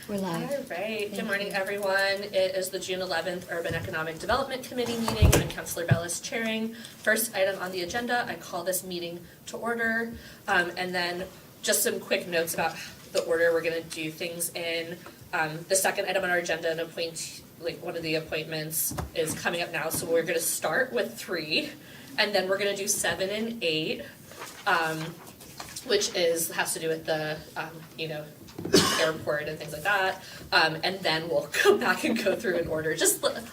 We're live. All right, good morning, you. everyone. It is the June 11th Urban Economic Development Committee meeting. I'm Councilor Bellis chairing. First item on the agenda, I call this meeting to order. And then just some quick notes about the order we're gonna do things in. The second item on our agenda, one of the appointments is coming up now, so we're gonna start with 3, and then we're gonna do 7 and 8, which has to do with the, airport and things like that. And then we'll come back and go through in order.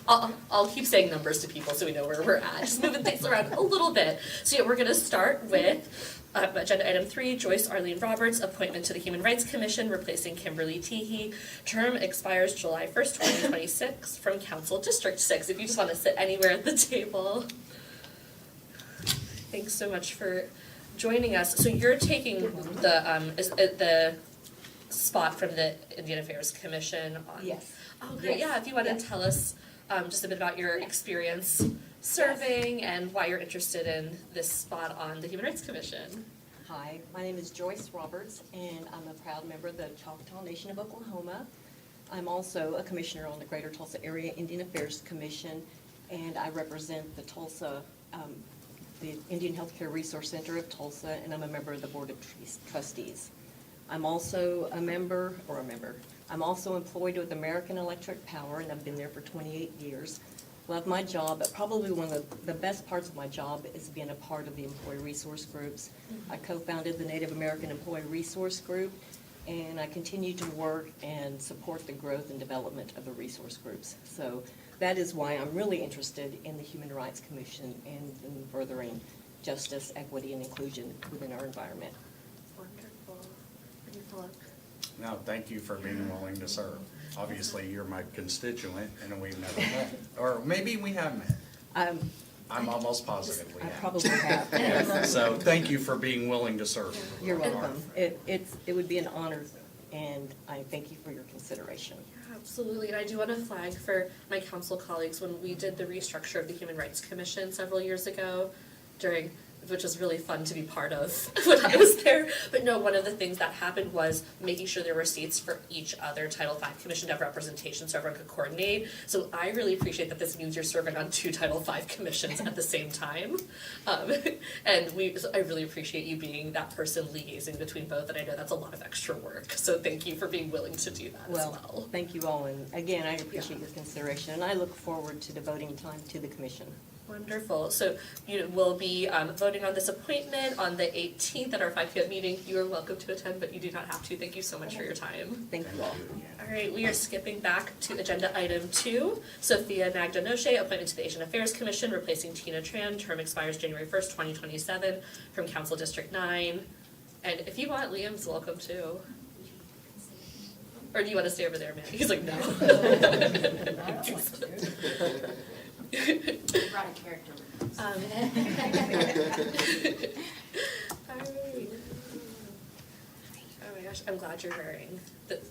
I'll keep saying numbers to people so we know where we're at, just moving things around a little bit. So yeah, we're gonna start with agenda item 3, Joyce Arlene Roberts, appointment to the Human Rights Commission, replacing Kimberly Teehee. Term expires July 1st, 2026, from Council District 6. If you just wanna sit anywhere at the table. Thanks so much for joining us. So you're taking the spot from the Indian Affairs Commission on? Yes. Oh, great, Yes. yeah, if you want to Yes. tell us just a bit about your experience serving and why you're interested in this spot on the Human Rights Commission. Hi, my name is Joyce Roberts, and I'm a proud member of the Choctaw Nation of Oklahoma. I'm also a commissioner on the Greater Tulsa Area Indian Affairs Commission, and I represent the Tulsa, the Indian Healthcare Resource Center of Tulsa, and I'm a member of the Board of Trustees. I'm also I'm also employed with American Electric Power, and I've been there for 28 years. Love my job, but probably one of the best parts of my job is being a part of the employee resource groups. I co-founded the Native American Employee Resource Group, and I continue to work and support the growth and development of the resource groups. So that is why I'm really interested in the Human Rights Commission and in furthering justice, equity, and inclusion within our environment. Wonderful. Thank you, Philip. No, thank you for being willing to serve. Obviously, you're my constituent, and we've never met, or maybe we have met. I'm almost positive we I have. probably have. Yeah, so thank you for being willing to serve. You're welcome. It would be an honor, and I thank you for your consideration. Yeah, absolutely, and I do want to flag for my council colleagues, when we did the restructure of the Human Rights Commission several years ago, which was really fun to be part of when I was there. But no, one of the things that happened was making sure there were seats for each other Title V commission to have representation so everyone could coordinate. So I really appreciate that this means you're serving on 2 Title V commissions at the same time. So I really appreciate you being that person liaising between both, and I know that's a lot of extra work. So thank you for being willing to do that as well. Thank you all, and again, I appreciate your consideration, and I look forward to devoting time to the commission. Wonderful. So we'll be voting on this appointment on the 18th at our 5 p.m. meeting. You are welcome to attend, but you do not have to. Thank you so much for your time. Thank you all. All right, we are skipping back to agenda item 2. Sophia Nagdanoshe, appointment to the Asian Affairs Commission, replacing Tina Tran. Term expires January 1st, 2027, from Council District 9. And if you want, Liam's welcome too. Or do you want to stay over there, man? He's like, no. Brought a character with us. Alright. Oh my gosh, I'm glad you're wearing.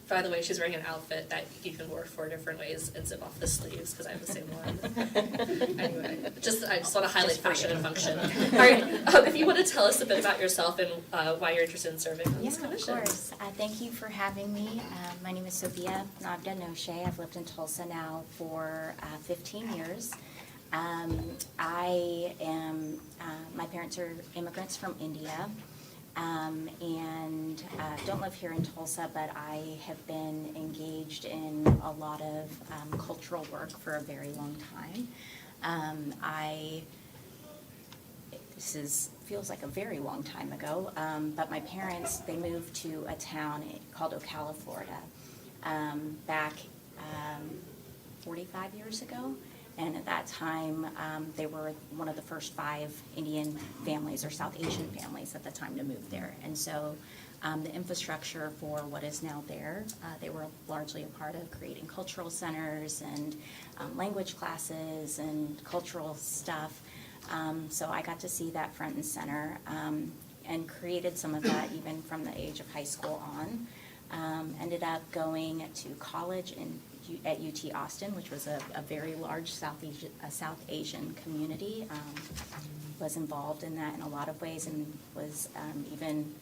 By the way, she's wearing an outfit that you can wear 4 different ways and zip off the sleeves because I have the same one. Anyway, I just want to highlight fashion and function. All right, if you want to tell us a bit about yourself and why you're interested in serving on this commission. Of course. Thank you for having me. My name is Sophia Nagdanoshe. I've lived in Tulsa now for 15 years. My parents are immigrants from India, and don't live here in Tulsa, but I have been engaged in a lot of cultural work for a very long time. Feels like a very long time ago, but my parents, they moved to a town called Ocala, Florida, back 45 years ago. And at that time, they were one of the first 5 Indian families or South Asian families at the time to move there. And so the infrastructure for what is now there, they were largely a part of creating cultural centers and language classes and cultural stuff. So I got to see that front and center and created some of that even from the age of high school on. Ended up going to college at UT Austin, which was a very large South Asian community. Was involved in that in a lot of ways, and was even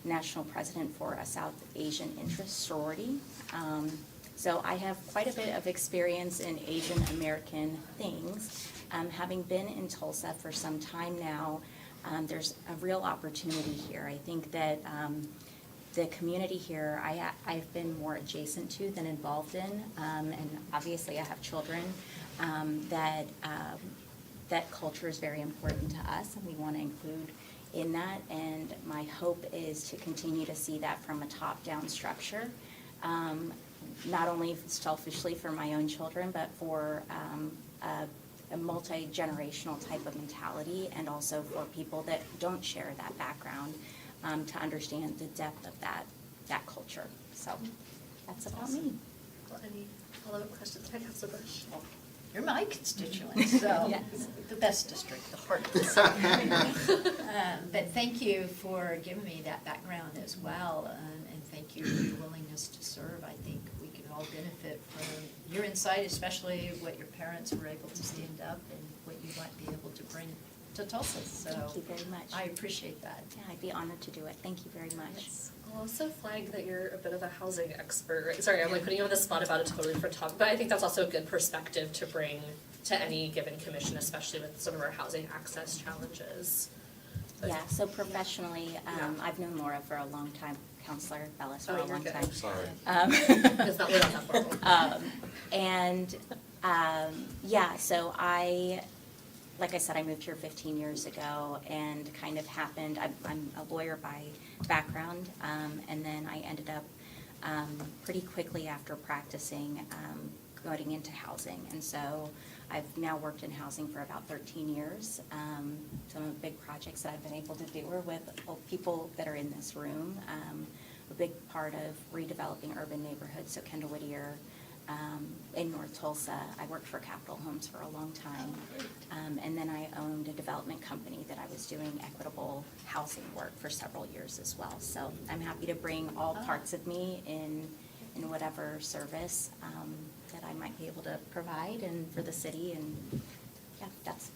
national president for a South Asian interest sorority. So I have quite a bit of experience in Asian American things. Having been in Tulsa for some time now, there's a real opportunity here. I think that the community here, I've been more adjacent to than involved in, and obviously I have children, that culture is very important to us, and we want to include in that. And my hope is to continue to see that from a top-down structure, not only selfishly for my own children, but for a multi-generational type of mentality, and also for people that don't share that background, to understand the depth of that culture. So that's about me. Well, any follow-up questions? Hi, Councilor Bush. You're my constituent, so Yes. the best district, the heart of the city. But thank you for giving me that background as well, and thank you for your willingness to serve. I think we can all benefit from your insight, especially what your parents were able to stand up and what you might be able to bring to Tulsa. So Thank you very much. I appreciate that. Yeah, I'd be honored to do it. Thank you very much. I'll also flag that you're a bit of a housing expert. Right? Sorry, I'm like putting you on the spot about a totally different topic, but I think that's also a good perspective to bring to any given commission, especially with some of our housing access challenges. But- Yeah, so professionally, Yeah. I've known Laura for a long time, Counselor Bellis for Oh, a you're long good. time. Sorry. It's not, we're not that formal. And, yeah, so like I said, I moved here 15 years ago and kind of happened, I'm a lawyer by background, and then I ended up pretty quickly after practicing going into housing. And so I've now worked in housing for about 13 years. Some of the big projects that I've been able to do are with people that are in this room. A big part of redeveloping urban neighborhoods, so Kendall Whittier, in North Tulsa. I worked for Capital Homes for a long time. And then I owned a development company that I was doing equitable housing work for several years as well. So I'm happy to bring all parts of me in whatever service that I might be able to provide and for the city. And yeah, that's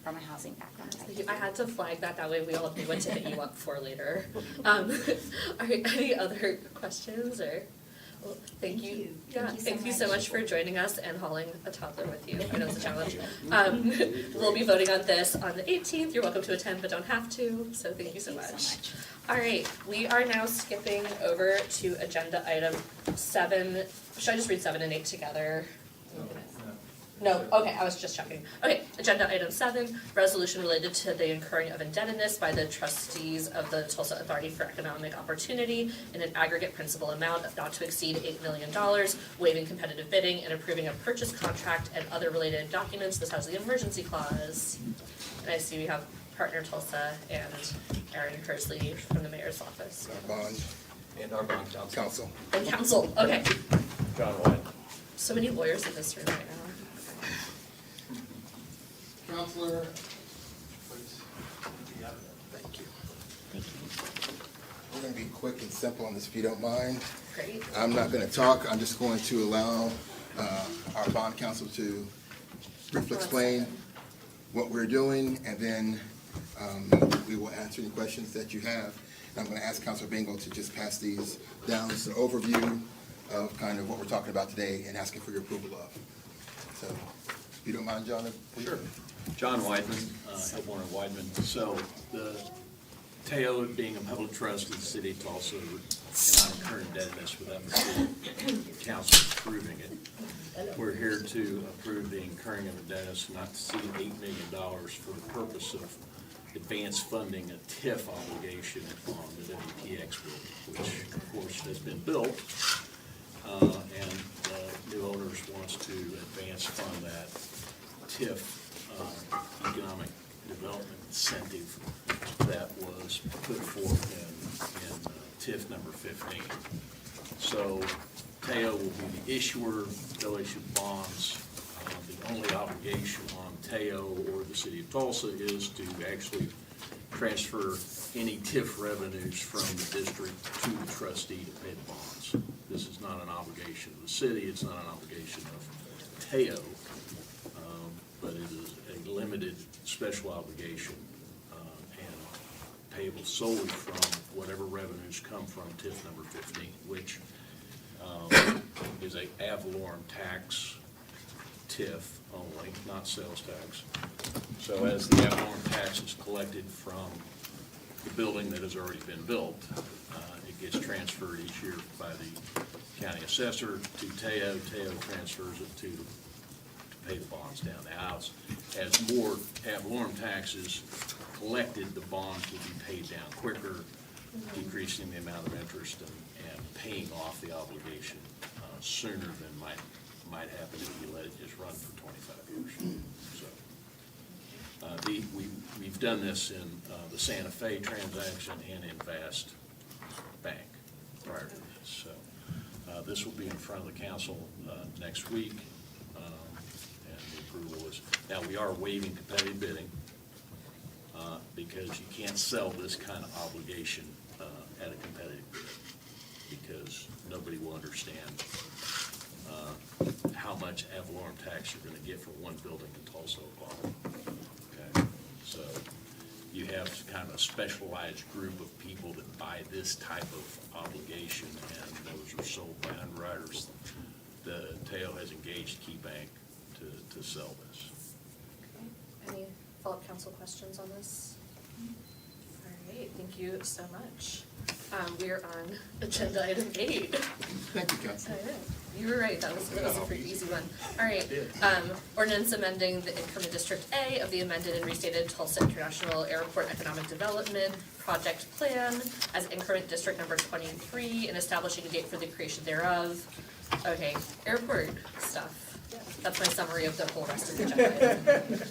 from a housing background. Thank you. I had to flag that way we all knew what to hit you up for later. Are any other questions or? Well, thank you. Yeah, thank you so much for joining us and hauling a toddler with you. I know it's a challenge. We'll be voting on this on the 18th. You're welcome to attend, but don't have to. So thank you so much. All right, we are now skipping over to agenda item 7. Should I just read 7 and 8 together? No, okay, I was just checking. Okay, agenda item 7, resolution related to the incurring of indebtedness by the trustees of the Tulsa Authority for Economic Opportunity in an aggregate principal amount of not to exceed $8 million, waiving competitive bidding and approving a purchase contract and other related documents. This has the emergency clause. And I see we have partner Tulsa and Aaron Kersley from the mayor's office. Our bond And our bond counsel. And council, okay. John White. So many lawyers in this room right now. Counselor, please. Thank you. We're going to be quick and simple on this, if you don't mind. Great. I'm not going to talk. I'm just going to allow our bond counsel to briefly explain what we're doing, and then we will answer any questions that you have. And I'm going to ask Counselor Bingle to just pass these down, just an overview of kind of what we're talking about today and asking for your approval of. So, if you don't mind, John, please. Sure. John Weidman, Help Warren Weidman. So the Teo being a public trust of the city of Tulsa cannot incur indebtedness without the city council approving it. We're here to approve the incurring of indebtedness not to exceed $8 million for the purpose of advance funding a TIF obligation on the WPX building, which of course has been built. And new owners wants to advance fund that TIF economic development incentive that was put forth in TIF number 15. So Teo will be the issuer, they'll issue bonds. The only obligation on Teo or the city of Tulsa is to actually transfer any TIF revenues from the district to the trustee to pay the bonds. This is not an obligation of the city, it's not an obligation of Teo, but it is a limited special obligation. And payable solely from whatever revenues come from TIF number 15, which is a ad valorem tax TIF only, not sales tax. So as the ad valorem tax is collected from the building that has already been built, it gets transferred each year by the county assessor to Teo. Teo transfers it to pay the bonds down. Now, as more ad valorem taxes collected, the bonds will be paid down quicker, decreasing the amount of interest and paying off the obligation sooner than might happen if you let it just run for 25 years. So we've done this in the Santa Fe transaction and in Vast Bank prior to this. So this will be in front of the council next week, and the approval is, now we are waiving competitive bidding because you can't sell this kind of obligation at a competitive bid because nobody will understand how much ad valorem tax you're going to get for one building in Tulsa, Oklahoma. Okay, so you have kind of a specialized group of people that buy this type of obligation, and those are sold by underwriters. The Teo has engaged KeyBank to sell this. Okay. Any follow-up council questions on this? All right, thank you so much. We are on agenda item 8. Thank you, Council. You were right, that was a pretty easy one. All right, ordinance amending the increment District A of the amended and restated Tulsa International Airport Economic Development Project Plan as increment district number 23 and establishing a date for the creation thereof. Okay, airport stuff. That's my summary of the whole rest of the agenda item.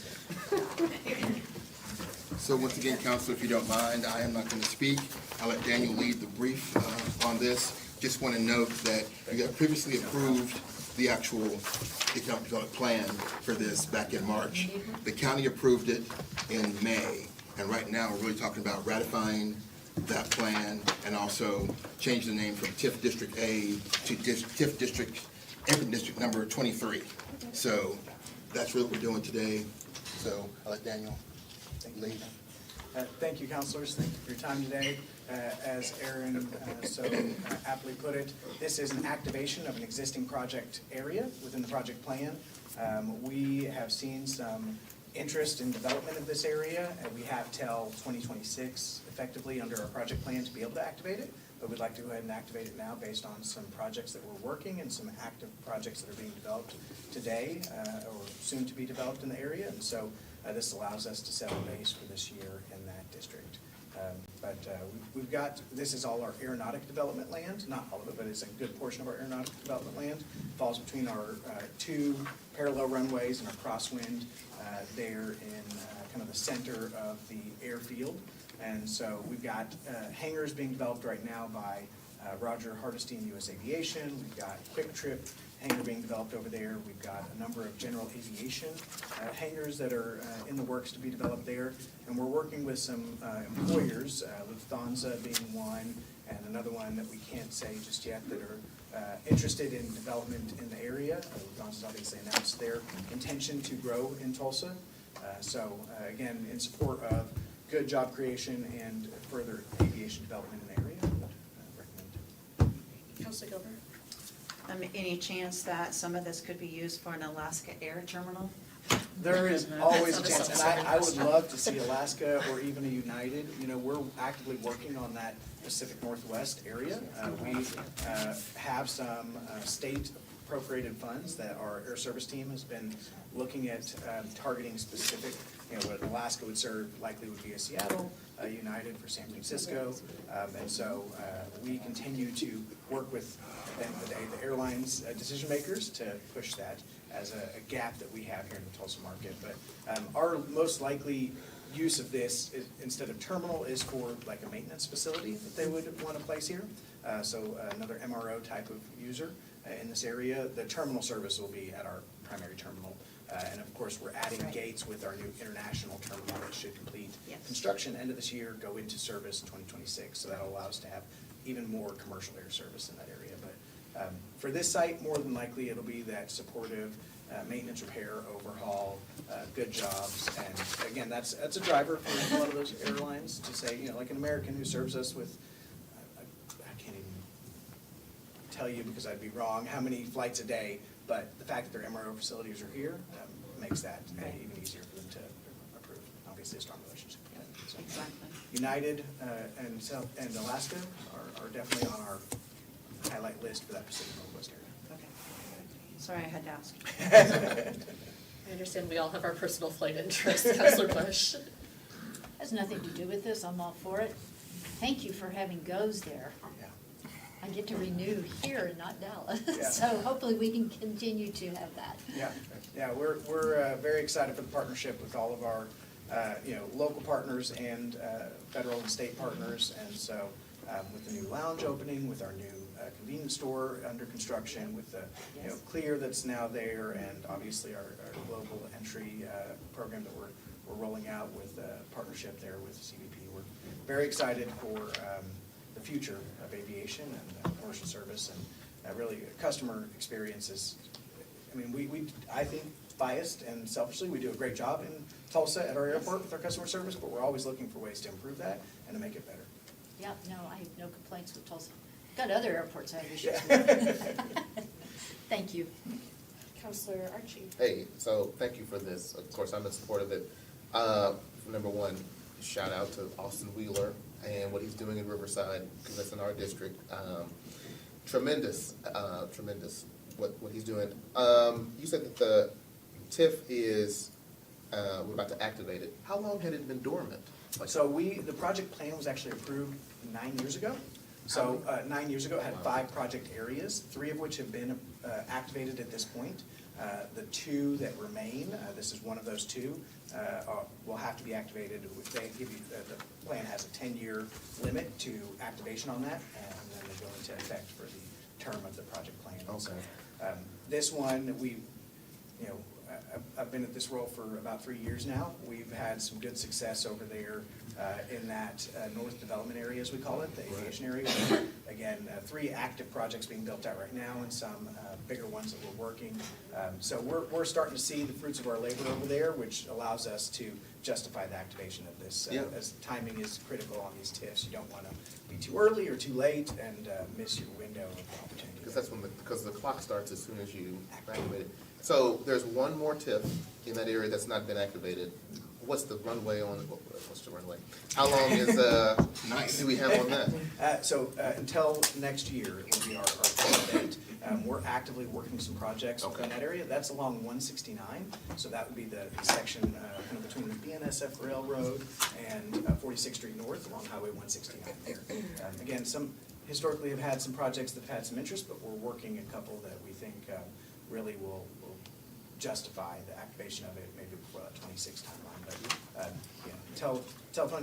So once again, Council, if you don't mind, I am not going to speak. I'll let Daniel lead the brief on this. Just want to note that you have previously approved the actual economic development plan for this back in March. The county approved it in May, and right now we're really talking about ratifying that plan and also changing the name from TIF District A to TIF District, Increment District number 23. So that's really what we're doing today. So I'll let Daniel lead. Thank you, councilors. Thank you for your time today. As Aaron so aptly put it, this is an activation of an existing project area within the project plan. We have seen some interest in development of this area, and we have till 2026 effectively under our project plan to be able to activate it. But we'd like to go ahead and activate it now based on some projects that we're working and some active projects that are being developed today or soon to be developed in the area. And so this allows us to set a base for this year in that district. But we've got, this is all our aeronautic development land, not all of it, but it's a good portion of our aeronautic development land. Falls between our 2 parallel runways and our crosswind there in kind of the center of the airfield. And so we've got hangars being developed right now by Roger Hardesty, US Aviation. We've got Quick Trip hangar being developed over there. We've got a number of general aviation hangars that are in the works to be developed there. And we're working with some employers, Lufthansa being one, and another one that we can't say just yet, that are interested in development in the area. Lufthansa's obviously announced their intention to grow in Tulsa. So again, in support of good job creation and further aviation development in the area, I would recommend. Councilor Gilbert? Any chance that some of this could be used for an Alaska Air terminal? There is always a That's chance, and not a I would love to see Alaska or even a United. You know, we're actively working on that Pacific Northwest area. We have some state appropriated funds that our air service team has been looking at targeting specific, you know, what Alaska would serve likely would be a Seattle, United for San Francisco. And so we continue to work with, at the end of the day, the airlines decision makers to push that as a gap that we have here in the Tulsa market. But our most likely use of this is, instead of terminal, is for like a maintenance facility that they would want to place here. So another MRO type of user in this area. The terminal service will be at our primary terminal. And of course, we're adding gates with our new international terminal that should complete construction end of this year, go into service in 2026. So that'll allow us to have even more commercial air service in that area. But for this site, more than likely, it'll be that supportive maintenance, repair, overhaul, good jobs. And again, that's a driver for a lot of those airlines to say, like an American who serves us with, I can't even tell you because I'd be wrong, how many flights a day, but the fact that their MRO facilities are here makes that even easier for them to approve. Obviously, a strong relationship. So, Exactly. United and Alaska are definitely on our highlight list for that Pacific Northwest area. Okay. Sorry, I had to ask. I understand we all have our personal flight interests, Councilor Bush. Has nothing to do with this, I'm all for it. Thank you for having goes there. Yeah. I get to renew here and not Dallas, Yeah. so hopefully we can continue to have that. Yeah, we're very excited for the partnership with all of our, local partners and federal and state partners. And so with the new lounge opening, with our new convenience store under construction, with the, Clear that's now there, and obviously our global entry program that we're rolling out with partnership there with CBP. We're very excited for the future of aviation and commercial service, and really customer experiences. I mean, we I think, biased and selfishly, we do a great job in Tulsa at our airport with our customer service, but we're always looking for ways to improve that and to make it better. Yeah, no, I have no complaints with Tulsa. Got other airports I have issues Yeah. with. Thank you. Councilor Archie. Hey, so thank you for this. Of course, I'm in support of it. Number one, shout out to Austin Wheeler and what he's doing in Riverside, because that's in our district. Tremendous what he's doing. You said that the TIF is, we're about to activate it. How long had it been dormant? So the project plan was actually approved 9 years ago. So 9 years ago, it had 5 project areas, 3 of which have been activated at this point. The 2 that remain, this is one of those 2, will have to be activated. They give you, the plan has a 10-year limit to activation on that, and then they go into effect for the term of the project plan. So, this one, I've been at this role for about 3 years now. We've had some good success over there in that north development area, as we call it, the aviation area. Again, 3 active projects being built out right now, and some bigger ones that we're working. So we're starting to see the fruits of our labor over there, which allows us to justify the activation of this. As timing is critical on these TIFs, you don't want to be too early or too late and miss your window of opportunity. Because that's because the clock starts as soon as you activate it. So there's one more TIF in that area that's not been activated. What's the runway on, what's the runway? How long is, Nice. do we have on that? So until next year, it will be our full date. We're actively working some projects in that area. That's along 169, so that would be the section kind of between the BNSF Railroad and 46th Street North along Highway 169 there. Again, some historically have had some projects that have had some interest, but we're working a couple that we think really will justify the activation of it maybe before that 26 timeline. But until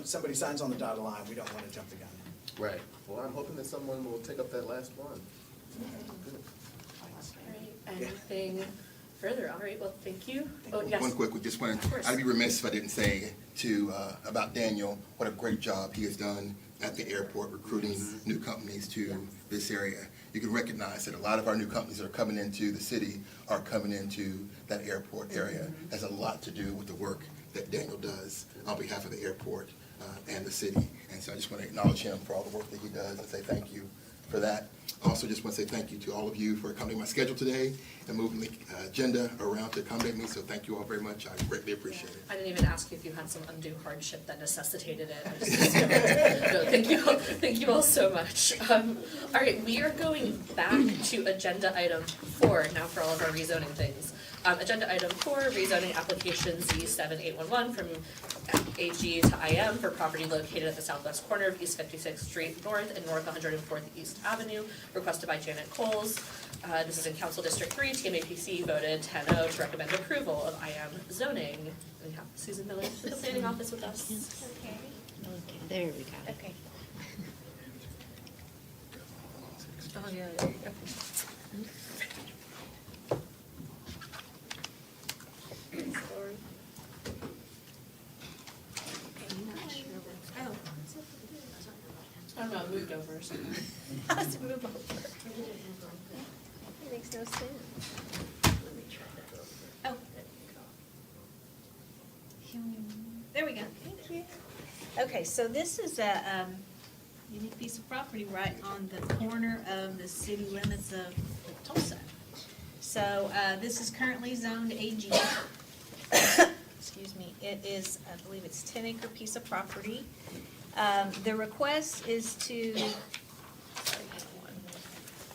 somebody signs on the dotted line, we don't want to jump the gun. Right. Well, I'm hoping that someone will take up that last one. Good. All right, anything further? All right, well, thank you. Oh, yes. One quick, we just wanted, Of course. I'd be remiss if I didn't say about Daniel, what a great job he has done at the airport recruiting new companies to this area. You can recognize that a lot of our new companies that are coming into the city are coming into that airport area. Has a lot to do with the work that Daniel does on behalf of the airport and the city. And so I just want to acknowledge him for all the work that he does and say thank you for that. Also, just want to say thank you to all of you for accommodating my schedule today and moving the agenda around to accommodate me. So thank you all very much. I greatly appreciate it. I didn't even ask you if you had some undue hardship that necessitated it. I just assumed. No, thank you all so much. All right, we are going back to agenda item 4 now for all of our rezoning things. Agenda item 4, rezoning application Z7811 from AG to IM for property located at the southwest corner of East 56th Street North and North 104th East Avenue, requested by Janet Coles. This is in Council District 3. TMAPC voted 10-0 to recommend approval of IM zoning. We have Susan Miller from the planning office with us. Okay, there we go. Okay. Oh, yeah, there you go. I don't know, I moved over, so. Let's move over. It makes no sense. Let me try that. There we go. Thank you. Okay, so this is a unique piece of property right on the corner of the city limits of Tulsa. So this is currently zoned AG. Excuse me. It is, I believe it's 10-acre piece of property. The request is to,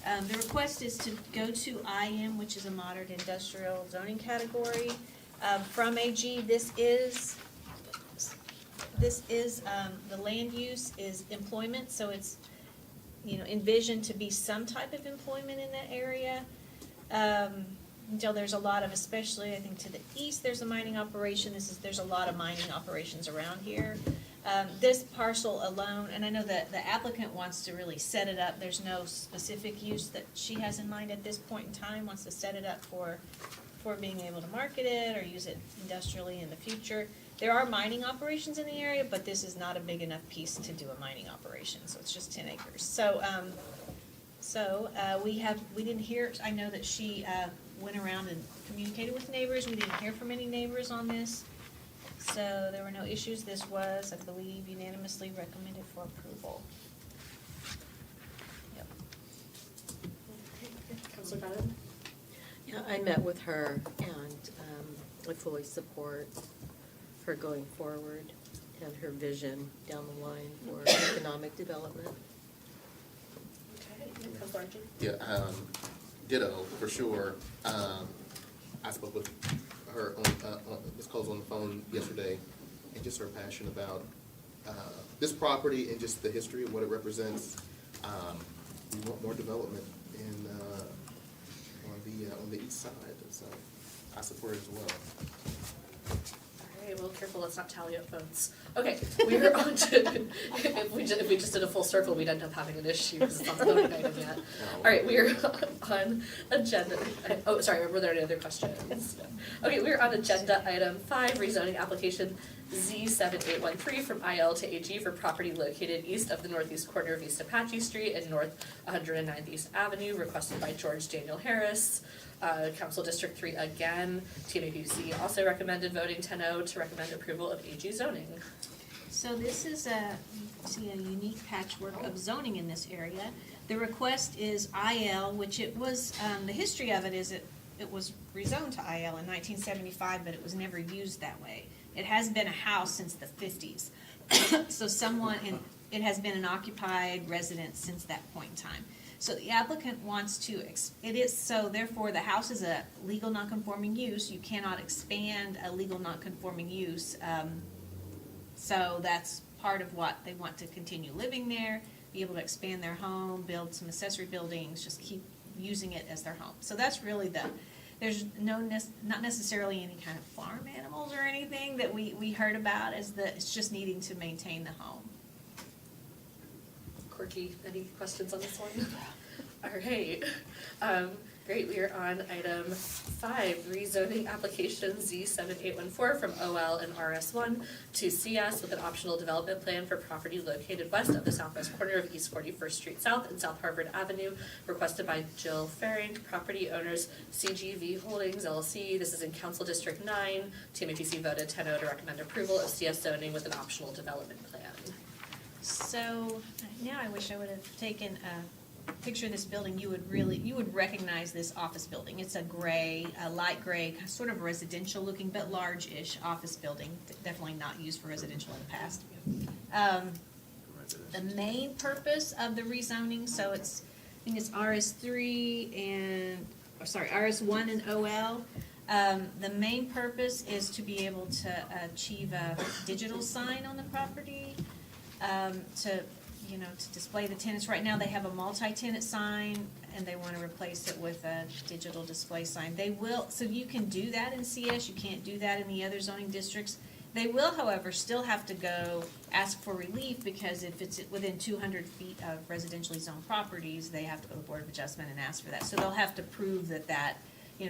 the request is to go to IM, which is a moderate industrial zoning category. From AG, this is, the land use is employment, so it's, envisioned to be some type of employment in that area. Until there's a lot of, especially I think to the east, there's a mining operation. There's a lot of mining operations around here. This parcel alone, and I know that the applicant wants to really set it up. There's no specific use that she has in mind at this point in time, wants to set it up for being able to market it or use it industrially in the future. There are mining operations in the area, but this is not a big enough piece to do a mining operation, so it's just 10 acres. So we didn't hear, I know that she went around and communicated with neighbors. We didn't hear from any neighbors on this. So there were no issues. This was, I believe, unanimously recommended for approval. Yep. Councilor Biden? Yeah, I met with her and I fully support her going forward and her vision down the line for economic development. Okay, Councilor Archie? Yeah, ditto, for sure. I spoke with her on Ms. Coles on the phone yesterday, and just her passion about this property and just the history of what it represents. We want more development on the east side, so I support it as well. All right, well, careful, let's not tally up votes. Okay, we are on to, if we just did a full circle, we'd end up having an issue because it's not the voting item yet. All right, we are on agenda, oh, sorry, were there any other questions? No. Okay, we're on agenda item 5, rezoning application Z7813 from IL to AG for property located east of the northeast corner of East Apache Street and North 109th East Avenue, requested by George Daniel Harris. Council District 3 again. TMAPC also recommended voting 10-0 to recommend approval of AG zoning. So this is a unique patchwork of zoning in this area. The request is IL, which it was, the history of it is it was rezoned to IL in 1975, but it was never used that way. It has been a house since the 50s. So it has been an occupied residence since that point in time. So the applicant wants to, so therefore the house is a legal nonconforming use. You cannot expand a legal nonconforming use. So that's part of what they want to continue living there, be able to expand their home, build some accessory buildings, just keep using it as their home. So that's really there's not necessarily any kind of farm animals or anything that we heard about it's just needing to maintain the home. Quirky, any questions on this one? All right. Great, we are on item 5, rezoning application Z7814 from OL and RS1 to CS with an optional development plan for property located west of the southwest corner of East 41st Street South and South Harvard Avenue, requested by Jill Faring, property owners CGV Holdings LLC. This is in Council District 9. TMAPC voted 10-0 to recommend approval of CS zoning with an optional development plan. So now I wish I would have taken a picture of this building. You would recognize this office building. It's a light gray, sort of residential looking, but large-ish office building. Definitely not used for residential in the past. The main purpose of the rezoning, so I think it's RS3 and, RS1 and OL. The main purpose is to be able to achieve a digital sign on the property. To display the tenants. Right now they have a multi-tenant sign and they want to replace it with a digital display sign. They will, so you can do that in CS, you can't do that in the other zoning districts. They will, however, still have to go ask for relief because if it's within 200 feet of residentially zoned properties, they have to go to the Board of Adjustment and ask for that. So they'll have to prove that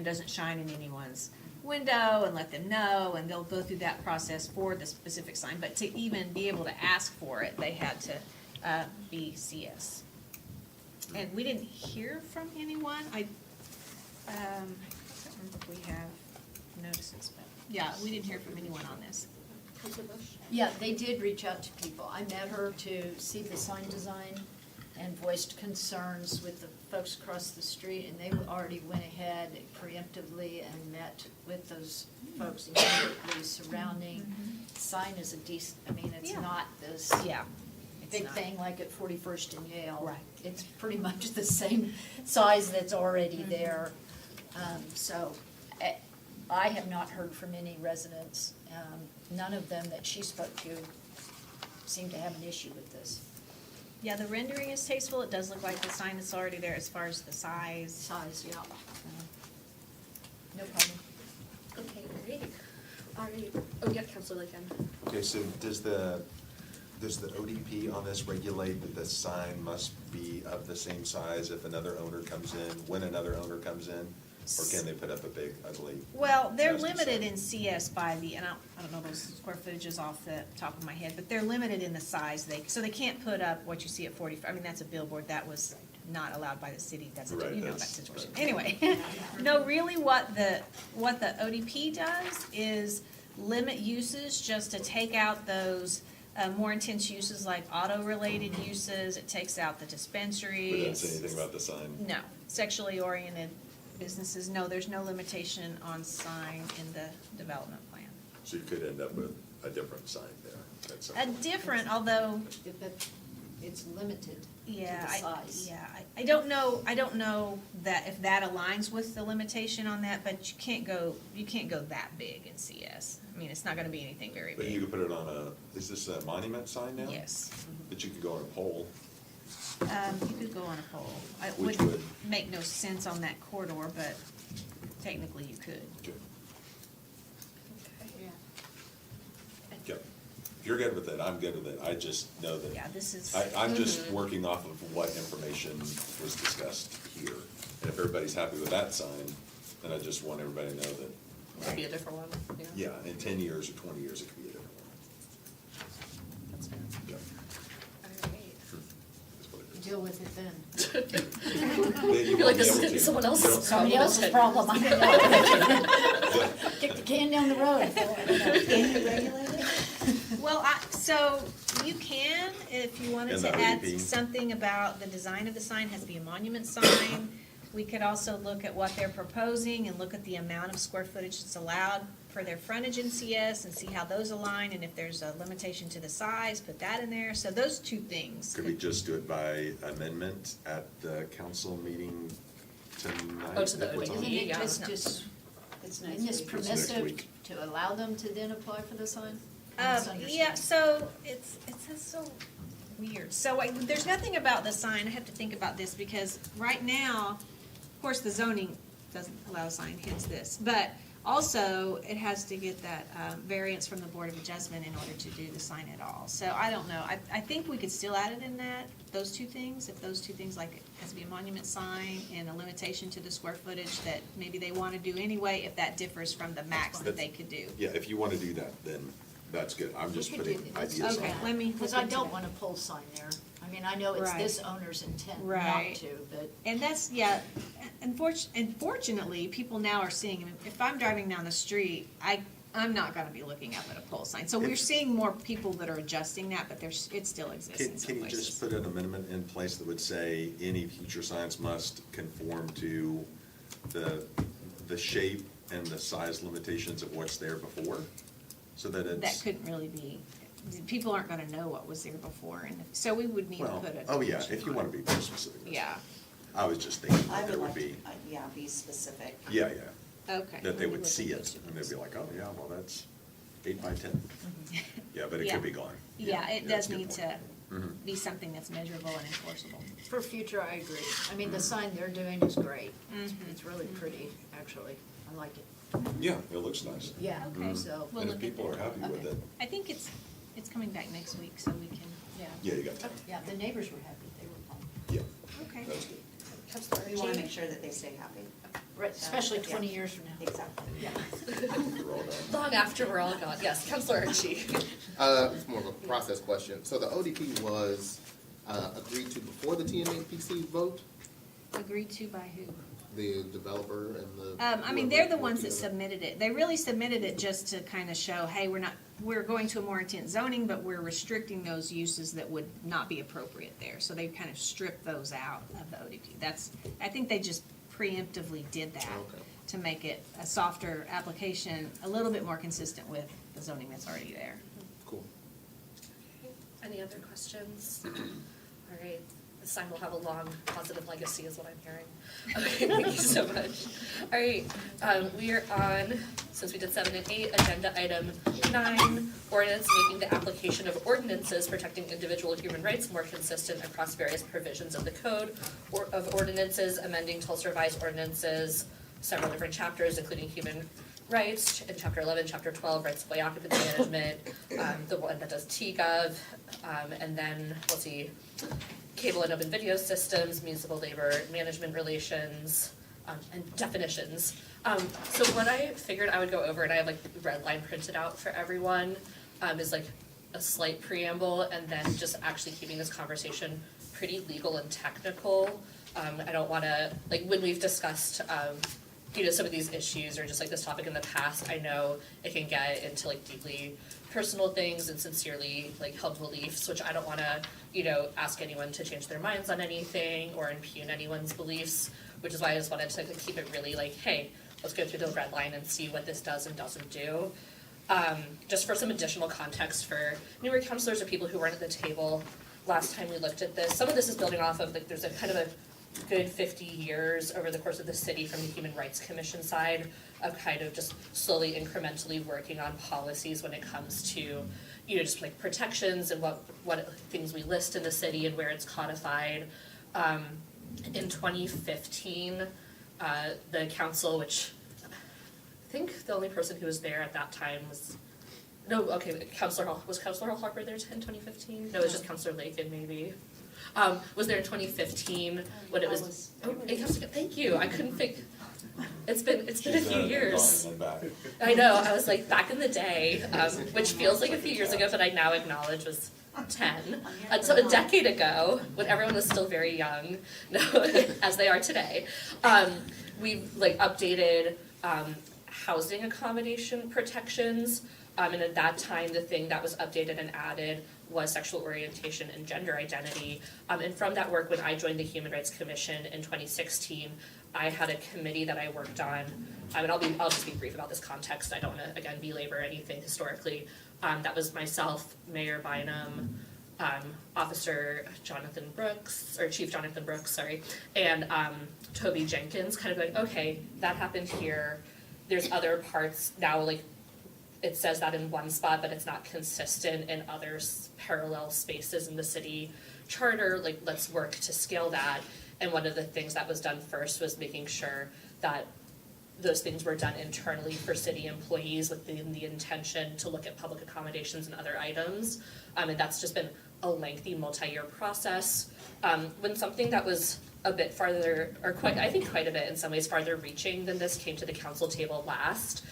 doesn't shine in anyone's window and let them know, and they'll go through that process for the specific sign. But to even be able to ask for it, they had to be CS. And we didn't hear from anyone. I don't remember if we have notices, but yeah, we didn't hear from anyone on this. Counselor Bush? Yeah, they did reach out to people. I met her to see the sign design and voiced concerns with the folks across the street, and they already went ahead preemptively and met with those folks immediately surrounding. Sign is a decent, I mean, it's Yeah. not this Yeah. It's big not. thing like at 41st and Yale. Right. It's pretty much the same size that's already there. So I have not heard from any residents. None of them that she spoke to seem to have an issue with this Yeah, the rendering is tasteful. It does look like the sign is already there as far as the size. size, yeah. No problem. Okay, great. All right. Oh, yeah, Counselor Lakin. Okay, so does the ODP on this regulate that the sign must be of the same size if another owner comes in, when another owner comes in? Or can they put up a big ugly? Well, they're nasty limited sign? in CS by the, and I don't know those square footages off the top of my head, but they're limited in the size. So they can't put up what you see at 45, I mean, that's a billboard, that was not allowed by the city, that's, a Right, you know that that's- situation. Anyway, no, really what the ODP does is limit uses just to take out those more intense uses like auto-related uses, it takes out the dispensaries. But it doesn't say anything about the sign? No, sexually oriented businesses, no, there's no limitation on sign in the development plan. So you could end up with a different sign there. That's A different, although, But it's limited to yeah, the size. I don't know that if that aligns with the limitation on that, but you can't go that big in CS. I mean, it's not gonna be anything very But you big. could put it on is this a monument sign now? Yes. But you could go on a pole. You could go on a pole. It Which would would? make no sense on that corridor, but technically you could. Okay. Yeah. Yep. If you're good with it, I'm good with it. I just know that. Yeah, this is. I'm just working off of what information was discussed here. And if everybody's happy with that sign, then I just want everybody to know that, Could be a different one, yeah. yeah, in 10 years or 20 years, it could be a different one. That's fair. Yeah. All right. That's what it is. Deal with it then. Then you You're like, won't this be able is to. someone You else's don't- problem. Somebody else's problem, I know. Kick the can down the road. Can you regulate it? Well, so you can, if you wanted And to the add ODP. something about the design of the sign, has to be a monument sign. We could also look at what they're proposing and look at the amount of square footage that's allowed for their frontage in CS and see how those align, and if there's a limitation to the size, put that in there. So those two things. Could we just do it by amendment at the council meeting tonight? Oh, to the That we're ODP. Isn't talking? it Yeah. just, isn't this next permissive week. to allow them to then apply for the sign? I misunderstand. Yeah, so it's so weird. So there's nothing about the sign, I have to think about this, because right now, of course, the zoning doesn't allow a sign, hence this. But also, it has to get that variance from the Board of Adjustment in order to do the sign at all. So I don't know, I think we could still add it in that, those two things, if those two things, like it has to be a monument sign and a limitation to the square footage that maybe they want to do anyway, if that differs from the max that they could do. Yeah, if you want to do that, then that's good. I'm just We could putting do this. ideas on Okay, it. let me Because look I into don't that. want a pole sign there. I mean, I know it's Right. this owner's intent not Right. to, but And that's, yeah, unfortunately, people now are seeing, I mean, if I'm driving down the street, I'm not gonna be looking up at a pole sign. So we're seeing more people that are adjusting that, but it still exists in some Can you places. just put an amendment in place that would say any future signs must conform to the shape and the size limitations of what's there before? So that That it's, couldn't really be, people aren't gonna know what was there before, and so we would need to well, put it. oh yeah, if you want to be more specific. that's Yeah, fine. I was just thinking I that there would would like to, be, yeah, be specific. yeah, yeah, okay. that let they me would look see at it those two and they'd things. be like, oh yeah, well, that's 8 by 10. Yeah, but it Yeah. could be gone. Yeah, it that's does a good need point. to Mhm. be something that's measurable and enforceable. for future, I agree. I mean, the sign they're doing is great. It's really pretty, actually. I like it. Yeah, it looks nice. Yeah, Okay. so. We'll And look if at people are that. happy with Okay. it, I think it's coming back next week, so we can, yeah, you got time. Yeah, the neighbors were happy. They were fine. Yeah, okay. that's good. Counselor We want to Archie? make sure that they stay happy. Right, especially Yeah. 20 years from now. Exactly. Yeah. We're all done. Long after we're all gone, yes, Counselor Archie. It's more of a process question. So the ODP was agreed to before the TMAPC vote, Agreed to by who? the developer and the. I mean, whoever they're the worked ones that together. submitted it. They really submitted it just to kind of show, hey, we're not, we're going to a more intense zoning, but we're restricting those uses that would not be appropriate there. So they kind of stripped those out of the ODP. I think they just preemptively did that Okay. to make it a softer application, a little bit more consistent with the zoning that's already there. Cool. Any other questions? All right, this sign will have a long positive legacy is what I'm hearing. Okay, thank you so much. All right, we are on, since we did 7 and 8, agenda item 9, ordinance making the application of ordinances protecting individual human rights more consistent across various provisions of the code, or of ordinances, amending Tulsa revised ordinances, several different chapters, including human rights, in chapter 11, chapter 12, rights of way occupancy management, the one that does TGov, and then, let's see, cable and open video systems, municipal labor management relations, and definitions. So what I figured I would go over, and I have like the red line printed out for everyone, is like a slight preamble, and then just actually keeping this conversation pretty legal and technical. I don't wanna, like, when we've discussed, some of these issues or just like this topic in the past, I know it can get into like deeply personal things and sincerely like held beliefs, which I don't wanna, ask anyone to change their minds on anything or impugn anyone's beliefs, which is why I just wanted to keep it really like, hey, let's go through the red line and see what this does and doesn't do. Just for some additional context for newer counselors or people who weren't at the table last time we looked at this, some of this is building off of like, there's a kind of a good 50 years over the course of the city from the Human Rights Commission side of kind of just slowly incrementally working on policies when it comes to, just like protections and what things we list in the city and where it's codified. In 2015, the council, which I think the only person who was there at that time was, Councilor Hall, was Councilor Hall Harper there in 2015? No, it was just Councilor Lakin maybe. Was there in 2015 when it was, thank you, I couldn't think, it's been a few years. I know, I was like, back in the day, which feels like a few years ago, but I now acknowledge was 10. So a decade ago, when everyone was still very young, as they are today, we've like updated housing accommodation protections. And at that time, the thing that was updated and added was sexual orientation and gender identity. And from that work, when I joined the Human Rights Commission in 2016, I had a committee that I worked on. And I'll just be brief about this context. I don't want to, again, belabor anything historically. That was myself, Mayor Bynum, Officer Jonathan Brooks, or Chief Jonathan Brooks, sorry, and Toby Jenkins, kind of like, okay, that happened here. There's other parts now, like, it says that in one spot, but it's not consistent in other parallel spaces in the city charter. Like, let's work to scale that. And one of the things that was done first was making sure that those things were done internally for city employees with the intention to look at public accommodations and other items. And that's just been a lengthy multi-year process. When something that was a bit farther, or quite a bit in some ways farther reaching than this came to the council table last,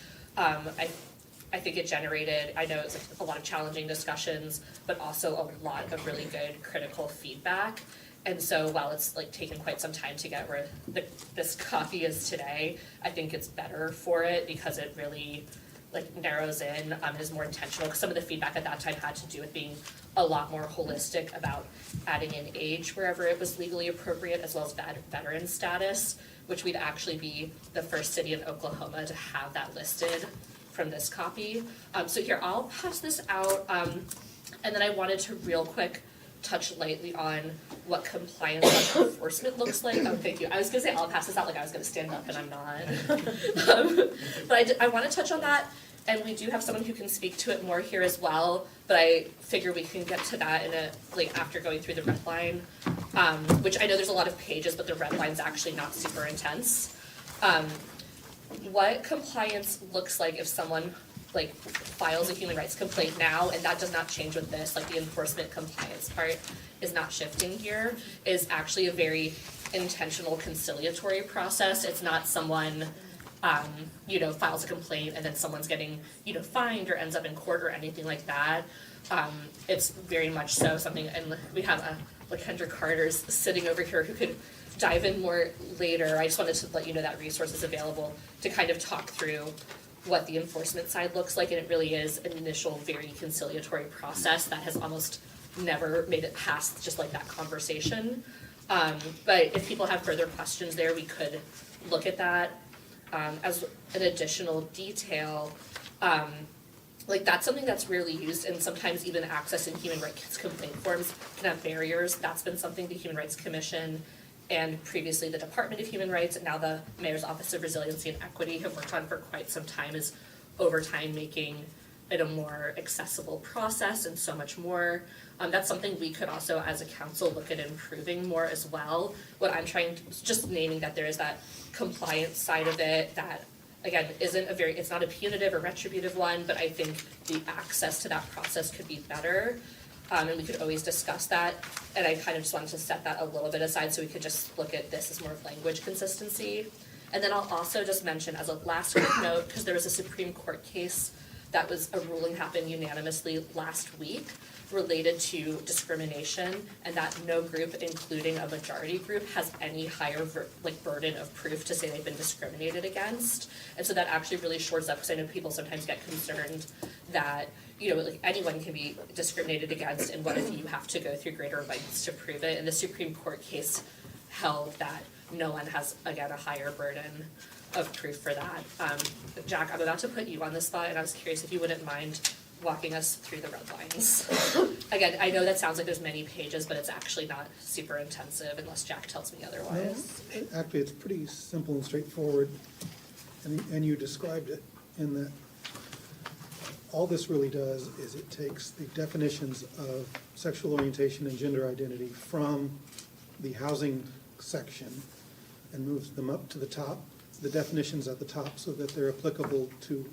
I think it generated, I know it's a lot of challenging discussions, but also a lot of really good critical feedback. And so while it's like taken quite some time to get where this copy is today, I think it's better for it because it really like narrows in, is more intentional. Because some of the feedback at that time had to do with being a lot more holistic about adding in age wherever it was legally appropriate, as well as veteran status, which we'd actually be the first city in Oklahoma to have that listed from this copy. So here, I'll pass this out, and then I wanted to real quick touch lightly on what compliance and enforcement looks like. Oh, thank you. I was gonna say I'll pass this out like I was gonna stand up, and I'm not. But I want to touch on that, and we do have someone who can speak to it more here as well. But I figure we can get to that in after going through the red line, which I know there's a lot of pages, but the red line's actually not super intense. What compliance looks like if someone files a human rights complaint now, and that does not change with this, the enforcement compliance part is not shifting here, is actually a very intentional conciliatory process. It's not someone, files a complaint and then someone's getting, fined or ends up in court or anything like that. It's very much so something, and we have Kendra Carter's sitting over here who could dive in more later. I just wanted to let you know that resource is available to kind of talk through what the enforcement side looks like, and it really is an initial very conciliatory process that has almost never made it past just like that conversation. But if people have further questions there, we could look at that. As an additional detail, like that's something that's rarely used, and sometimes even accessing human rights complaint forms can have barriers. That's been something the Human Rights Commission and previously the Department of Human Rights and now the Mayor's Office of Resiliency and Equity have worked on for quite some time, is over time making it a more accessible process and so much more. That's something we could also as a council look at improving more as well. What I'm trying to, just naming that there is that compliance side of it that again isn't a very, it's not a punitive or retributive one, but I think the access to that process could be better. And we could always discuss that, and I kind of just wanted to set that a little bit aside so we could just look at this as more of language consistency. And then I'll also just mention as a last quick note, because there was a Supreme Court case that was, a ruling happened unanimously last week related to discrimination, and that no group, including a majority group, has any higher burden of proof to say they've been discriminated against. And so that actually really shores up, because I know people sometimes get concerned that, you know, like anyone can be discriminated against, and what if you have to go through greater lengths to prove it? And the Supreme Court case held that no one has, again, a higher burden of proof for that. Jack, I'm about to put you on the spot, and I was curious if you wouldn't mind walking us through the red lines. Again, I know that sounds like there's many pages, but it's actually not super intensive unless Jack tells me otherwise. No, actually, it's pretty simple and straightforward, and you described it in that all this really does is it takes the definitions of sexual orientation and gender identity from the housing section and moves them up to the top, the definitions at the top, so that they're applicable to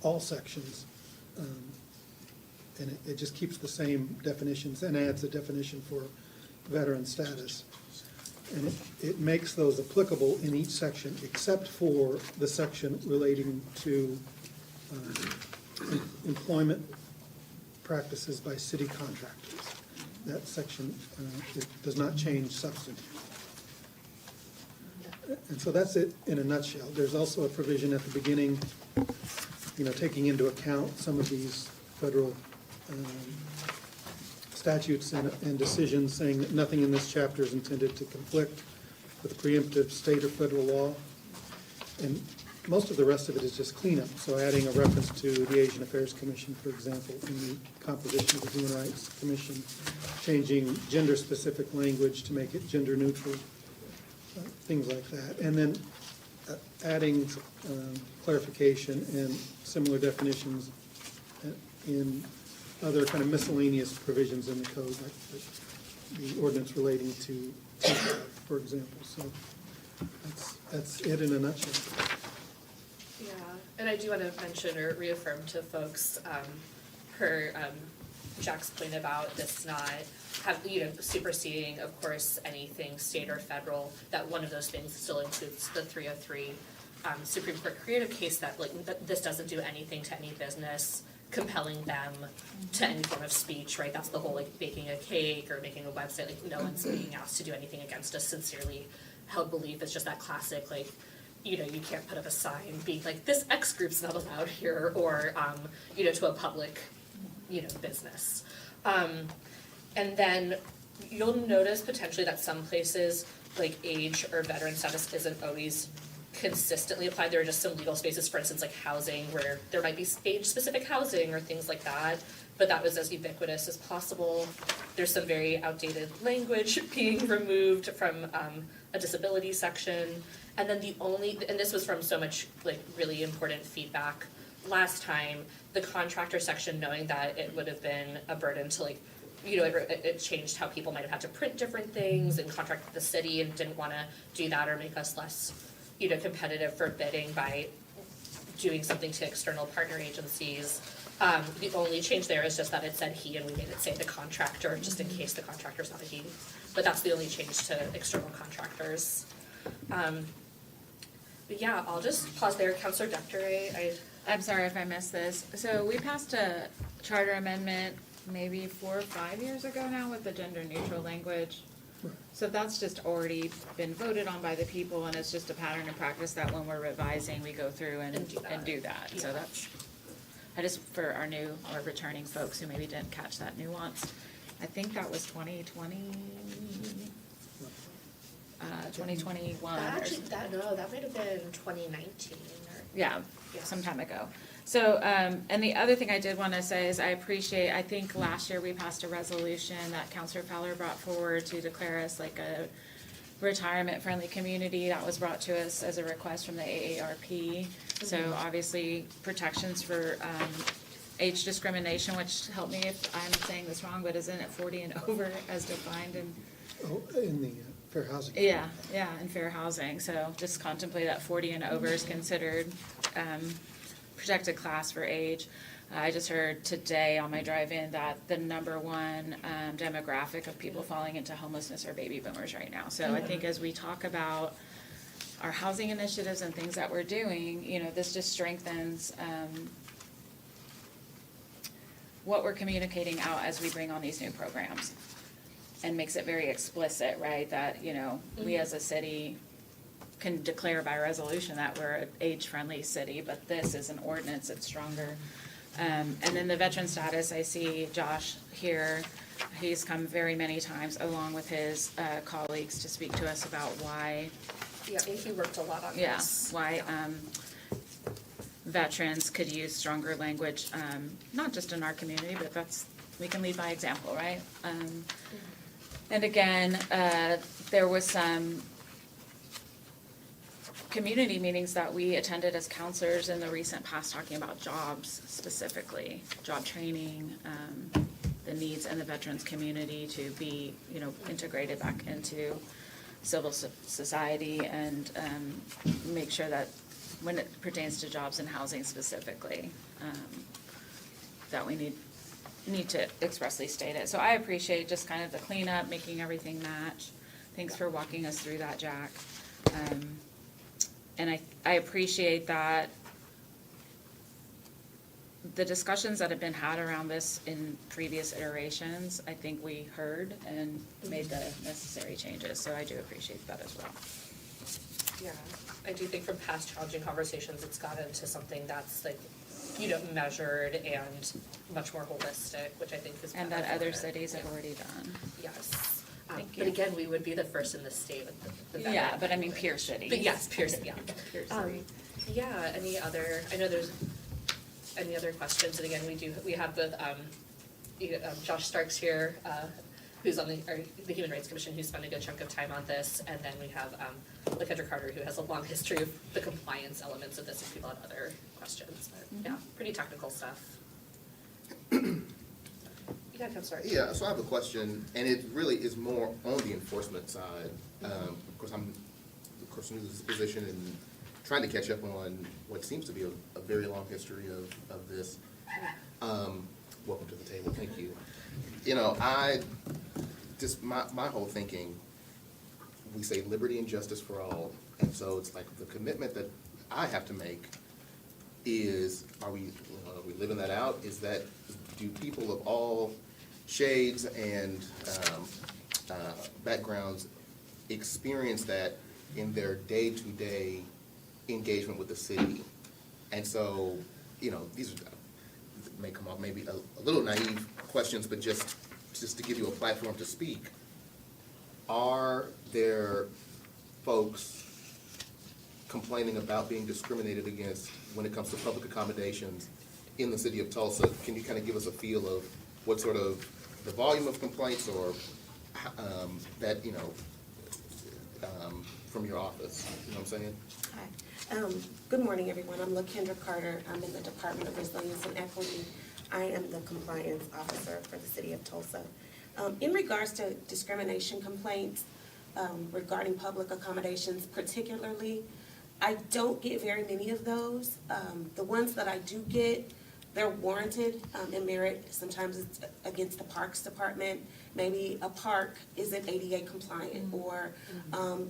all sections. And it just keeps the same definitions and adds a definition for veteran status. And it makes those applicable in each section, except for the section relating to employment practices by city contractors. That section it does not change substantively. And so that's it in a nutshell. There's also a provision at the beginning, you know, taking into account some of these federal statutes and decisions, saying that nothing in this chapter is intended to conflict with preemptive state or federal law. And most of the rest of it is just cleanup. So adding a reference to the Asian Affairs Commission, for example, in the composition of the Human Rights Commission, changing gender-specific language to make it gender-neutral, things like that. And then adding clarification and similar definitions in other kind of miscellaneous provisions in the code, like the ordinance relating to TCAP, for example. So that's it in a nutshell. Yeah, and I do want to mention or reaffirm to folks per Jack's point about this not superseding, of course, anything state or federal, that one of those things still includes the 303 Supreme Court creative case that this doesn't do anything to any business compelling them to any form of speech, right? That's the whole baking a cake or making a website, no one's being asked to do anything against a sincerely held belief. It's just that classic you can't put up a sign being this X group's not allowed here, or to a public business. And then you'll notice potentially that some places age or veteran status isn't always consistently applied. There are just some legal spaces, for instance, housing, where there might be age-specific housing or things like that, but that was as ubiquitous as possible. There's some very outdated language being removed from a disability section. And then and this was from so much really important feedback last time, the contractor section, knowing that it would have been a burden to it changed how people might have had to print different things and contract with the city, and didn't want to do that or make us less competitive for bidding by doing something to external partner agencies. The only change there is just that it said he, and we made it say the contractor, just in case the contractor's not a he. But that's the only change to external contractors. But yeah, I'll just pause there. Councilor Dectoray, I'm sorry if I missed this. So we passed a charter amendment maybe 4 or 5 years ago now with the gender neutral language. So that's just already been voted on by the people, and it's just a pattern and practice that when we're revising, we go through and do that. So that's, I just, for our new or returning folks who maybe didn't catch that nuance, I think that was 2021. That or actually, something. that might have been 2019 or. Yeah, Yeah. some time ago. So, and the other thing I did want to say is I think last year we passed a resolution that Counselor Fowler brought forward to declare us like a retirement-friendly community. That was brought to us as a request from the AARP. So obviously protections for age discrimination, which, help me if I'm saying this wrong, but isn't it 40 and over as defined in? Oh, in the fair housing. Yeah, in fair housing, so just contemplate that 40 and over is considered protected class for age. I just heard today on my drive-in that the number one demographic of people falling into homelessness are baby boomers right now. So I think as we talk about our housing initiatives and things that we're doing, this just strengthens what we're communicating out as we bring on these new programs. And makes it very explicit, right, that, we as a city can declare by resolution that we're an age-friendly city, but this is an ordinance that's stronger. And then the veteran status, I see Josh here, he's come very many times along with his colleagues to speak to us about why. Yeah, he worked a lot on Yeah, this. why veterans could use stronger language, not just in our community, but we can lead by example, right? And again, there was some community meetings that we attended as counselors in the recent past talking about jobs specifically, job training, the needs in the veterans community to be, integrated back into civil society and make sure that when it pertains to jobs and housing specifically, that we need to expressly state it. So I appreciate just kind of the cleanup, making everything match. Thanks for walking us through that, Jack. And I appreciate that the discussions that have been had around this in previous iterations, I think we heard and made the necessary changes. So I do appreciate that as well. Yeah, I do think from past challenging conversations, it's gotten to something that's like, measured and much more holistic, which I think is. And that other cities have already done. Yes. Thank But you. again, we would be the first in the state with the Yeah, but I mean peer cities. But yes, peer city, yeah. Peer city. Yeah, I know there's any other questions, and again, we have both, Josh Starks here, who's on the Human Rights Commission, who's spent a good chunk of time on this, and then we have, LaKendra Carter, who has a long history of the compliance elements of this, if people have other questions, but yeah, pretty technical stuff. Yeah, Counselor. Yeah, so I have a question, and it really is more on the enforcement side. Of course, I'm new to this position and trying to catch up on what seems to be a very long history of this. Welcome to the table, thank you. My whole thinking, we say liberty and justice for all, and so it's like the commitment that I have to make is, are we living that out? Is that, do people of all shades and backgrounds experience that in their day-to-day engagement with the city? And so, these may come off maybe a little naive questions, but just to give you a platform to speak. Are there folks complaining about being discriminated against when it comes to public accommodations in the city of Tulsa? Can you kind of give us a feel of what sort of the volume of complaints or that, from your office, you know what I'm saying? Hi. Good morning, everyone. I'm LaKendra Carter. I'm in the Department of Resilience and Equity. I am the compliance officer for the city of Tulsa. In regards to discrimination complaints regarding public accommodations particularly, I don't get very many of those. The ones that I do get, they're warranted and merit. Sometimes it's against the Parks Department. Maybe a park isn't ADA compliant, or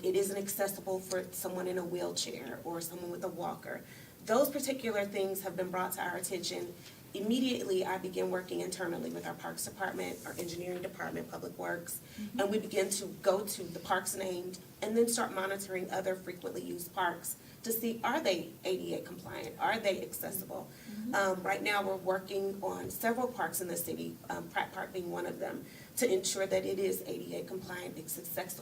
it isn't accessible for someone in a wheelchair or someone with a walker. Those particular things have been brought to our attention, immediately I began working internally with our Parks Department, our Engineering Department, Public Works, and we began to go to the parks named and then start monitoring other frequently used parks to see, are they ADA compliant? Are they accessible? Right now, we're working on several parks in the city, Pratt Park being one of them, to ensure that it is ADA compliant, it's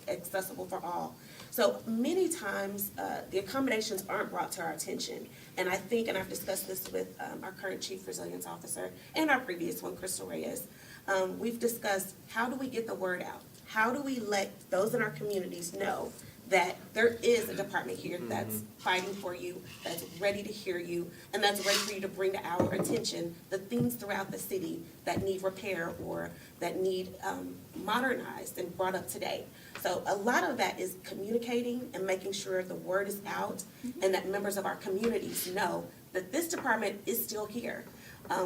accessible for all. So many times, the accommodations aren't brought to our attention. And I think, and I've discussed this with our current Chief Resilience Officer and our previous one, Crystal Reyes, we've discussed how do we get the word out? How do we let those in our communities know that there is a department here that's fighting for you, that's ready to hear you, and that's ready for you to bring to our attention the things throughout the city that need repair or that need modernized and brought up to date. So a lot of that is communicating and making sure the word is out and that members of our communities know that this department is still here.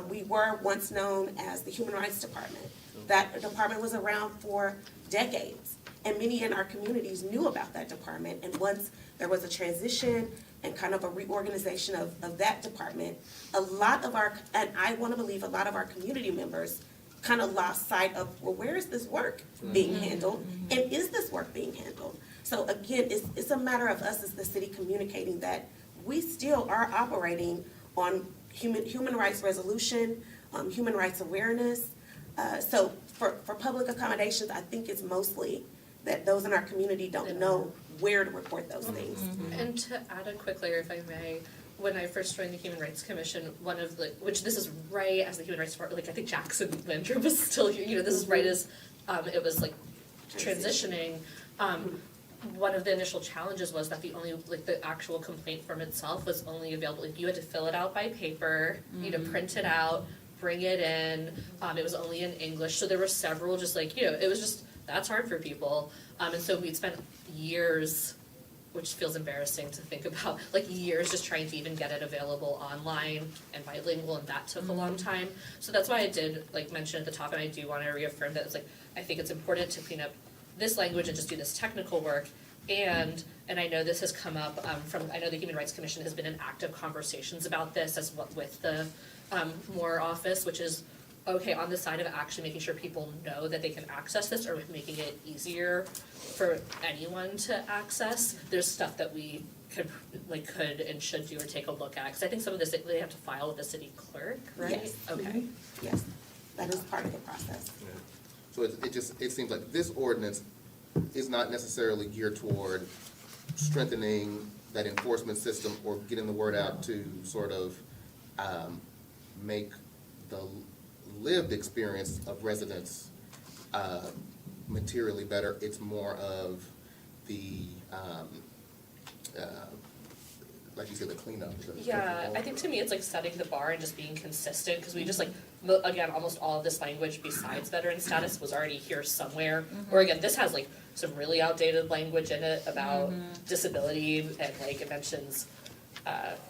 We were once known as the Human Rights Department. That department was around for decades. And many in our communities knew about that department. And once there was a transition and kind of a reorganization of that department, a lot of our, and I want to believe a lot of our community members kind of lost sight of, well, where is this work being handled? And is this work being handled? So again, it's a matter of us as the city communicating that we still are operating on human rights resolution, human rights awareness. So for public accommodations, I think it's mostly that those in our community don't know where to report those things. And to add a quick layer, if I may, when I first joined the Human Rights Commission, one of the, which this is right as the Human Rights Department, like I think Jackson Landrum was still here, you know, this is right as it was like transitioning. One of the initial challenges was that the only, like the actual complaint form itself was only available, like you had to fill it out by paper, you had to print it out, bring it in, it was only in English, so there were several just like, you know, it was just, that's hard for people. And so we'd spent years, which feels embarrassing to think about, like years just trying to even get it available online and bilingual, and that took a long time. So that's why I did like mention at the top, and I do want to reaffirm that it's like, I think it's important to clean up this language and just do this technical work. And I know this has come up I know the Human Rights Commission has been in active conversations about this as well with the Moore office, which is okay, on the side of actually making sure people know that they can access this or making it easier for anyone to access, there's stuff that we could and should do or take a look at. Because I think some of this, they have to file with the city clerk, right? Yes. Okay. Yes, that is part of the process. So it seems like this ordinance is not necessarily geared toward strengthening that enforcement system or getting the word out to sort of make the lived experience of residents materially better. It's more of the, like you said, the cleanup. Yeah, I think to me it's like setting the bar and just being consistent, because we just like, again, almost all of this language besides veteran status was already here somewhere. Or again, this has like some really outdated language in it about disability, and like it mentions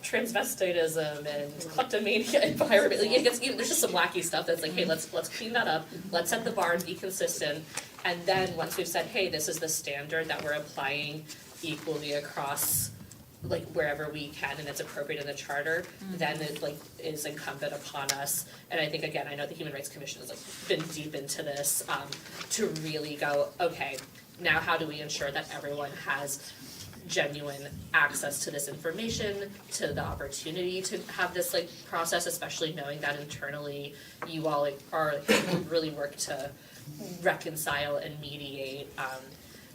transvestitism and kleptomania environment. Like it gets, there's just some wacky stuff that's like, hey, let's clean that up, let's set the bar and be consistent. And then once we've said, hey, this is the standard that we're applying equally across like wherever we can and it's appropriate in the charter, then it like is incumbent upon us. And I think again, I know the Human Rights Commission has like been deep into this to really go, okay, now how do we ensure that everyone has genuine access to this information, to the opportunity to have this like process, especially knowing that internally you all like, are really work to reconcile and mediate,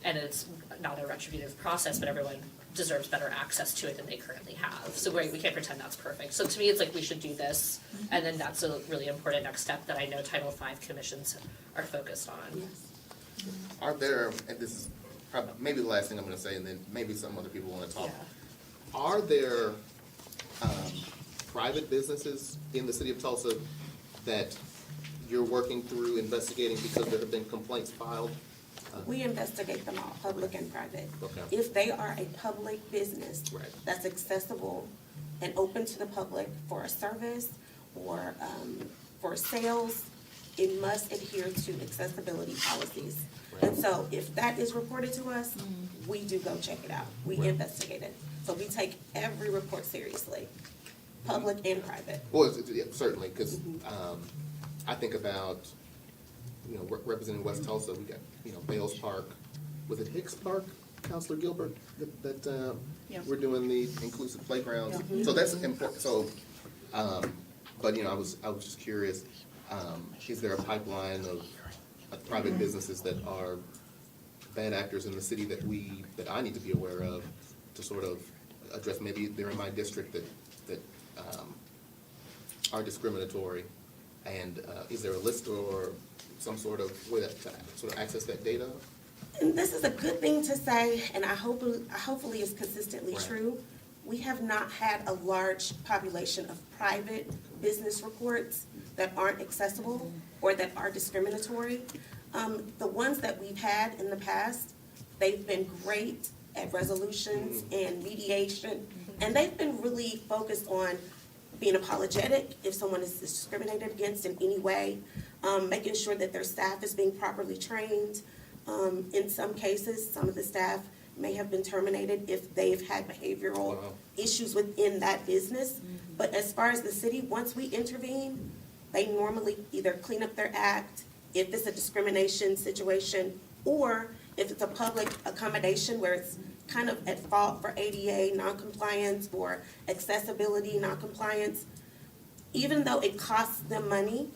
and it's not a retributive process, but everyone deserves better access to it than they currently have. So we can't pretend that's perfect. So to me, it's like we should do this, and then that's a really important next step that I know Title V commissions are focused on. Yes. Are there, and this is probably maybe the last thing I'm going to say, and then maybe some other people want to talk. Yeah. Are there private businesses in the city of Tulsa that you're working through investigating because there have been complaints filed? We investigate them all, public and private. Okay. If they are a public business Right. that's accessible and open to the public for a service or for sales, it must adhere to accessibility policies. And so if that is reported to us, we do go check it out. We investigate it. So we take every report seriously. public and private. Well, yeah, certainly, because I think about, representing West Tulsa, we got, Bales Park. Was it Hicks Park, Counselor Gilbert, that Yeah. we're doing the inclusive playgrounds? So that's important, so, but, I was just curious, is there a pipeline of private businesses that are bad actors in the city that I need to be aware of to sort of address? Maybe they're in my district that are discriminatory, and is there a list or some sort of way to sort of access that data? And this is a good thing to say, and hopefully is consistently Right. true. We have not had a large population of private business reports that aren't accessible or that are discriminatory. The ones that we've had in the past, they've been great at resolutions and mediation, and they've been really focused on being apologetic if someone is discriminated against in any way, making sure that their staff is being properly trained. In some cases, some of the staff may have been terminated if they've had behavioral Wow. issues within that business. But as far as the city, once we intervene, they normally either clean up their act, if it's a discrimination situation, or if it's a public accommodation where it's kind of at fault for ADA noncompliance or accessibility noncompliance. Even though it costs them money,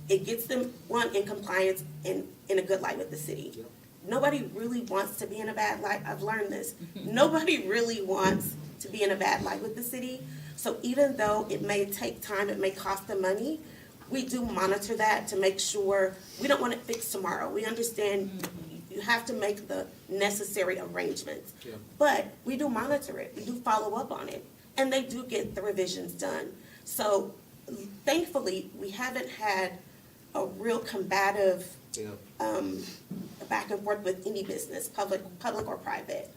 it gets them, one, in compliance and in a good light with the city. Yep. Nobody really wants to be in a bad light. I've learned this. Nobody really wants to be in a bad light with the city. So even though it may take time, it may cost them money, we do monitor that to make sure, we don't want it fixed tomorrow. We understand you have to make the necessary arrangements. Yeah. But we do monitor it, we do follow up on it, and they do get the revisions done. So thankfully, we haven't had a real combative Yeah. back and forth with any business, public or private.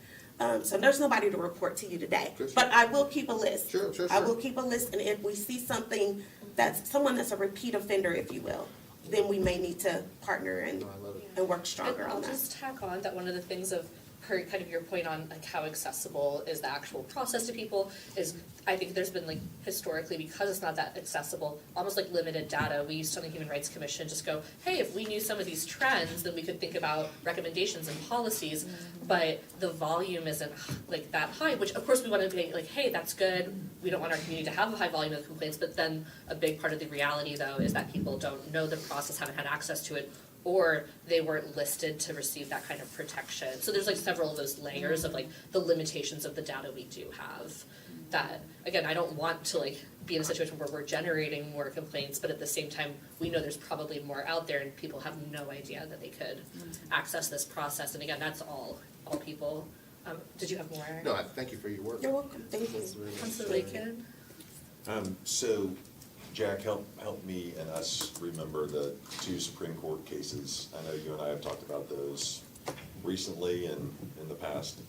So there's nobody to report to you today. Sure, sure. But I will keep a list. Sure. I will keep a list, and if we see something that's someone that's a repeat offender, if you will, then we may need to partner and, No, I love it. and work stronger And on I'll that. just tack on that one of the things of kind of your point on like how accessible is the actual process to people is, I think there's been like historically, because it's not that accessible, almost like limited data. We used to on the Human Rights Commission just go, hey, if we knew some of these trends, then we could think about recommendations and policies, but the volume isn't like that high, which of course we want to be like, hey, that's good. We don't want our community to have a high volume of complaints, but then a big part of the reality though is that people don't know the process, haven't had access to it, or they weren't listed to receive that kind of protection. So there's like several of those layers of like the limitations of the data we do have. That, again, I don't want to like be in a situation where we're generating more complaints, but at the same time, we know there's probably more out there and people have no idea that they could access this process. And again, that's all people. Did you have more? No, I thank you for your work. You're welcome, thank you. That's very much, Councilor Lakin? So, Jack, help me and us remember the two Supreme Court cases. I know you and I have talked about those recently and in the past,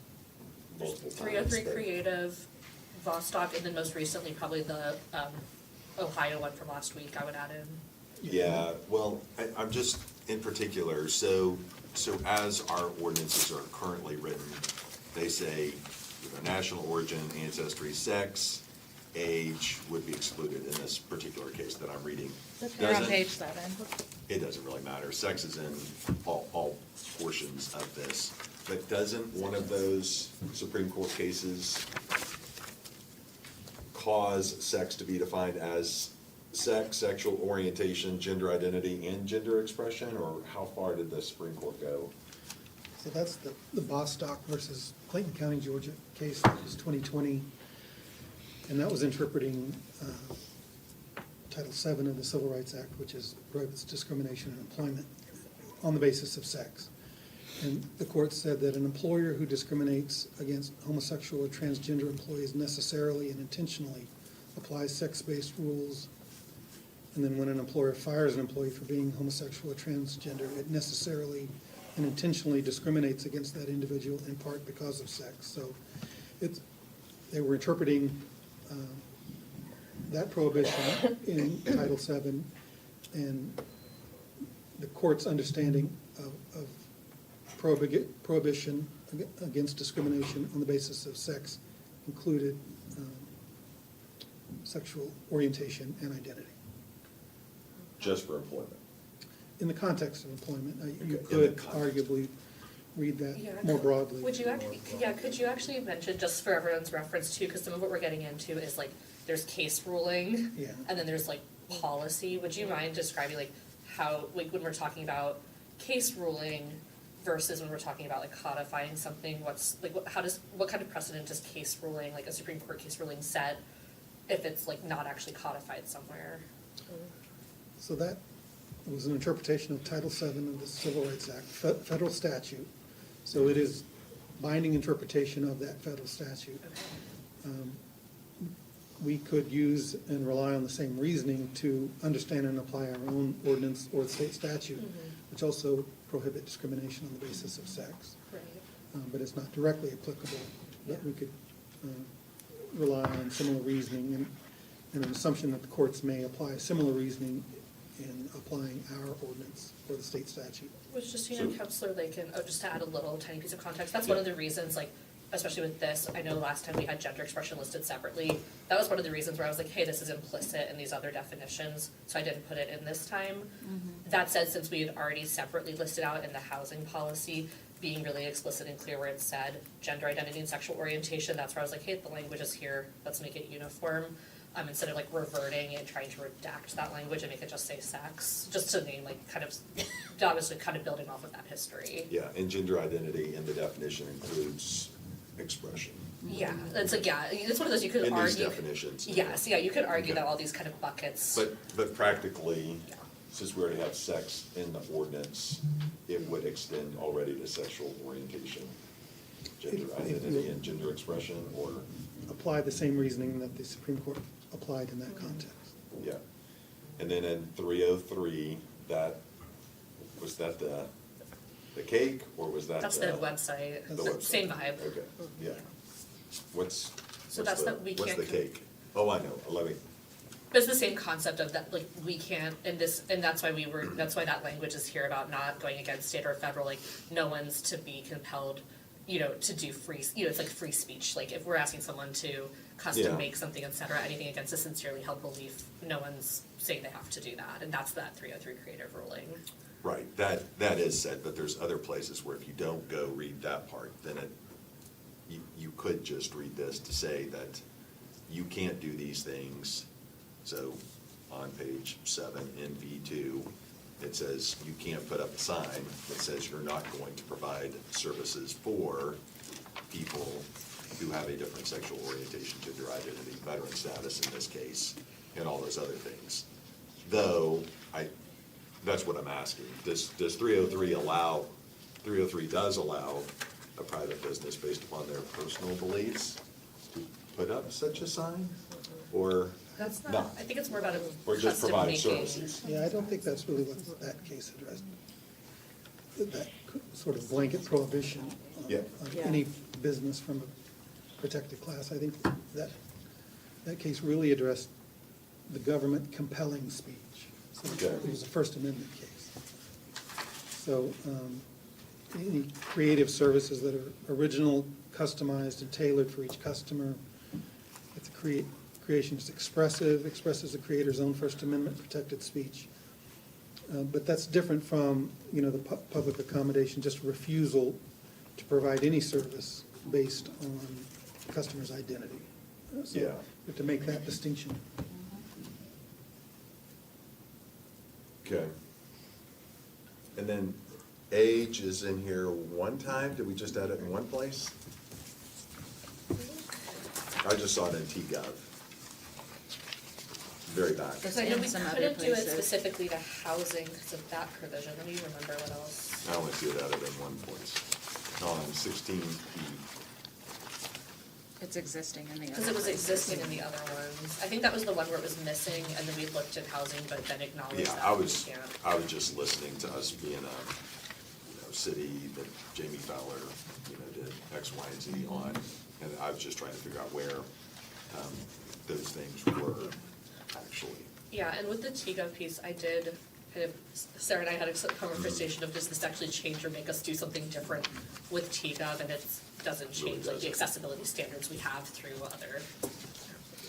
multiple times. 303 but- Creative, Vostok, and then most recently probably the Ohio one from last week, I would add in. Yeah, well, I'm just, in particular, so as our ordinances are currently written, they say, national origin, ancestry, sex, age would be excluded in this particular case that I'm reading. You're on Doesn't- page 7. It doesn't really matter. Sex is in all portions of this. But doesn't one of those Supreme Court cases cause sex to be defined as sex, sexual orientation, gender identity, and gender expression? Or how far did the Supreme Court go? So that's the Bostock versus Clayton County, Georgia case, that was 2020. And that was interpreting Title VII of the Civil Rights Act, which prohibits discrimination in employment on the basis of sex. And the court said that an employer who discriminates against homosexual or transgender employees necessarily and intentionally applies sex-based rules. And then when an employer fires an employee for being homosexual or transgender, it necessarily and intentionally discriminates against that individual in part because of sex. So they were interpreting that prohibition in Title VII, and the court's understanding of prohibition against discrimination on the basis of sex included sexual orientation and identity. Just for employment. In the context of employment, you Okay, in could the context. arguably read that Yeah. more broadly. Would you actually, could you actually mention, just for everyone's reference too, because some of what we're getting into is like, there's case ruling. Yeah. And then there's like policy. Would you mind describing like how, like when we're talking about case ruling versus when we're talking about like codifying something, what's, like, what kind of precedent does case ruling, like a Supreme Court case ruling set if it's like not actually codified somewhere? So that was an interpretation of Title VII of the Civil Rights Act, federal statute. So it is binding interpretation of that federal statute. We could use and rely on the same reasoning to understand and apply our own ordinance or the state statute, which also prohibit discrimination on the basis of sex. Right. But it's not directly applicable, but we could rely on similar reasoning and an assumption that the courts may apply similar reasoning in applying our ordinance or the state statute. Which just, Counselor Lakin, just to add a little tiny piece of context, that's one of the reasons, like, especially with this, I know last time we had gender expression listed separately. That was one of the reasons where I was like, hey, this is implicit in these other definitions, so I didn't put it in this time. That said, since we had already separately listed out in the housing policy, being really explicit and clear where it said gender identity and sexual orientation, that's where I was like, hey, the language is here, let's make it uniform. Instead of like reverting and trying to redact that language and make it just say sex, just to name like kind of, obviously kind of building off of that history. Yeah, and gender identity in the definition includes expression. Yeah, it's like, it's one of those you could In argue. these definitions. Yes, you could argue Okay. that all these kind of buckets. But practically, since we already have sex in the ordinance, it would extend already to sexual orientation, gender identity and gender expression, or, Apply the same reasoning that the Supreme Court applied in that context. yeah. And then in 303, was that the cake, or was that? That's the website, The website. same vibe. Okay, yeah. What's that's the, that we what's can't the cake? Oh, I know, let me, But it's the same concept of that, like, we can't, and that's why that's why that language is here about not going against state or federal, like, no one's to be compelled, to do free, it's like free speech, like, if we're asking someone to custom make something, et cetera, anything against a sincerely held belief, no one's saying they have to do that, and that's that 303 creative ruling. right, that is said, but there's other places where if you don't go read that part, then you could just read this to say that you can't do these things. So on page 7 in V2, it says you can't put up a sign that says you're not going to provide services for people who have a different sexual orientation, gender identity, veteran status in this case, and all those other things. Though, that's what I'm asking. Does 303 does allow a private business based upon their personal beliefs to put up such a sign? Or That's not? not, I think it's more about a Or just custom provide making. services? Yeah, I don't think that's really what that case addressed. That sort of blanket prohibition Yeah. of any business from a protected class. I think that case really addressed the government compelling speech. So Okay. it was a First Amendment case. So any creative services that are original, customized, and tailored for each customer, if the creation is expresses the creator's own First Amendment protected speech. But that's different from, the public accommodation, just refusal to provide any service based on the customer's identity. So Yeah. you have to make that distinction. Okay. And then age is in here one time? Did we just add it in one place? I just saw it in TGov. Very back. So I know we And some other couldn't do it places. specifically to housing because of that provision, let me remember what else. I only see it added in one place. On 16E. It's existing in the other. Because it was places. existing in the other ones. I think that was the one where it was missing, and then we looked at housing, but then acknowledged Yeah, that I we was can't. just listening to us being a, city that Jamie Fowler, did X, Y, and Z on, and I was just trying to figure out where, those things were actually. Yeah, and with the TGov piece, I did kind of, Sarah and I had a conversation of, does this actually change or make us do something different with TGov, and it doesn't Really change like the doesn't. accessibility standards we have through other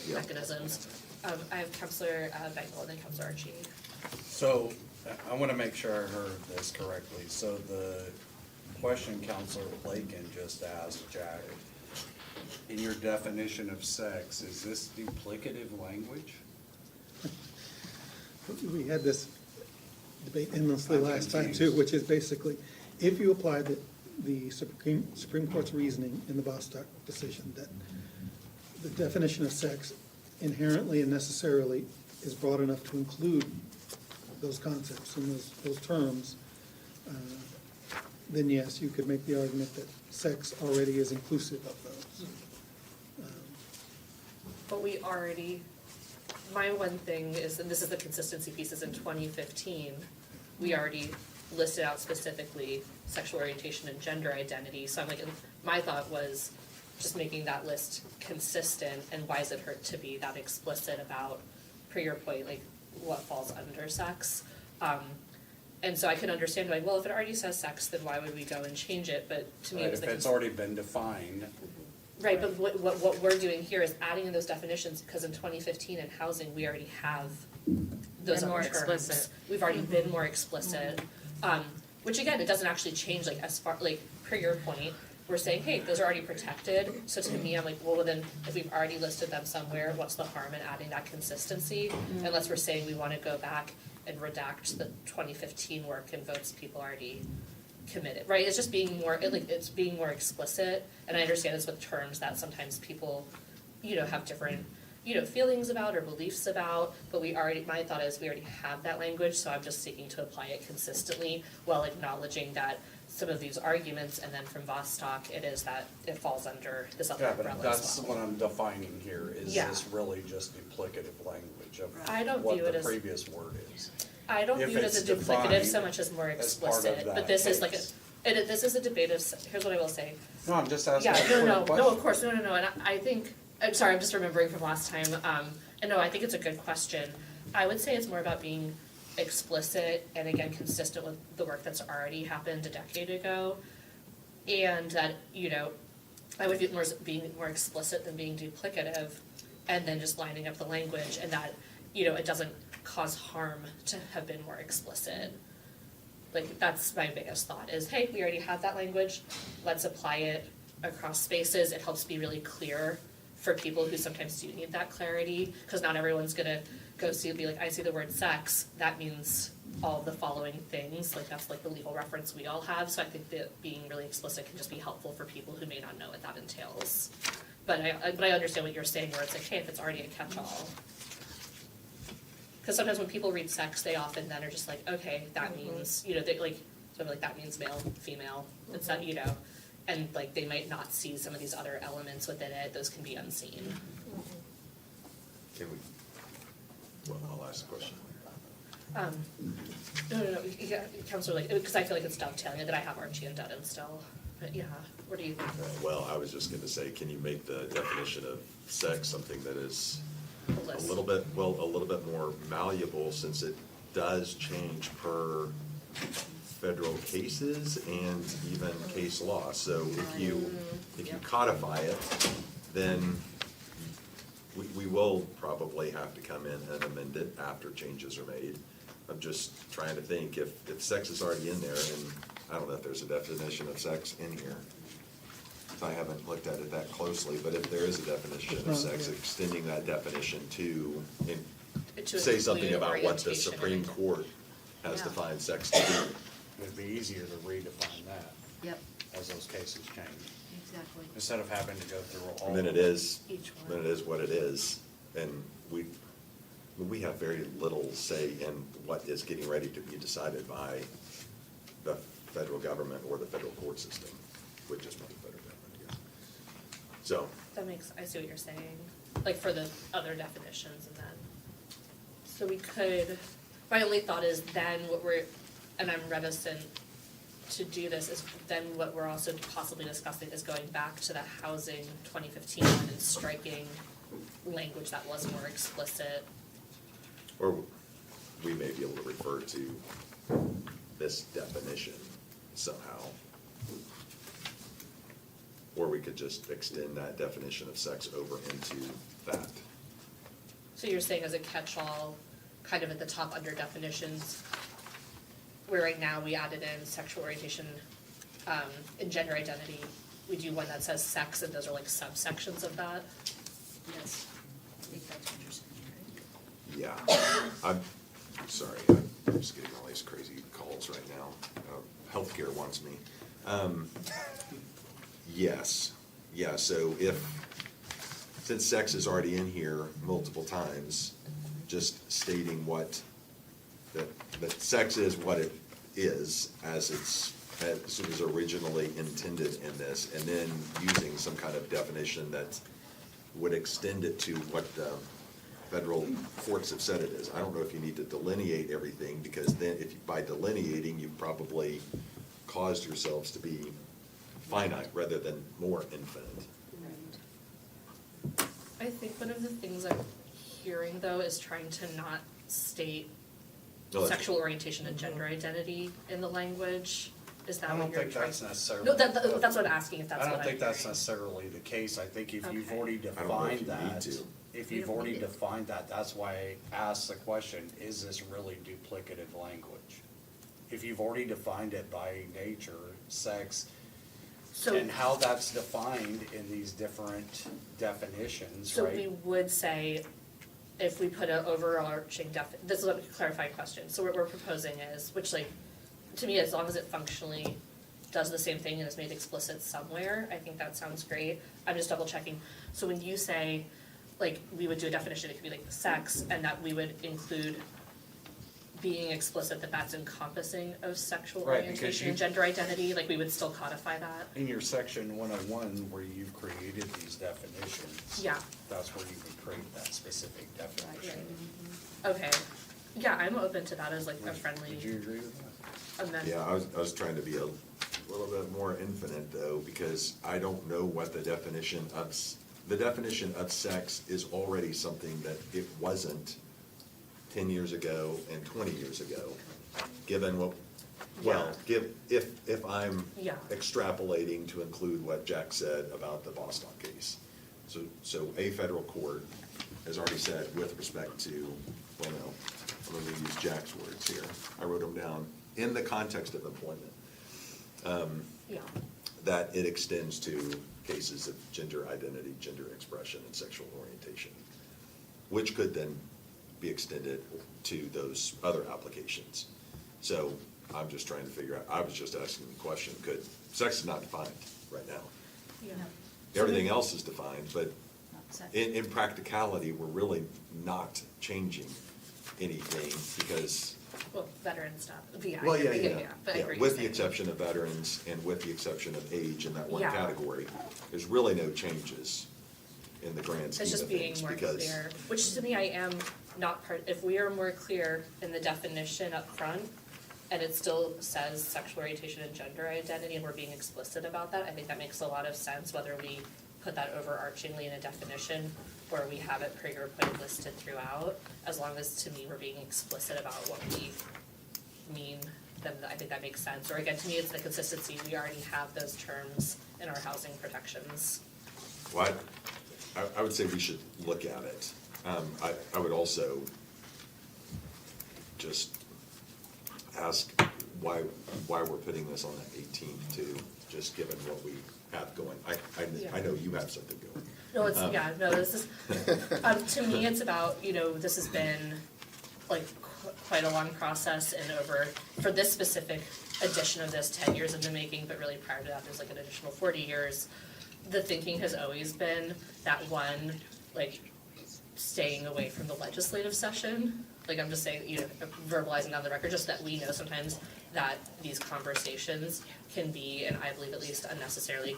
Yeah. mechanisms. I have Counselor Bengel and then Counselor Archie. So, I want to make sure I heard this correctly. So the question Counselor Lakin just asked, Jack, in your definition of sex, is this duplicative language? We had this debate endlessly I'm last time too, confused. which is basically, if you apply the Supreme Court's reasoning in the Bostock decision, that the definition of sex inherently and necessarily is broad enough to include those concepts and those terms, then yes, you could make the argument that sex already is inclusive of those. But we already, my one thing is, and this is the consistency piece, is in 2015, we already listed out specifically sexual orientation and gender identity. So I'm like, my thought was just making that list consistent, and why does it hurt to be that explicit about, per your point, like what falls under sex? And so I can understand, like, well, if it already says sex, then why would we go and change it? But to me, it was If the it's already been defined, right, but what we're doing here is adding in those definitions, because in 2015 in housing, we already have those Been more other terms. explicit. We've already been more explicit, which again, it doesn't actually change, like, as far, like, per your point, we're saying, hey, those are already protected, so to me, I'm like, well, then, if we've already listed them somewhere, what's the harm in adding that consistency? Unless we're saying we wanna go back and redact the 2015 work and votes people already committed, right? It's just being more, it's being more explicit, and I understand it's with terms that sometimes people, have different, feelings about or beliefs about, but my thought is we already have that language, so I'm just seeking to apply it consistently while acknowledging that some of these arguments, and then from Vostok, it is that it falls under this other yeah, umbrella but as that's well. what I'm defining here. Is Yeah. this really just duplicative language of I don't what view it the as- previous word is? I don't If view it as it's a duplicative so defined much as more as part of explicit, but that this is like case. this is a debate of, here's what I will say. No, I'm just asking a Yeah, quick no, question. of course, no, and I think, I'm sorry, I'm just remembering from last time, and no, I think it's a good question. I would say it's more about being explicit and again, consistent with the work that's already happened a decade ago. And that, I would view it more as being more explicit than being duplicative, and then just lining up the language, and that, it doesn't cause harm to have been more explicit. Like, that's my biggest thought is, hey, we already have that language, let's apply it across spaces. It helps be really clear for people who sometimes do need that clarity, because not everyone's gonna be like, I see the word sex, that means all of the following things, like that's like the legal reference we all have, so I think that being really explicit can just be helpful for people who may not know what that entails. But I understand what you're saying, where it's like, hey, if it's already a catch-all. Because sometimes when people read sex, they often then are just like, okay, that means, they like, so I'm like, that means male, female, it's not, and like, they might not see some of these other elements within it, those can be unseen. Can we, well, I'll ask a question. No, yeah, Counselor, because I feel like it's dovetailing, and then I have Archie and Dutton still, but yeah, what do you think? Well, I was just gonna say, can you make the definition of sex something that is a List. little bit more malleable, since it does change per federal cases and even case law. So if you codify it, then we will probably have to come in and amend it after changes are made. I'm just trying to think, if sex is already in there, and I don't know if there's a definition of sex in here. I haven't looked at it that closely, but if there is a definition of sex, extending that definition to say something include about what the orientation Supreme and- Court has Yeah. defined sex to be. It'd be easier to redefine that Yep, as those cases change, exactly. instead of having to go through all. And then it of is, Each one. then it is what it is, and we have very little say in what is getting ready to be decided by the federal government or the federal court system, which is not the federal government again. So, I see what you're saying, like for the other definitions, and then, so we could, my only thought is then and I'm reticent to do this, is then what we're also possibly discussing is going back to the housing 2015 one and striking language that was more explicit. or we may be able to refer to this definition somehow. Or we could just extend that definition of sex over into that. So you're saying as a catch-all, kind of at the top under definitions, where right now we added in sexual orientation, and gender identity, we do one that says sex, and those are like subsections of that? Yes, I think that's what you're saying, right? Yeah, I'm sorry, I'm just getting all these crazy calls right now. Healthcare wants me. Yes, yeah, so since sex is already in here multiple times, just stating that sex is what it is as it was originally intended in this, and then using some kind of definition that would extend it to what federal courts have said it is. I don't know if you need to delineate everything, because then by delineating, you've probably caused yourselves to be finite rather than more infinite. I think one of the things I'm hearing, though, is trying to not state No, that's- sexual orientation and gender identity in the language. Is that I what don't you're think trying? that's necessarily. No, that's what I'm asking, if that's I what don't think that's necessarily the case. I think if you've Okay. already I don't know if defined you need that, to. if You you've don't already need it. defined that, that's why I asked the question, is this really duplicative language? If you've already defined it by nature, sex, So- and how that's defined in these different definitions, So right? we would say, if we put an overarching this is a clarifying question, so what we're proposing is, which like, to me, as long as it functionally does the same thing and is made explicit somewhere, I think that sounds great. I'm just double checking, so when you say, like, we would do a definition, it could be like sex, and that we would include being explicit that that's encompassing of sexual Right, because orientation you- and gender identity, like, we would still codify that? In your section 101, where you've created these definitions. Yeah. That's where you would create that specific definition. Okay, yeah, I'm open to that as like a friendly Would you agree with that? amendment. Yeah, I was trying to be a little bit more infinite though, because I don't know what the definition of sex is already something that it wasn't 10 years ago and 20 years ago, given if I'm Yeah. extrapolating to include what Jack said about the Bostock case. So a federal court has already said with respect to, well, no, I'm going to use Jack's words here. I wrote them down in the context of employment. Yeah. That it extends to cases of gender identity, gender expression, and sexual orientation, which could then be extended to those other applications. So I'm just trying to figure out, I was just asking the question, sex is not defined right now. Yeah. Everything else is defined, but Not sex. in practicality, we're really not changing anything because, Well, veteran stuff, yeah, well, but I yeah, agree what with you're the saying. exception of veterans and with the exception of age in that one Yeah. category, there's really no changes in the grand scheme It's of just being things more because. clear, which to me, I am not if we are more clear in the definition up front, and it still says sexual orientation and gender identity, and we're being explicit about that, I think that makes a lot of sense, whether we put that overarchingly in a definition, or we have it pre-appointed listed throughout, as long as, to me, we're being explicit about what we mean, then I think that makes sense. Or again, to me, it's the consistency, we already have those terms in our housing protections. Well, I would say we should look at it. I would also just ask why we're putting this on the 18th too, just given what we have going. I know you have something going. No, this is, to me, it's about, this has been like quite a long process and for this specific edition of this, 10 years in the making, but really prior to that, there's like an additional 40 years. The thinking has always been that one, like, staying away from the legislative session. Like, I'm just saying, verbalizing on the record, just that we know sometimes that these conversations can be, and I believe at least unnecessarily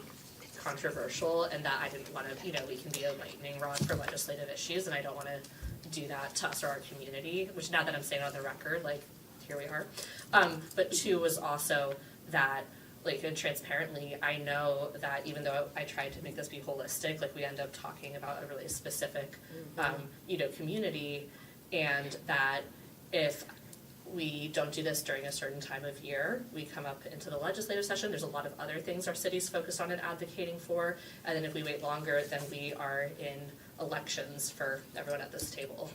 controversial, and that I didn't want to, we can be a lightning rod for legislative issues, and I don't want to do that to us or our community, which now that I'm saying on the record, like, here we are. But two was also that, like, and transparently, I know that even though I tried to make this be holistic, like, we end up talking about a really specific, community, and that if we don't do this during a certain time of year. We come up into the legislative session, there's a lot of other things our city's focused on and advocating for, and then if we wait longer, then we are in elections for everyone at this table.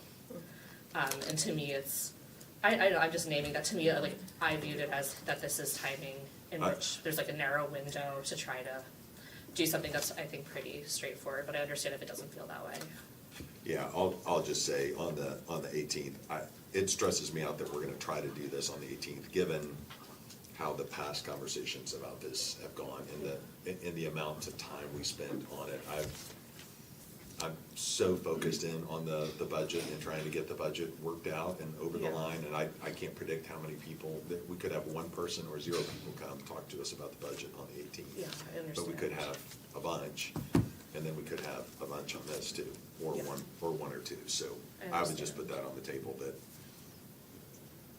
And to me, I'm just naming that, to me, like, I viewed it as that this is timing in which there's like a narrow window to try to do something that's, I think, pretty straightforward, but I understand if it doesn't feel that way. Yeah, I'll just say on the 18th, it stresses me out that we're gonna try to do this on the 18th, given how the past conversations about this have gone and the amount of time we spend on it. I'm so focused in on the budget and trying to get the budget worked out and over the line, and I can't predict how many people, that we could have one person or 0 people come talk to us about the budget on the 18th. Yeah, I understand. But we could have a bunch, and then we could have a bunch on this too, or one or two. So I would just put that on the table, that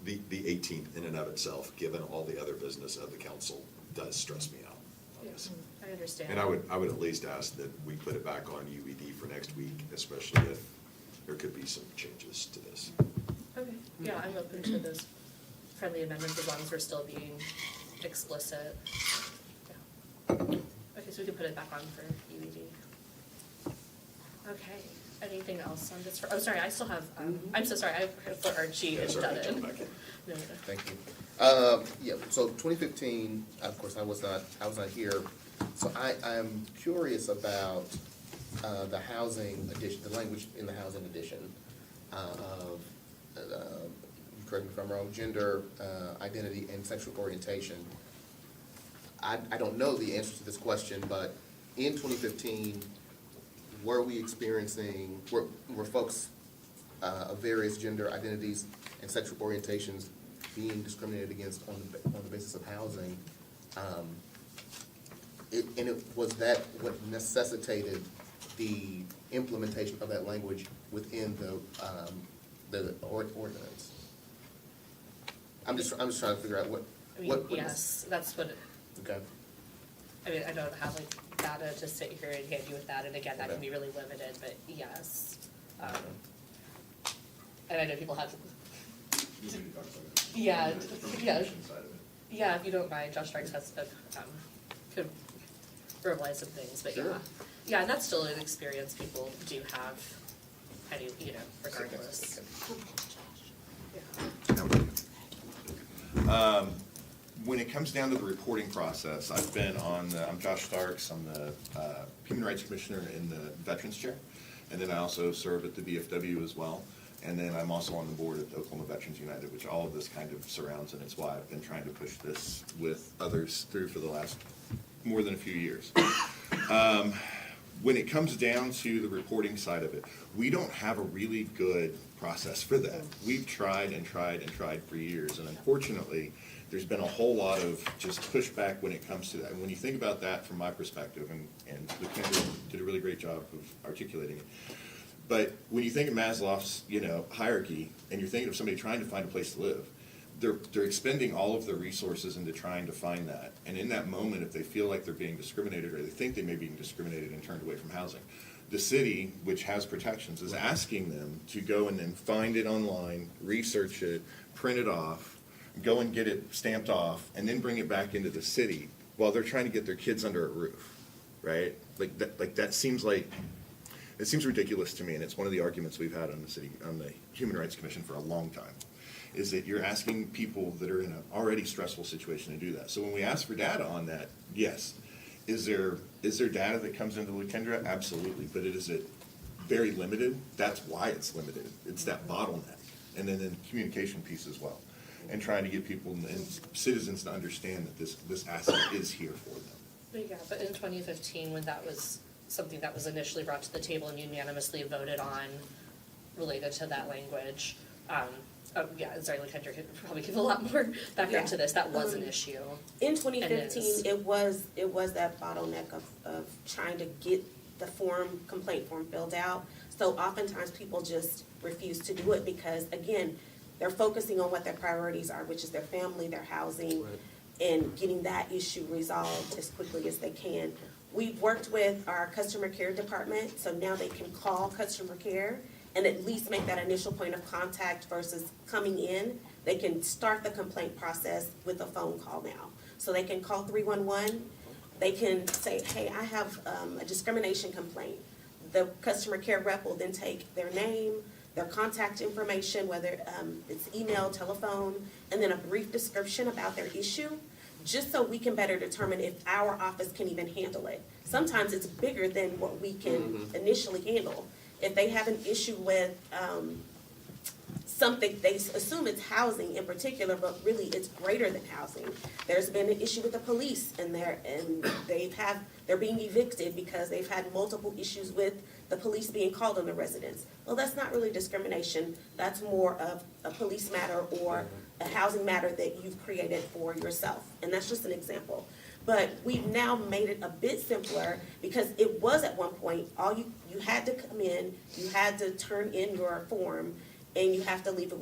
the 18th in and of itself, given all the other business of the council, does stress me out. Yes, I understand. And I would at least ask that we put it back on UED for next week, especially if there could be some changes to this. Okay, yeah, I'm open to those friendly amendments as long as we're still being explicit. Yeah. Okay, so we can put it back on for UED. Okay, anything else on this? Oh, sorry, I still have, I'm so sorry, I for Archie and Dutton. No. Thank you. Yeah, so 2015, of course, I was not here. So I'm curious about the housing edition, the language in the housing edition of, correct me if I'm wrong, gender, identity, and sexual orientation. I don't know the answer to this question, but in 2015, were we experiencing, were folks of various gender identities and sexual orientations being discriminated against on the basis of housing? Was that what necessitated the implementation of that language within the ordinance? I'm just trying to figure out what. I mean, yes, that's what. Okay. I mean, I don't have like data to sit here and hit you with that, and again, that can be really limited, but yes. And I know people have. Yeah, yeah, if you don't mind, Josh Starks has could verbalize some things, but Sure. Yeah, and that's still an experience people do have, regardless. When it comes down to the reporting process, I'm Josh Starks, I'm the Human Rights Commissioner in the Veterans Chair, and then I also serve at the VFW as well. And then I'm also on the board at the Oklahoma Veterans United, which all of this kind of surrounds, and it's why I've been trying to push this with others through for the last more than a few years. When it comes down to the reporting side of it, we don't have a really good process for that. We've tried and tried and tried for years, and unfortunately, there's been a whole lot of just pushback when it comes to that. And when you think about that from my perspective, and Lakendra did a really great job of articulating it, but when you think of Maslow's, hierarchy, and you're thinking of somebody trying to find a place to live, they're expending all of their resources into trying to find that. And in that moment, if they feel like they're being discriminated or they think they may be being discriminated and turned away from housing, the city, which has protections, is asking them to go and then find it online, research it, print it off, go and get it stamped off, and then bring it back into the city while they're trying to get their kids under a roof, right? That seems like, it seems ridiculous to me, and it's one of the arguments we've had on the Human Rights Commission for a long time, is that you're asking people that are in an already stressful situation to do that. So when we ask for data on that, yes. Is there data that comes into Lakendra? Absolutely, but is it very limited? That's why it's limited. It's that bottleneck. And then the communication piece as well, and trying to get people and citizens to understand that this asset is here for them. Yeah, but in 2015, when that was something that was initially brought to the table and unanimously voted on related to that language, sorry, Lakendra could probably give a lot more background to this. That was an issue. In 2015, it was that bottleneck of trying to get the complaint form filled out. So oftentimes people just refuse to do it because, again, they're focusing on what their priorities are, which is their family, their housing, and getting that issue resolved as quickly as they can. We've worked with our customer care department, so now they can call customer care and at least make that initial point of contact versus coming in they can start the complaint process with a phone call now. So they can call 311, they can say, hey, I have a discrimination complaint. The customer care rep will then take their name, their contact information, whether it's email, telephone, and then a brief description about their issue, just so we can better determine if our office can even handle it. Sometimes it's bigger than what we can initially handle. If they have an issue with something, they assume it's housing in particular, but really it's greater than housing. There's been an issue with the police and they're being evicted because they've had multiple issues with the police being called on the residents. Well, that's not really discrimination. That's more of a police matter or a housing matter that you've created for yourself. And that's just an example. But we've now made it a bit simpler because it was at one point, you had to come in, you had to turn in your form, and you have to leave it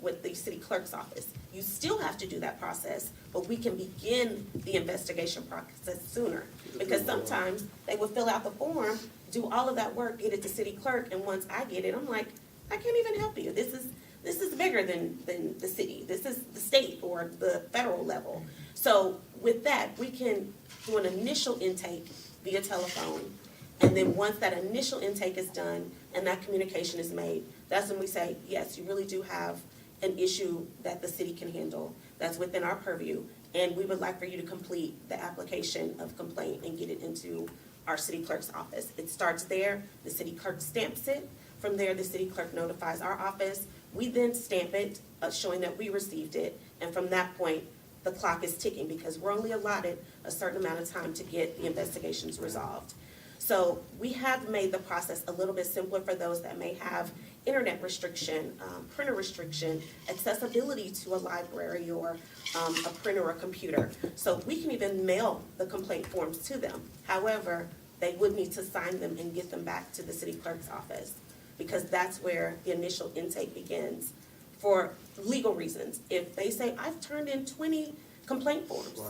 with the city clerk's office. You still have to do that process, but we can begin the investigation process sooner. Because sometimes they will fill out the form, do all of that work, get it to city clerk, and once I get it, I'm like, I can't even help you. This is bigger than the city. This is the state or the federal level. So with that, we can do an initial intake via telephone. And then once that initial intake is done and that communication is made, that's when we say, yes, you really do have an issue that the city can handle that's within our purview. And we would like for you to complete the application of complaint and get it into our city clerk's office. It starts there, the city clerk stamps it. From there, the city clerk notifies our office. We then stamp it, showing that we received it. And from that point, the clock is ticking because we're only allotted a certain amount of time to get the investigations resolved. So we have made the process a little bit simpler for those that may have internet restriction, printer restriction, accessibility to a library or a printer or a computer. So we can even mail the complaint forms to them. However, they would need to sign them and get them back to the city clerk's office because that's where the initial intake begins for legal reasons. If they say, I've turned in 20 complaint forms,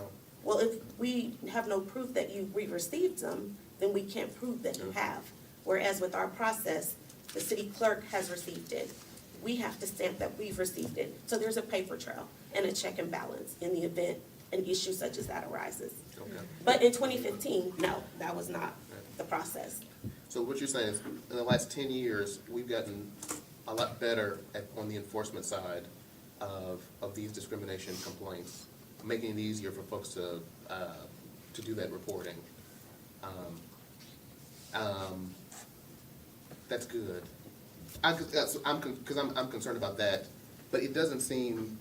well, if we have no proof that we received them, then we can't prove that you have. Whereas with our process, the city clerk has received it. We have to stamp that we've received it. So there's a paper trail and a check and balance in the event an issue such as that arises. Okay. But in 2015, no, that was not the process. So what you're saying is, in the last 10 years, we've gotten a lot better on the enforcement side of these discrimination complaints, making it easier for folks to do that reporting. That's good. I'm concerned about that, but it doesn't seem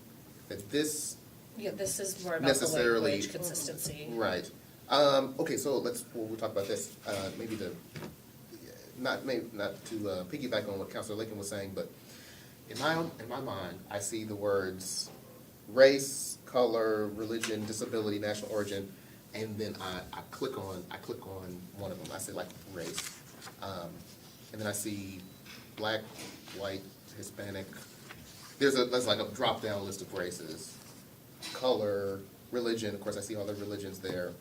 that this Yeah, this is more about the necessarily language consistency. Right. Okay, so we'll talk about this. Maybe not to piggyback on what Councilor Lakin was saying, but in my mind, I see the words race, color, religion, disability, national origin, and then I click on one of them. I say like race, and then I see black, white, Hispanic. There's like a drop down list of races. Color, religion, of course I see all the religions there.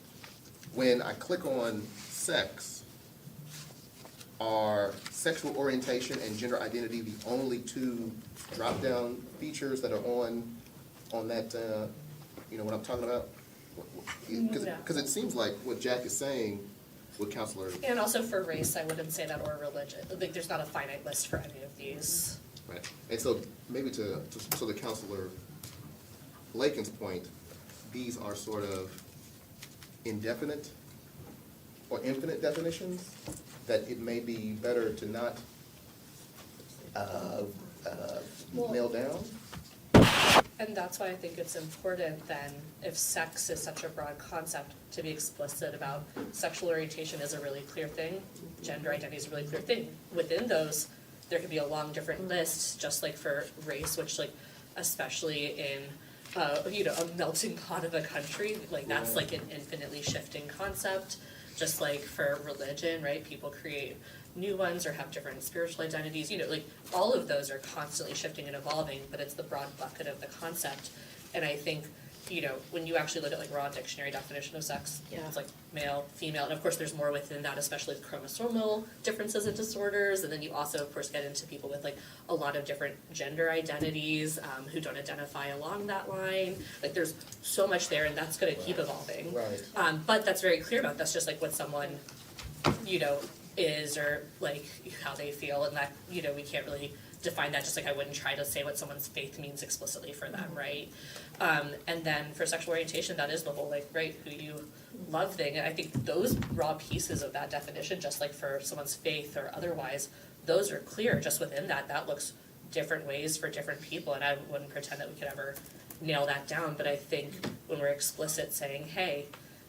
When I click on sex, are sexual orientation and gender identity the only two drop-down features that are on that, you know what I'm talking about? Because it seems like what Jack is saying with Counselor. And also for race, I wouldn't say that, or religion. Like, there's not a finite list for any of these. Right, and so maybe to the Counselor Lakin's point, these are sort of indefinite or infinite definitions that it may be better to not nail down. And that's why I think it's important then, if sex is such a broad concept, to be explicit about sexual orientation is a really clear thing, gender identity is a really clear thing. Within those, there could be a long different list, just like for race, which like, especially in, a melting pot of a country, like that's like an infinitely shifting concept. Just like for religion, right, people create new ones or have different spiritual identities, like all of those are constantly shifting and evolving, but it's the broad bucket of the concept. And I think you know, when you actually look at like raw dictionary definition of sex, Yeah. it's like male, female, and of course there's more within that, especially with chromosomal differences and disorders, and then you also of course get into people with like a lot of different gender identities, who don't identify along that line. Like there's so much there, and that's gonna keep evolving. Right. But that's very clear about, that's just like what someone, you know, is, or like how they feel, and that, you know, we can't really define that, just like I wouldn't try to say what someone's faith means explicitly for them, right? And then for sexual orientation, that is the whole like, right, who you love thing, and I think those raw pieces of that definition, just like for someone's faith or otherwise, those are clear just within that. That looks different ways for different people, and I wouldn't pretend that we could ever nail that down, but I think when we're explicit saying, hey,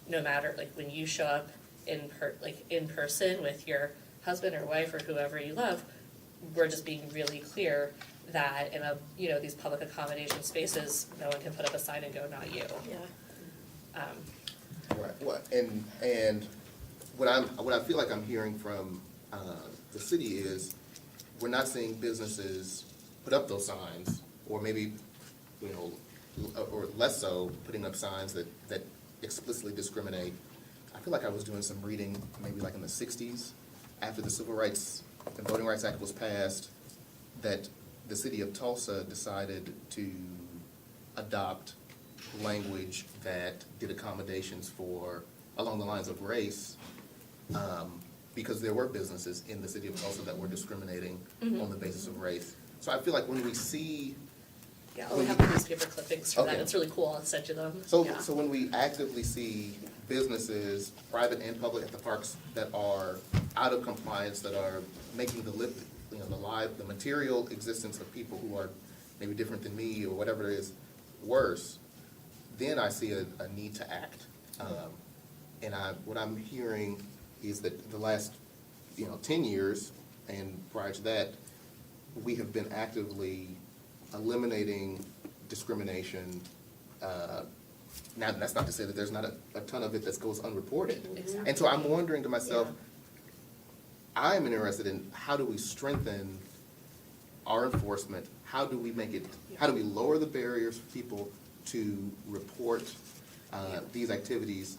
no matter, like when you show up in person with your husband or wife or whoever you love, we're just being really clear that in a, you know, these public accommodation spaces, no one can put up a sign and go, not you. Yeah. Right, well, and what I feel like I'm hearing from the city is, we're not seeing businesses put up those signs, or maybe, you know, or less so, putting up signs that explicitly discriminate. I feel like I was doing some reading, maybe like in the 60s, after the Civil Rights and Voting Rights Act was passed, that the city of Tulsa decided to adopt language that did accommodations for, along the lines of race, because there were businesses in the city of Tulsa that were discriminating on the basis of race. So I feel like when we see, Yeah, I'll have newspaper clippings for that, Okay. it's really cool, I'll send you them. so Yeah. when we actively see businesses, private and public, at the parks that are out of compliance, that are making the material existence of people who are maybe different than me or whatever it is worse, then I see a need to act. And what I'm hearing is that the last, 10 years, and prior to that, we have been actively eliminating discrimination. Now, that's not to say that there's not a ton of it that goes unreported. Exactly. And so I'm wondering to myself, I'm interested in how do we strengthen our enforcement? How do we lower the barriers for people to report these activities?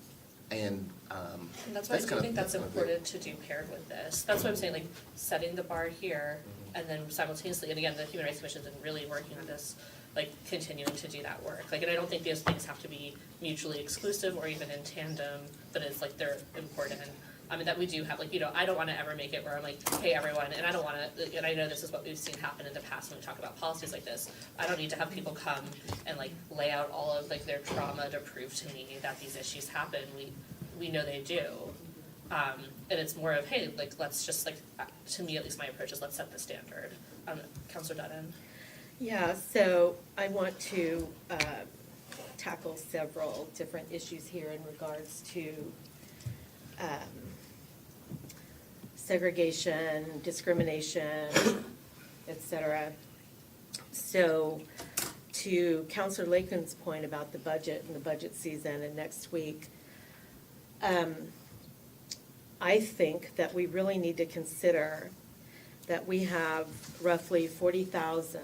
And that's why I do kind of- think that's kind of important to do paired with this. That's what I'm saying, like, setting the bar here, and then simultaneously, and again, the Human Rights Commission's been really working on this, like, continuing to do that work. Like, and I don't think those things have to be mutually exclusive or even in tandem, but it's like they're important. I mean, that we do have, like, I don't wanna ever make it where I'm like, hey, everyone, and I don't wanna, and I know this is what we've seen happen in the past when we talk about policies like this. I don't need to have people come and like lay out all of like their trauma to prove to me that these issues happen. We know they do. And it's more of, hey, like, let's just like, to me, at least my approach is let's set the standard. Counselor Dutton? Yeah, so I want to tackle several different issues here in regards to segregation, discrimination, et cetera. So to Counselor Lakin's point about the budget and the budget season and next week, I think that we really need to consider that we have roughly 40,000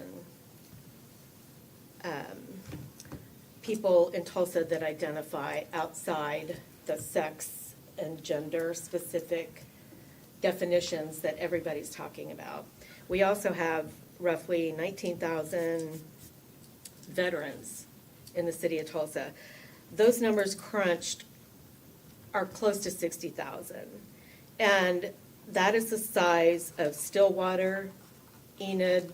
people in Tulsa that identify outside the sex and gender-specific definitions that everybody's talking about. We also have roughly 19,000 veterans in the city of Tulsa. Those numbers crunched are close to 60,000. And that is the size of Stillwater, Enid,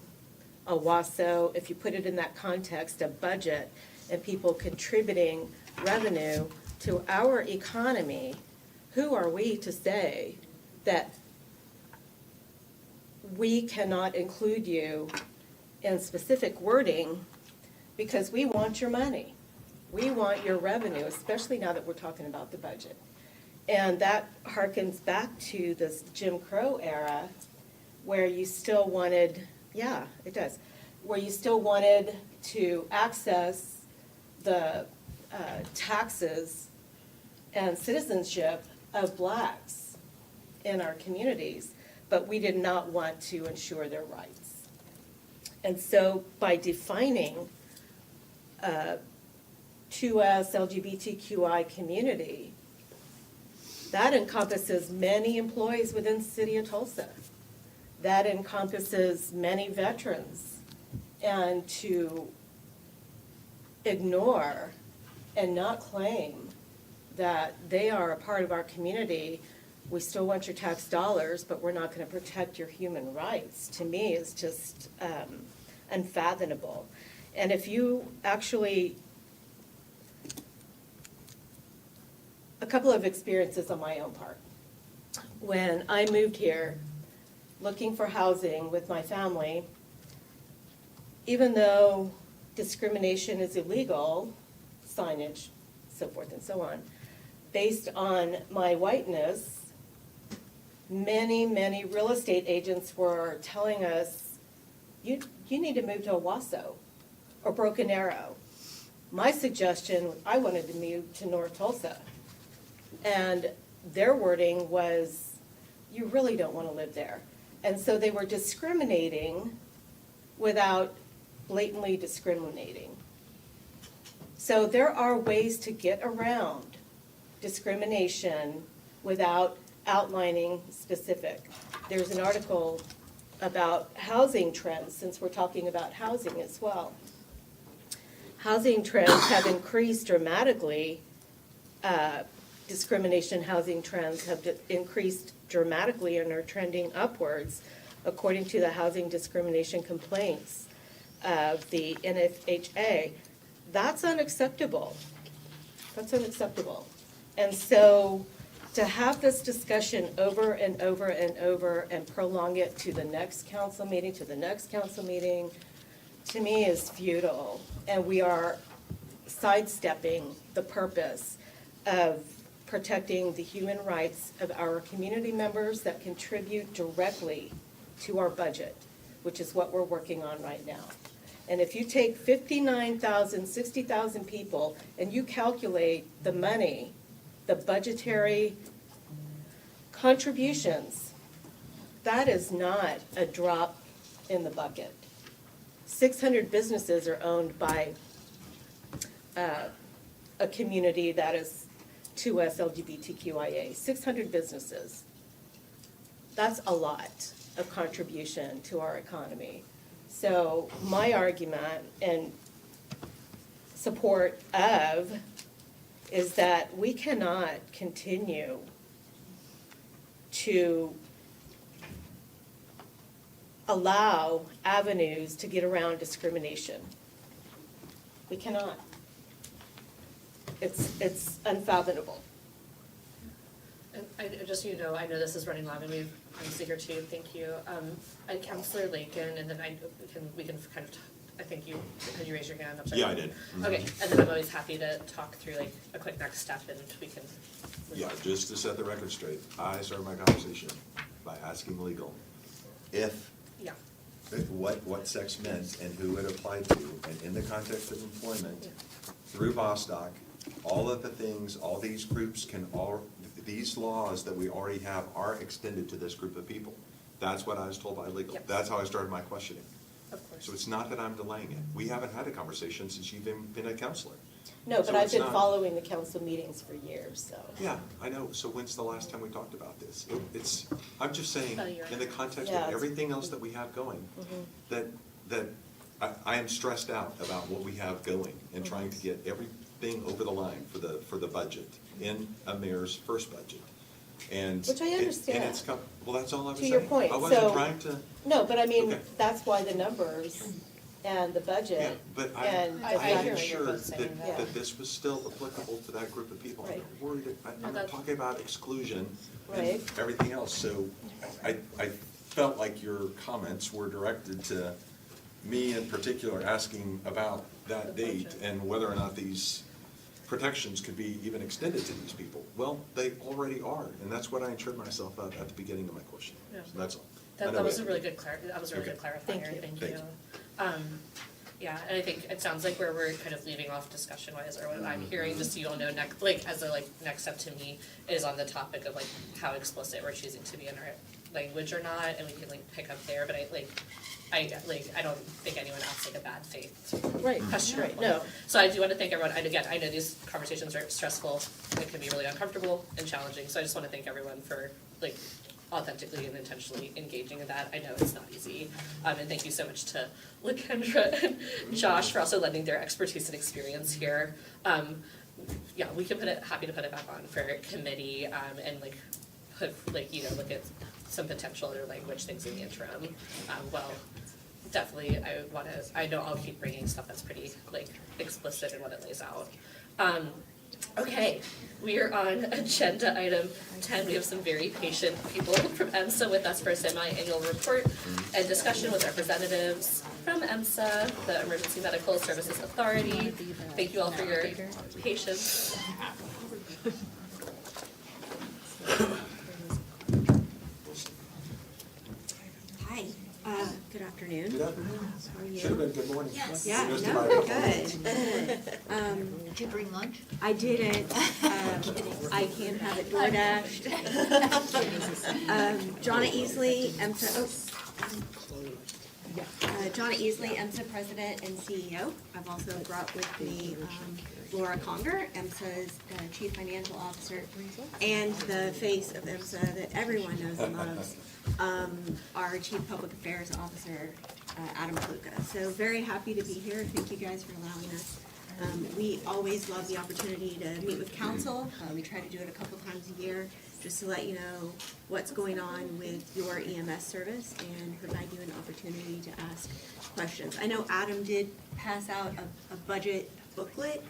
Owasso. If you put it in that context of budget and people contributing revenue to our economy, who are we to say that we cannot include you in specific wording because we want your money? We want your revenue, especially now that we're talking about the budget. And that harkens back to this Jim Crow era where you still wanted, yeah, it does, where you still wanted to access the taxes and citizenship of blacks in our communities, but we did not want to ensure their rights. And so by defining 2S LGBTQI community, that encompasses many employees within the city of Tulsa. That encompasses many veterans. And to ignore and not claim that they are a part of our community, we still want your tax dollars, but we're not going to protect your human rights, to me is just unfathomable. And if you actually, a couple of experiences on my own part. When I moved here, looking for housing with my family, even though discrimination is illegal, signage, so forth and so on, based on my whiteness, many real estate agents were telling us, you need to move to Owasso or Broken Arrow. My suggestion, I wanted to move to North Tulsa. And their wording was, you really don't want to live there. And so they were discriminating without blatantly discriminating. So there are ways to get around discrimination without outlining specific. There's an article about housing trends, since we're talking about housing as well. Housing trends have increased dramatically. Discrimination housing trends have increased dramatically and are trending upwards, according to the Housing Discrimination Complaints of the NFHA. That's unacceptable. That's unacceptable. And so to have this discussion over and over and over and prolong it to the next council meeting, to me is futile. And we are sidestepping the purpose of protecting the human rights of our community members that contribute directly to our budget, which is what we're working on right now. And if you take 59,000, 60,000 people and you calculate the money, the budgetary contributions, that is not a drop in the bucket. 600 businesses are owned by a community that is 2S LGBTQIA, 600 businesses. That's a lot of contribution to our economy. So my argument and support of is that we cannot continue to allow avenues to get around discrimination. We cannot. It's unfathomable. And just so you know, I know this is running long, and I'm eager to, thank you. Councilor Lakin, and then we can kind of, I think you raised your hand. I'm sorry. Yeah, I did. Okay, and then I'm always happy to talk through like a quick next step, and we can. Yeah, just to set the record straight, I started my conversation by asking legal if what sex meant and who it applied to, and in the context of employment, through Bostock, all of the things, all these groups these laws that we already have are extended to this group of people. That's what I was told by legal. Yep. That's how I started my questioning. Of course. So it's not that I'm delaying it. We haven't had a conversation since you've been a counselor. No, So but I've it's been not- following the council meetings for years, so. Yeah, I know. So when's the last time we talked about this? I'm just saying, About a year. in the context Yeah, of it's- everything else that we have going, that I am stressed out about what we have going and trying to get everything over the line for the budget in a mayor's first budget. And Which I understand. And it's well, that's all I was To saying. your point, I wasn't so- trying to. No, but I mean, Okay. that's why the numbers and the Yeah, budget but and. I the hear made what sure you're both saying, yeah. that this was still applicable to that group of people. I'm Right. not worried, I'm not talking about exclusion Right. and everything else. So I felt like your comments were directed to me in particular, asking about that date and whether or not these protections could be even extended to these people. Well, they already are, and that's what I ensured myself of at the beginning of my question. Yeah. So that's all. I That know was it. a really good that was a really good Okay. clarifier, Thank you. thank Thank you. Yeah, and I think it sounds like where we're kind of leaving off discussion-wise, or what I'm hearing, just so you all know, next step to me is on the topic of like how explicit we're choosing to be in our language or not, and we can like pick up there, but I don't think anyone asked like a bad faith question. Right, no. So I do want to thank everyone, and again, I know these conversations are stressful, it can be really uncomfortable and challenging, so I just want to thank everyone for like authentically and intentionally engaging in that. I know it's not easy. And thank you so much to LaKendra and Josh for also lending their expertise and experience here. Yeah, we can happy to put it back on for committee, and like look at some potential other language things in the interim. Well, definitely I know I'll keep bringing stuff that's pretty like explicit in what it lays out. Okay, we are on agenda item 10. We have some very patient people from EMSA with us for a semi-annual report and discussion with representatives from EMSA, the Emergency Medical Services Authority. Thank you all for your patience. Hi, good afternoon. Good afternoon. How are you? Should have been good morning. Yes. Yeah, Just no, about- good. Did you bring lunch? I didn't, I can have it door dashed. Jonna Easley, EMSA, Jonna Easley, EMSA President and CEO. I've also brought with me Laura Conger, EMSA's Chief Financial Officer, and the face of EMSA that everyone knows and loves, our Chief Public Affairs Officer, Adam Kluka. So very happy to be here. Thank you guys for allowing us. We always love the opportunity to meet with council. We try to do it a couple times a year, just to let you know what's going on with your EMS service and provide you an opportunity to ask questions. I know Adam did pass out a budget booklet.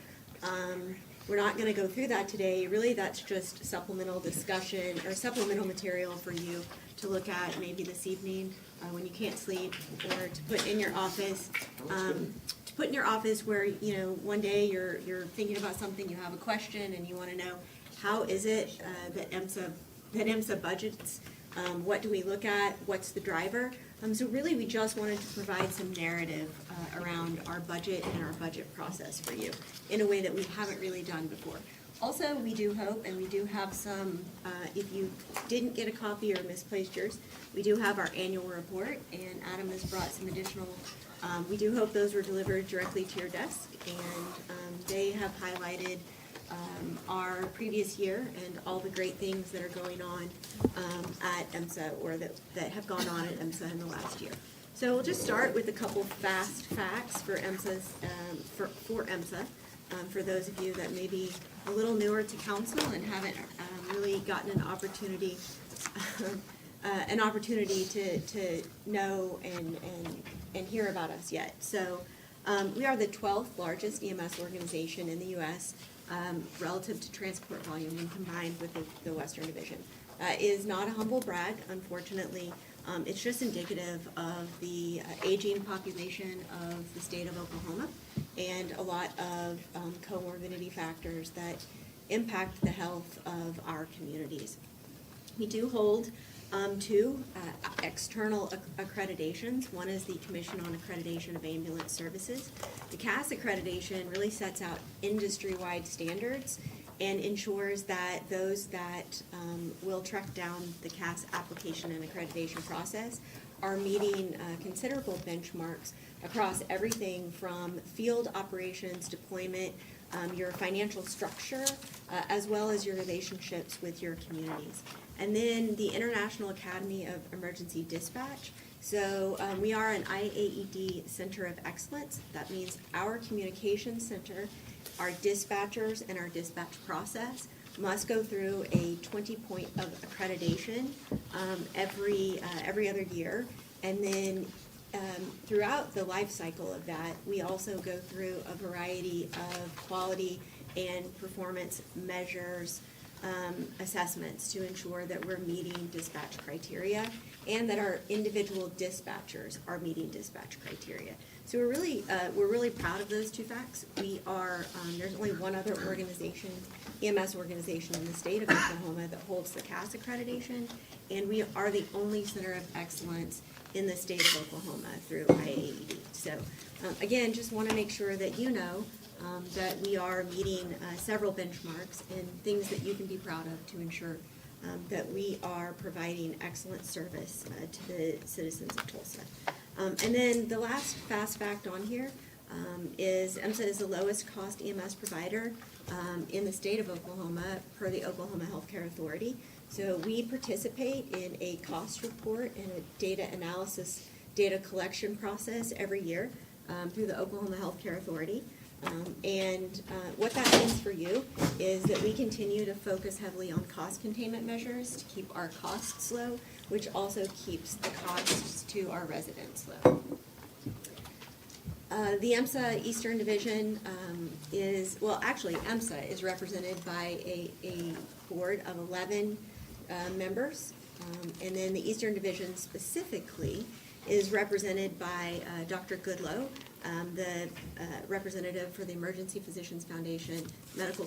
We're not gonna go through that today. Really, that's just supplemental discussion or supplemental material for you to look at maybe this evening when you can't sleep, or to put in your office. To put in your office where, you know, one day you're thinking about something, you have a question, and you wanna know, how is it that EMSA budgets? What do we look at? What's the driver? So really, we just wanted to provide some narrative around our budget and our budget process for you in a way that we haven't really done before. Also, we do hope, and we do have some, if you didn't get a copy or misplaced yours, we do have our annual report, and Adam has brought some additional, we do hope those were delivered directly to your desk, and they have highlighted our previous year and all the great things that are going on at EMSA, or that have gone on at EMSA in the last year. So we'll just start with a couple fast facts for EMSA's, for EMSA, for those of you that may be a little newer to council and haven't really gotten an opportunity to know and hear about us yet. So we are the 12th largest EMS organization in the U.S. Relative to transport volume when combined with the Western Division. It is not a humble brag, unfortunately. It's just indicative of the aging population of the state of Oklahoma and a lot of comorbidity factors that impact the health of our communities. We do hold two external accreditations. One is the Commission on Accreditation of Ambulance Services. The CAS accreditation really sets out industry-wide standards and ensures that those that will track down the CAS application and accreditation process are meeting considerable benchmarks across everything from field operations, deployment, your financial structure, as well as your relationships with your communities. And then the International Academy of Emergency Dispatch. So we are an IAED Center of Excellence. That means our communications center, our dispatchers, and our dispatch process must go through a 20-point of accreditation every other year. And then throughout the life cycle of that, we also go through a variety of quality and performance measures, assessments to ensure that we're meeting dispatch criteria and that our individual dispatchers are meeting dispatch criteria. So we're really proud of those two facts. We are, there's only one other organization, EMS organization in the state of Oklahoma that holds the CAS accreditation, and we are the only center of excellence in the state of Oklahoma through IAED. So Again, just want to make sure that you know that we are meeting several benchmarks and things that you can be proud of to ensure that we are providing excellent service to the citizens of Tulsa. And then the last fast fact on here is EMSA is the lowest cost EMS provider in the state of Oklahoma per the Oklahoma Healthcare Authority. So we participate in a cost report and a data analysis, data collection process every year through the Oklahoma Healthcare Authority. And what that means for you is that we continue to focus heavily on cost containment measures to keep our costs low, which also keeps the costs to our residents low. The EMSA Eastern Division is, well, actually, EMSA is represented by a board of 11 members. And then the Eastern Division specifically is represented by Dr. Goodlow, the representative for the Emergency Physicians Foundation Medical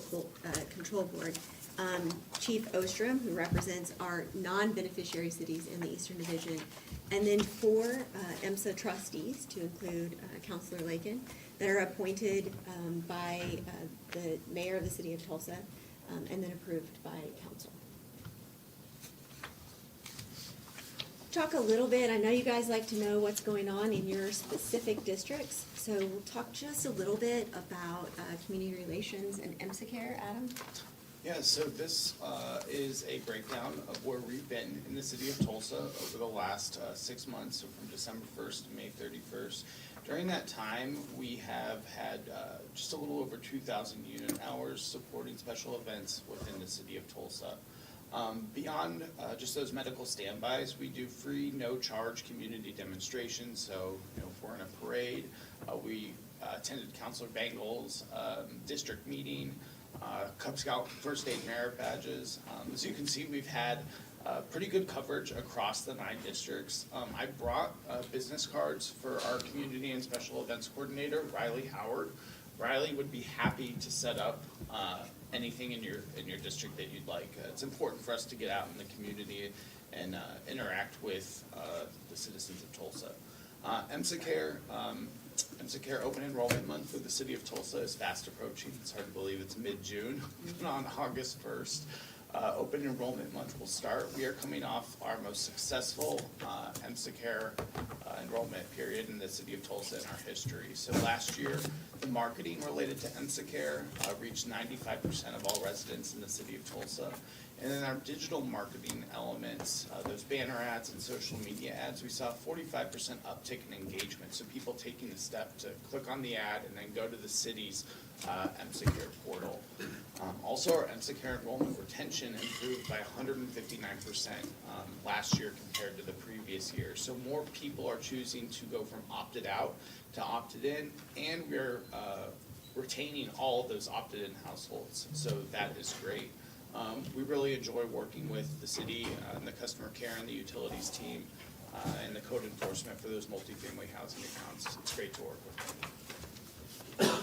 Control Board, Chief Ostrom, who represents our non-beneficiary cities in the Eastern Division, and then 4 EMSA trustees, to include Counselor Lakin, that are appointed by the mayor of the city of Tulsa and then approved by council. Talk a little bit, I know you guys like to know what's going on in your specific districts, so we'll talk just a little bit about community relations and EMSA Care. Adam? Yeah, so this is a breakdown of where we've been in the city of Tulsa over the last 6 months, so from December 1st to May 31st. During that time, we have had just a little over 2,000 unit hours supporting special events within the city of Tulsa. Beyond just those medical standbys, we do free, no-charge community demonstrations. So, you know, if we're in a parade, we attended Counselor Bengal's district meeting, Cub Scout First Aid Merit Badges. As you can see, we've had pretty good coverage across the 9 districts. I brought business cards for our community and special events coordinator, Riley Howard. Riley would be happy to set up anything in your district that you'd like. It's important for us to get out in the community and interact with the citizens of Tulsa. EMSA Care Open Enrollment Month for the city of Tulsa is fast approaching. It's hard to believe it's mid-June on August 1st. Open Enrollment Month will start. We are coming off our most successful EMSA Care enrollment period in the city of Tulsa in our history. So last year, the marketing related to EMSA Care reached 95% of all residents in the city of Tulsa. And then our digital marketing elements, those banner ads and social media ads, we saw a 45% uptick in engagement. So people taking the step to click on the ad and then go to the city's EMSA Care portal. Also, our EMSA Care enrollment retention improved by 159% last year compared to the previous year. So more people are choosing to go from opted out to opted in, and we're retaining all of those opted in households. So that is great. We really enjoy working with the city and the customer care and the utilities team and the code enforcement for those multifamily housing accounts. It's great to work with them.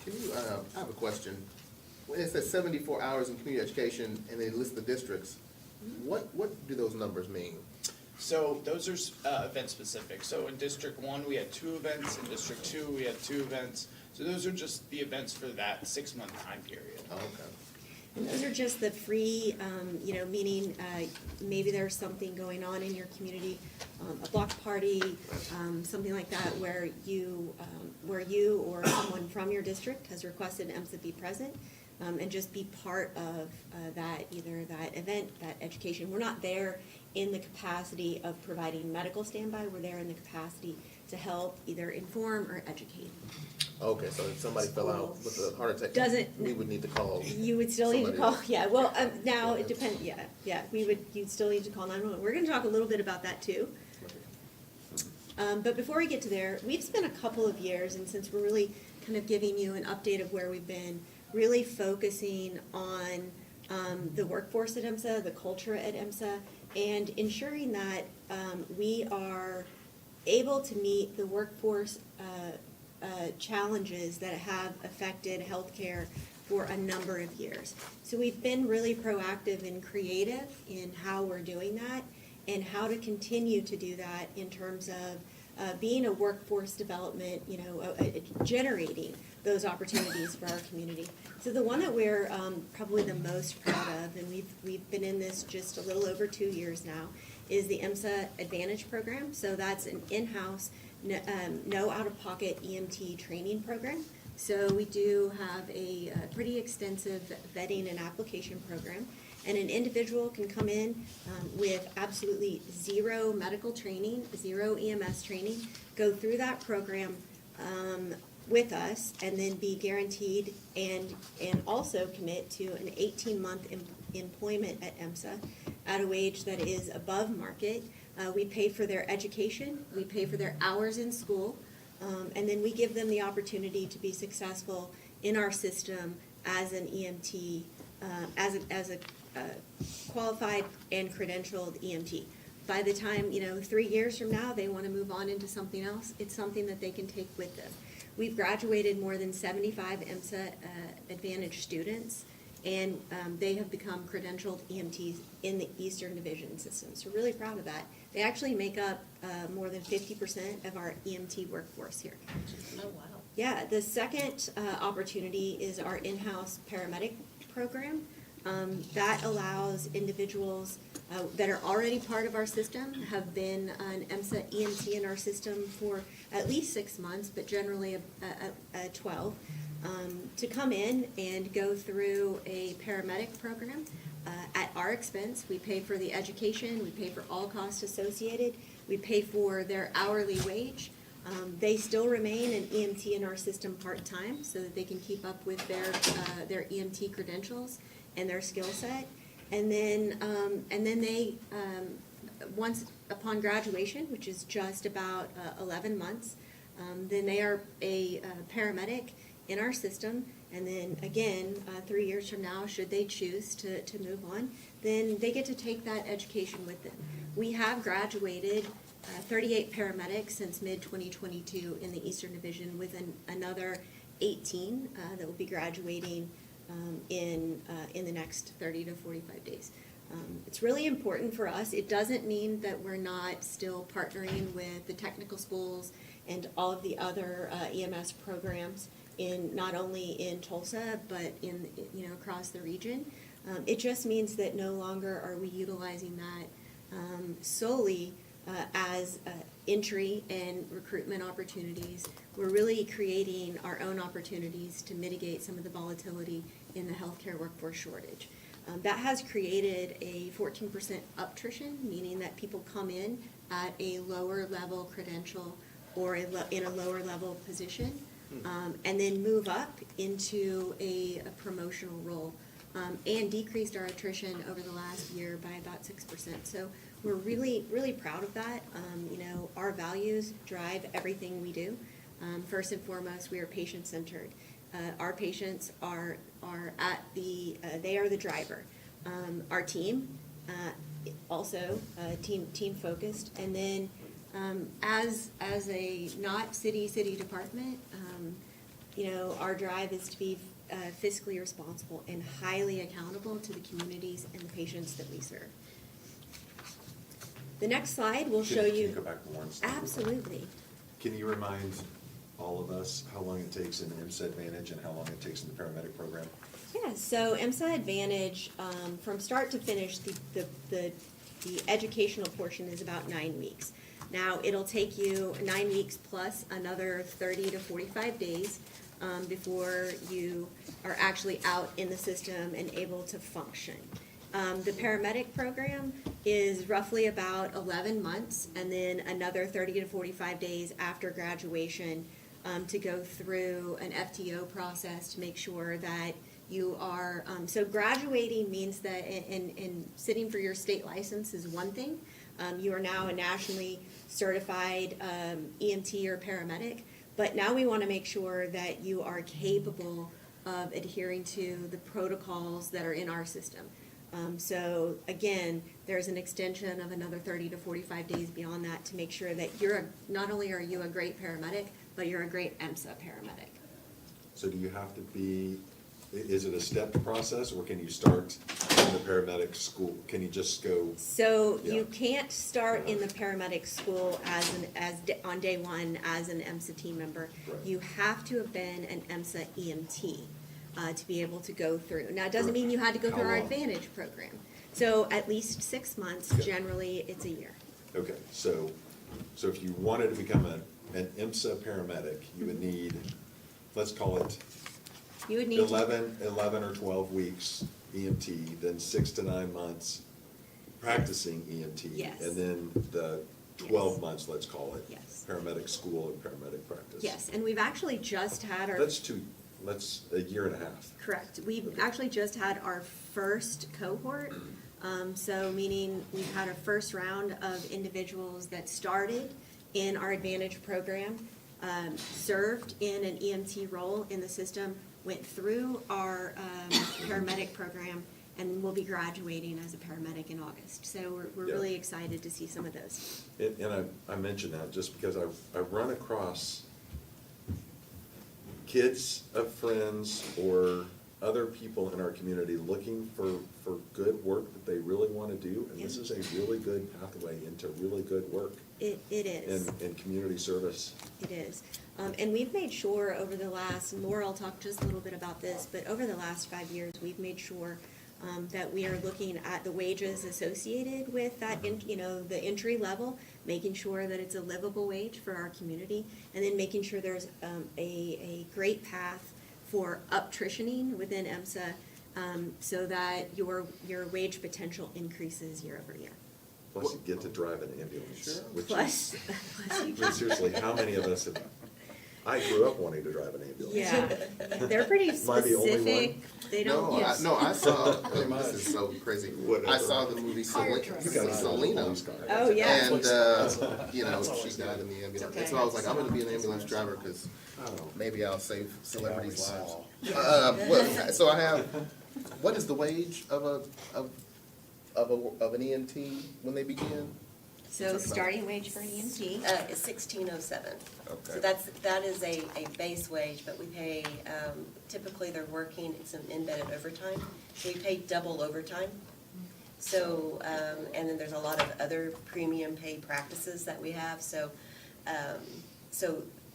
Can you, I have a question. When it says 74 hours in community education and they list the districts, what do those numbers mean? So those are event specific. So in District 1, we had 2 events. In District 2, we had 2 events. So those are just the events for that 6-month time period. Oh, okay. And those are just the free, meaning maybe there's something going on in your community, a block party, something like that, where you or someone from your district has requested EMSA be present and just be part of that, either that event, that education. We're not there in the capacity of providing medical standby. We're there in the capacity to help either inform or educate. Okay, so if somebody fell out with a heart attack, we would need to call. You would still need to call, else. yeah, well, now it depends, yeah, you'd still need to call 911. We're gonna talk a little bit about that too. But before we get to there, we've spent a couple of years, and since we're really kind of giving you an update of where we've been, really focusing on the workforce at EMSA, the culture at EMSA, and ensuring that we are able to meet the workforce challenges that have affected healthcare for a number of years. So we've been really proactive and creative in how we're doing that and how to continue to do that in terms of being a workforce development, generating those opportunities for our community. So the one that we're probably the most proud of, and we've been in this just a little over 2 years now, is the IMSA Advantage program. So that's an in-house, no out-of-pocket EMT training program. So we do have a pretty extensive vetting and application program. And an individual can come in with absolutely zero medical training, zero EMS training, go through that program with us, and then be guaranteed and also commit to an 18-month employment at IMSA at a wage that is above market. We pay for their education, we pay for their hours in school, and then we give them the opportunity to be successful in our system as an EMT, as a qualified and credentialed EMT. By the time, 3 years from now, they want to move on into something else, it's something that they can take with them. We've graduated more than 75 IMSA Advantage students, and they have become credentialed EMTs in the Eastern Division system. So we're really proud of that. They actually make up more than 50% of our EMT workforce here. Oh, wow. Yeah, the second opportunity is our in-house paramedic program. That allows individuals that are already part of our system, have been an EMSA EMT in our system for at least 6 months, but generally 12, to come in and go through a paramedic program at our expense. We pay for the education, we pay for all costs associated, we pay for their hourly wage. They still remain an EMT in our system part-time so that they can keep up with their EMT credentials and their skill set. And then they, once upon graduation, which is just about 11 months, then they are a paramedic in our system. And then again, 3 years from now, should they choose to move on, then they get to take that education with them. We have graduated 38 paramedics since mid-2022 in the Eastern Division, with another 18 that will be graduating in the next 30 to 45 days. It's really important for us. It doesn't mean that we're not still partnering with the technical schools and all of the other EMS programs not only in Tulsa, but in across the region. It just means that no longer are we utilizing that solely as entry and recruitment opportunities. We're really creating our own opportunities to mitigate some of the volatility in the healthcare workforce shortage. That has created a 14% uptrition, meaning that people come in at a lower level credential or in a lower level position, and then move up into a promotional role, and decreased our attrition over the last year by about 6%. So we're really, really proud of that. Our values drive everything we do. First and foremost, we are patient-centered. Our patients are they are the driver. Our team, also team-focused. And then as a not city department, our drive is to be fiscally responsible and highly accountable to the communities and the patients that we serve. The next slide will show you. Can you go back one slide? Absolutely. Can you remind all of us how long it takes in IMSA Advantage and how long it takes in the paramedic program? Yeah, so IMSA Advantage, from start to finish, the educational portion is about 9 weeks. Now, it'll take you 9 weeks plus another 30 to 45 days before you are actually out in the system and able to function. The paramedic program is roughly about 11 months, and then another 30 to 45 days after graduation to go through an FTO process to make sure that you are, so graduating means that, and sitting for your state license is one thing. You are now a nationally certified EMT or paramedic, but now we want to make sure that you are capable of adhering to the protocols that are in our system. So again, there's an extension of another 30 to 45 days beyond that to make sure that not only are you a great paramedic, but you're a great IMSA paramedic. So do you have to be Is it a stepped process, or can you start in the paramedic school? Can you just go? So Yeah. you can't start in the paramedic school on day one as an EMSA team member. Right. You have to have been an EMSA EMT to be able to go through. Now, it doesn't mean you had to go How through our long? Advantage program. So at least 6 months, Yeah. generally, it's a year. Okay, so if you wanted to become an IMSA paramedic, you would need, let's call it You would need to. 11 or 12 weeks EMT, then 6 to 9 months practicing EMT. Yes. And then the 12 Yes. months, let's call it. Yes. Paramedic school and paramedic practice. Yes, and we've actually just had our. That's a year and a half. Correct. We've Okay. actually just had our first cohort. So meaning we've had our first round of individuals that started in our Advantage program, served in an EMT role in the system, went through our paramedic program, and will be graduating as a paramedic in August. So we're Yeah. really excited to see some of those. And I mention that just because I run across kids of friends or other people in our community looking for good work that they really want to do, and this is a really good pathway into really good work It is. in community service. It is. And we've made sure over the last, and Laura will talk just a little bit about this, but over the last 5 years, we've made sure that we are looking at the wages associated with that, the entry level, making sure that it's a livable wage for our community, and then making sure there's a great path for uptritioning within EMSA, so that your wage potential increases year over year. Plus you get to drive an ambulance, which Plus, is, I mean, seriously, how many of us have, I grew up wanting to drive an ambulance. yeah, they're pretty Am I the only one? specific. They don't. I saw, this is so crazy. I saw the movie Selena. Oh, yeah. And, she died in the ambulance. And so I was like, I'm gonna be an ambulance driver, because maybe I'll save celebrities' lives. So I have, what is the wage of an EMT when they begin? So starting wage for an EMT? Is 1607. Okay. So that is a base wage, but we pay, typically they're working, it's an embedded overtime, so we pay double overtime. So, and then there's a lot of other premium pay practices that we have, so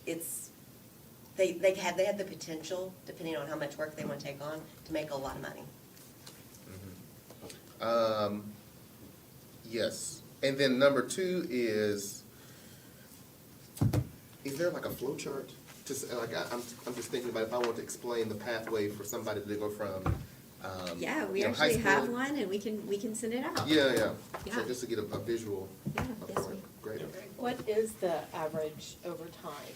it's, they have the potential, depending on how much work they want to take on, to make a lot of money. Yes. And then number 2 is there like a flow chart? Just like I'm just thinking about if I want to explain the pathway for somebody to go from Yeah, we high actually have school- one, and we can send it out. Yeah. So Yeah. just to get a visual. Yeah, yes, we. Great. What is the average overtime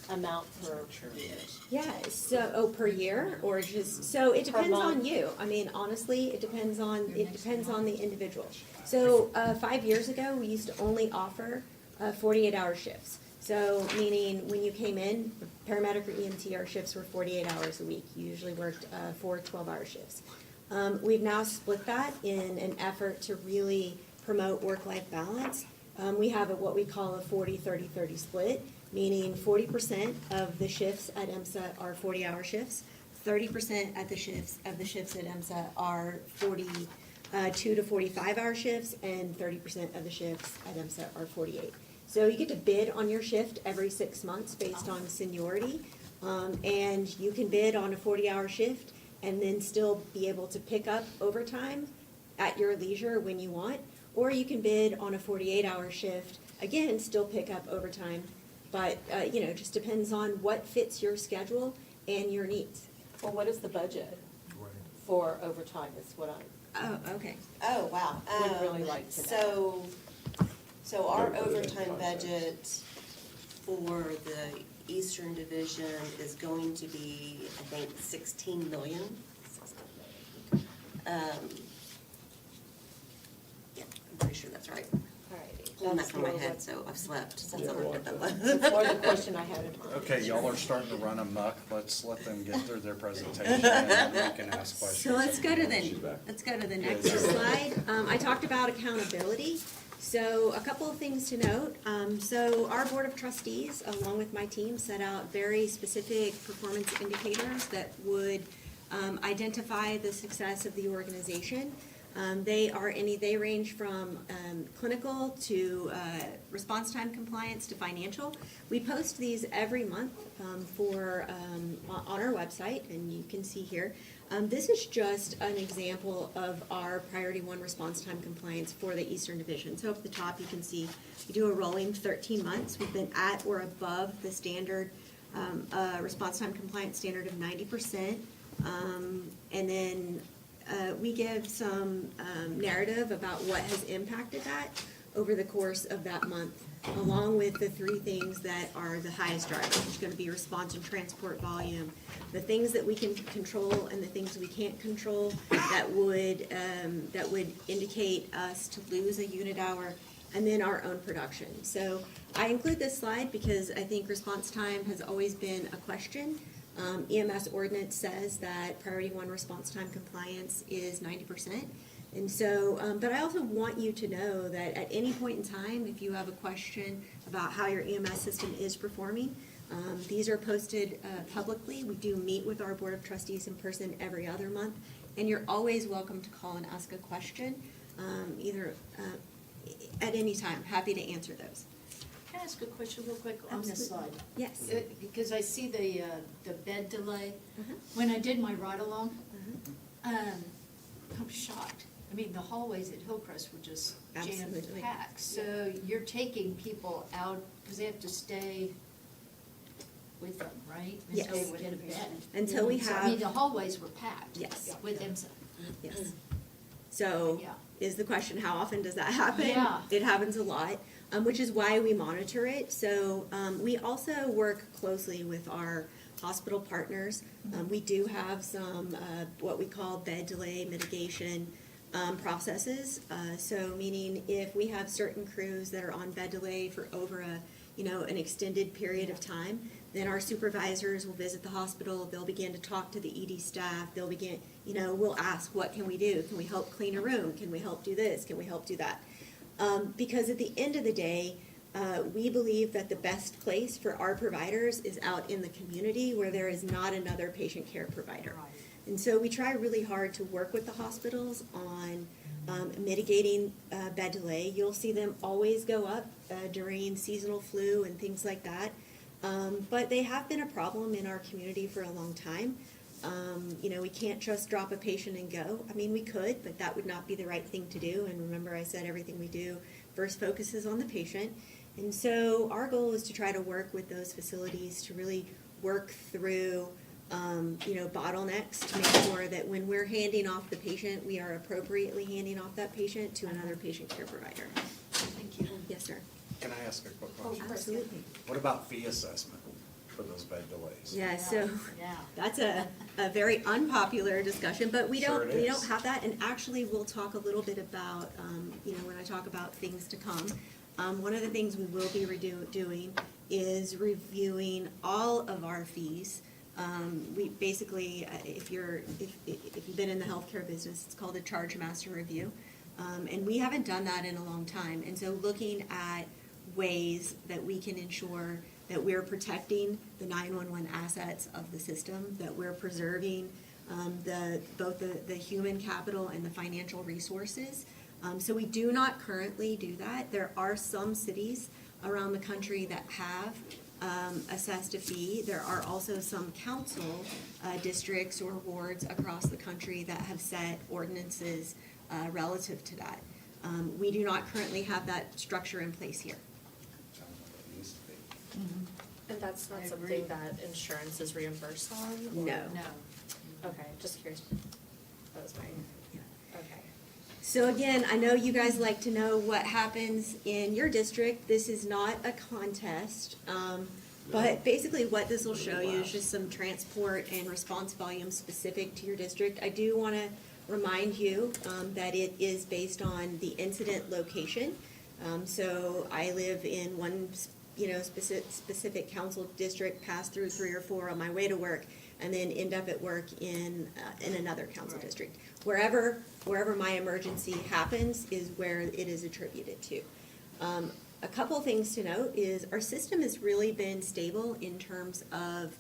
amount per year? Yeah, so, per year, or just, so it Per depends on month. you. I mean, honestly, it depends on the individual. So, 5 years ago, we used to only offer 48-hour shifts. So, meaning when you came in, paramedic or EMT, our shifts were 48 hours a week. You usually worked 4 12-hour shifts. We've now split that in an effort to really promote work-life balance. We have what we call a 40-30-30 split, meaning 40% of the shifts at EMSA are 40-hour shifts, 30% of the shifts at EMSA are 42 to 45-hour shifts, and 30% of the shifts at EMSA are 48. So you get to bid on your shift every 6 months based on seniority, and you can bid on a 40-hour shift and then still be able to pick up overtime at your leisure when you want, or you can bid on a 48-hour shift, again, still pick up overtime, but, just depends on what fits your schedule and your needs. Well, what is the budget for overtime is what Oh, okay. Oh, wow. Would really like to know. So our overtime budget for the Eastern Division is going to be, I think, 16 million. Yeah, I'm pretty sure that's right. Alrighty. Pulling that That's from my more head, what- so I've slept since I looked at that. That's more the question I had in mind. Okay, y'all are starting to run amok. Let's let them get through their presentation and then we can ask questions. So let's go to the next slide. I talked about accountability. So a couple of things to note. So our Board of Trustees, along with my team, set out very specific performance indicators that would identify the success of the organization. They range from clinical to response time compliance to financial. We post these every month on our website, and you can see here. This is just an example of our Priority 1 response time compliance for the Eastern Division. So up at the top, you can see we do a rolling 13 months. We've been at or above the standard response time compliance standard of 90%. And then we give some narrative about what has impacted that over the course of that month, along with the three things that are the highest drivers, which is going to be response and transport volume, the things that we can control and the things we can't control that would indicate us to lose a unit hour, and then our own production. So I include this slide because I think response time has always been a question. EMS ordinance says that Priority 1 response time compliance is 90%. And so, but I also want you to know that at any point in time, if you have a question about how your EMS system is performing, these are posted publicly. We do meet with our Board of Trustees in person every other month, and you're always welcome to call and ask a question, either at any time. Happy to answer those. Can I ask a question real quick on this slide? Yes. Because I see the bed delay. When I did my ride-along, I was shocked. I mean, the hallways at Hillcrest were just jammed Absolutely. packed. So you're taking people out, because they have to stay with them, right? Yes. Until they get a bed. Until we So, I have- mean, the hallways were packed. Yes. With them. Yes. So Yeah. is the question, how often does that happen? Yeah. It happens a lot, which is why we monitor it. So we also work closely with our hospital partners. We do have some what we call bed delay mitigation processes. So meaning if we have certain crews that are on bed delay for over an extended period of time, then our supervisors will visit the hospital. They'll begin to talk to the ED staff. They'll begin, we'll ask, what can we do? Can we help clean a room? Can we help do this? Can we help do that? Because at the end of the day, we believe that the best place for our providers is out in the community where there is not another patient care provider. And so we try really hard to work with the hospitals on mitigating bed delay. You'll see them always go up during seasonal flu and things like that. But they have been a problem in our community for a long time. We can't just drop a patient and go. I mean, we could, but that would not be the right thing to do. And remember, I said everything we do first focuses on the patient. And so our goal is to try to work with those facilities to really work through bottlenecks to make sure that when we're handing off the patient, we are appropriately handing off that patient to another patient care provider. Thank you. Yes, sir. Can I ask a quick question? Absolutely. What about fee assessment for those bed delays? Yeah, so Yeah. that's a very unpopular discussion, but we Sure don't, it we is. don't have that. And actually, we'll talk a little bit about, when I talk about things to come. One of the things we will be doing is reviewing all of our fees. We basically, if you've been in the healthcare business, it's called a charge master review. And we haven't done that in a long time. And so looking at ways that we can ensure that we're protecting the 911 assets of the system, that we're preserving both the human capital and the financial resources. So we do not currently do that. There are some cities around the country that have assessed a fee. There are also some council districts or wards across the country that have set ordinances relative to that. We do not currently have that structure in place here. Sounds like it needs to be. And that's not I something agree. that insurance is reimbursed on? or- No. No. Okay, just curious. That was my, okay. So again, I know you guys like to know what happens in your district. This is not a contest. But basically what this will show you is just some transport and response volume specific to your district. I do want to remind you that it is based on the incident location. So I live in one specific council district, pass through 3 or 4 on my way to work. and then end up at work in another council district. Wherever my emergency happens is where it is attributed to. A couple things to note is our system has really been stable in terms of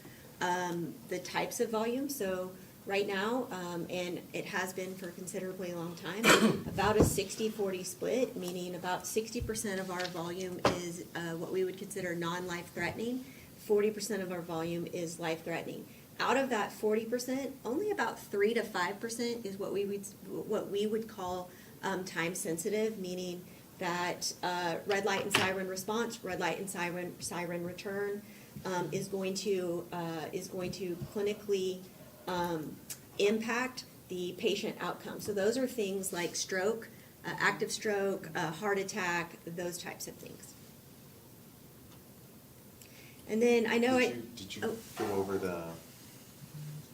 the types of volume. So right now, and it has been for a considerably long time, about a 60-40 split, meaning about 60% of our volume is what we would consider non-life threatening, 40% of our volume is life threatening. Out of that 40%, only about 3 to 5% is what we would call time sensitive, meaning that red light and siren response, red light and siren return is going to clinically impact the patient outcome. So those are things like stroke, active stroke, heart attack, those types of things. And then I know Did you go over the,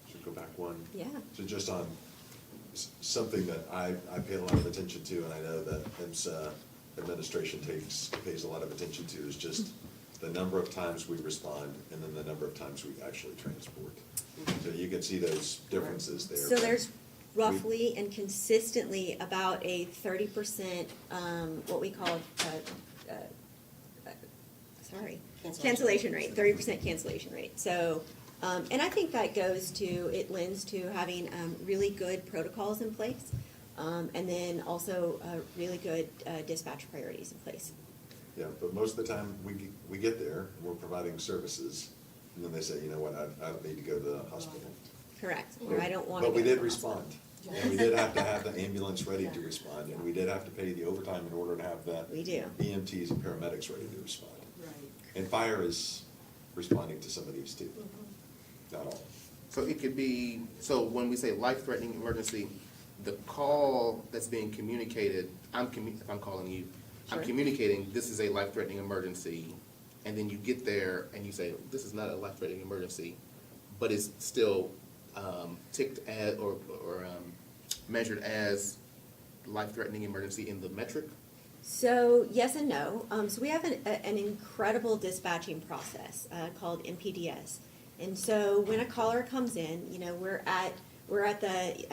should go back one? Yeah. So just on something that I pay a lot of attention to, and I know that IMSA administration pays a lot of attention to, is just the number of times we respond and then the number of times we actually transport. So you can see those differences there. So there's roughly and consistently about a 30%, what we call, cancellation rate, 30% cancellation rate. So, and I think that it lends to having really good protocols in place, and then also really good dispatch priorities in place. Yeah, but most of the time, we get there, and we're providing services, and then they say, you know what, I don't need to go to the hospital. Correct, or I don't want to. But we go did to the respond, and we did have to have the ambulance ready to respond, and we did have to pay the overtime in order to have the We do. EMTs and paramedics ready to respond. And fire is responding to some of these too, not all. So it could be, so when we say life-threatening emergency, the call that's being communicated, if I'm calling you, I'm Sure. communicating, this is a life-threatening emergency, and then you get there and you say, this is not a life-threatening emergency, but it's still ticked as, or measured as life-threatening emergency in the metric? So yes and no. So we have an incredible dispatching process called MPDS. And so when a caller comes in, you know, we're at the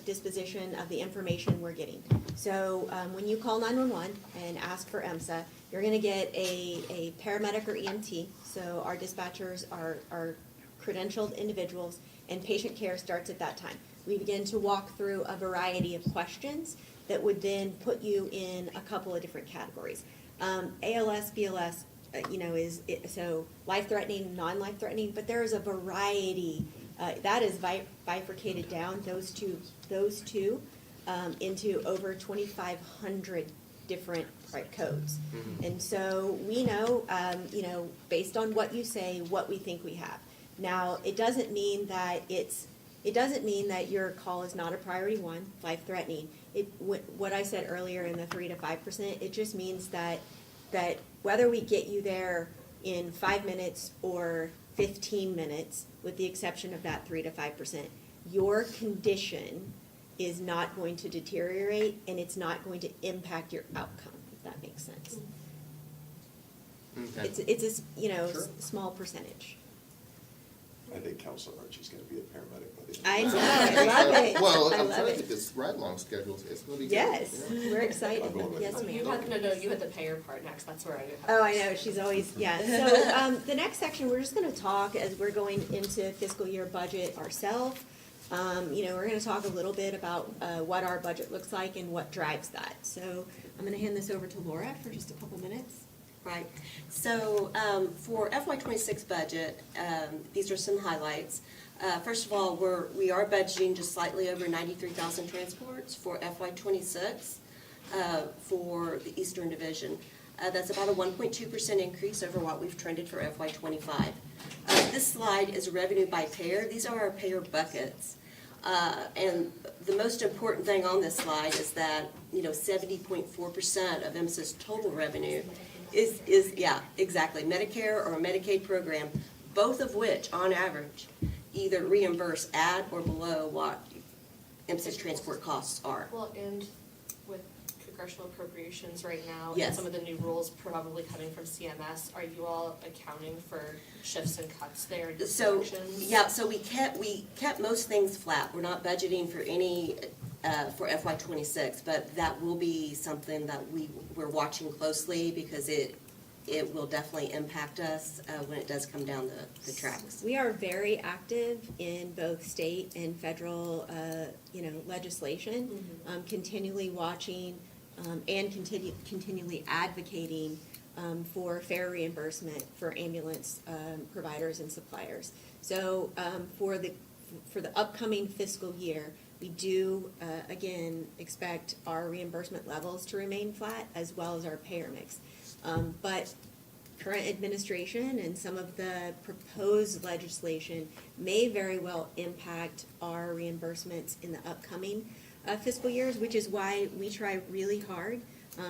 disposition of the information we're getting. So when you call 911 and ask for EMSA, you're going to get a paramedic or EMT. So our dispatchers are credentialed individuals, and patient care starts at that time. We begin to walk through a variety of questions that would then put you in a couple of different categories. ALS, BLS, so life-threatening, non-life-threatening, but there is a variety, that is bifurcated down, those two, into over 2,500 different codes. And so we know, based on what you say, what we think we have. Now, it doesn't mean that your call is not a priority one, life-threatening. What I said earlier in the 3 to 5%, it just means that whether we get you there in 5 minutes or 15 minutes, with the exception of that 3 to 5%, your condition is not going to deteriorate and it's not going to impact your outcome, if that makes sense. Okay. It's a Sure. small percentage. I think Counselor Archie's gonna be a paramedic by the end. I know, I love it. Well, I I'm love trying to it. get this ride-along schedule, it's gonna be good. Yes, Yeah. we're excited. I'm going with Yes, you. ma'am. You had the payer part next, that's where I. Oh, I know, she's always, yeah. So the next section, we're just going to talk as we're going into fiscal year budget ourselves. We're going to talk a little bit about what our budget looks like and what drives that. So I'm going to hand this over to Laura for just a couple minutes. Right. So for FY26 budget, these are some highlights. First of all, we are budgeting just slightly over 93,000 transports for FY26 for the Eastern Division. That's about a 1.2% increase over what we've trended for FY25. This slide is revenue by payer. These are our payer buckets. And the most important thing on this slide is that 70.4% of IMSA's total revenue is exactly Medicare or a Medicaid program, both of which on average either reimburse at or below what IMSA's transport costs are. Well, and congressional appropriations right now, and Yes. some of the new rules probably coming from CMS, are you all accounting for shifts and cuts there and So, reductions? yeah, so we kept most things flat. We're not budgeting for any, for FY '26, but that will be something that we're watching closely because it will definitely impact us when it does come down the tracks. We are very active in both state and federal, legislation, continually watching and continually advocating for fair reimbursement for ambulance providers and suppliers. So for the upcoming fiscal year, we do, again, expect our reimbursement levels to remain flat as well as our payer mix. But current administration and some of the proposed legislation may very well impact our reimbursements in the upcoming fiscal years, which is why we try really hard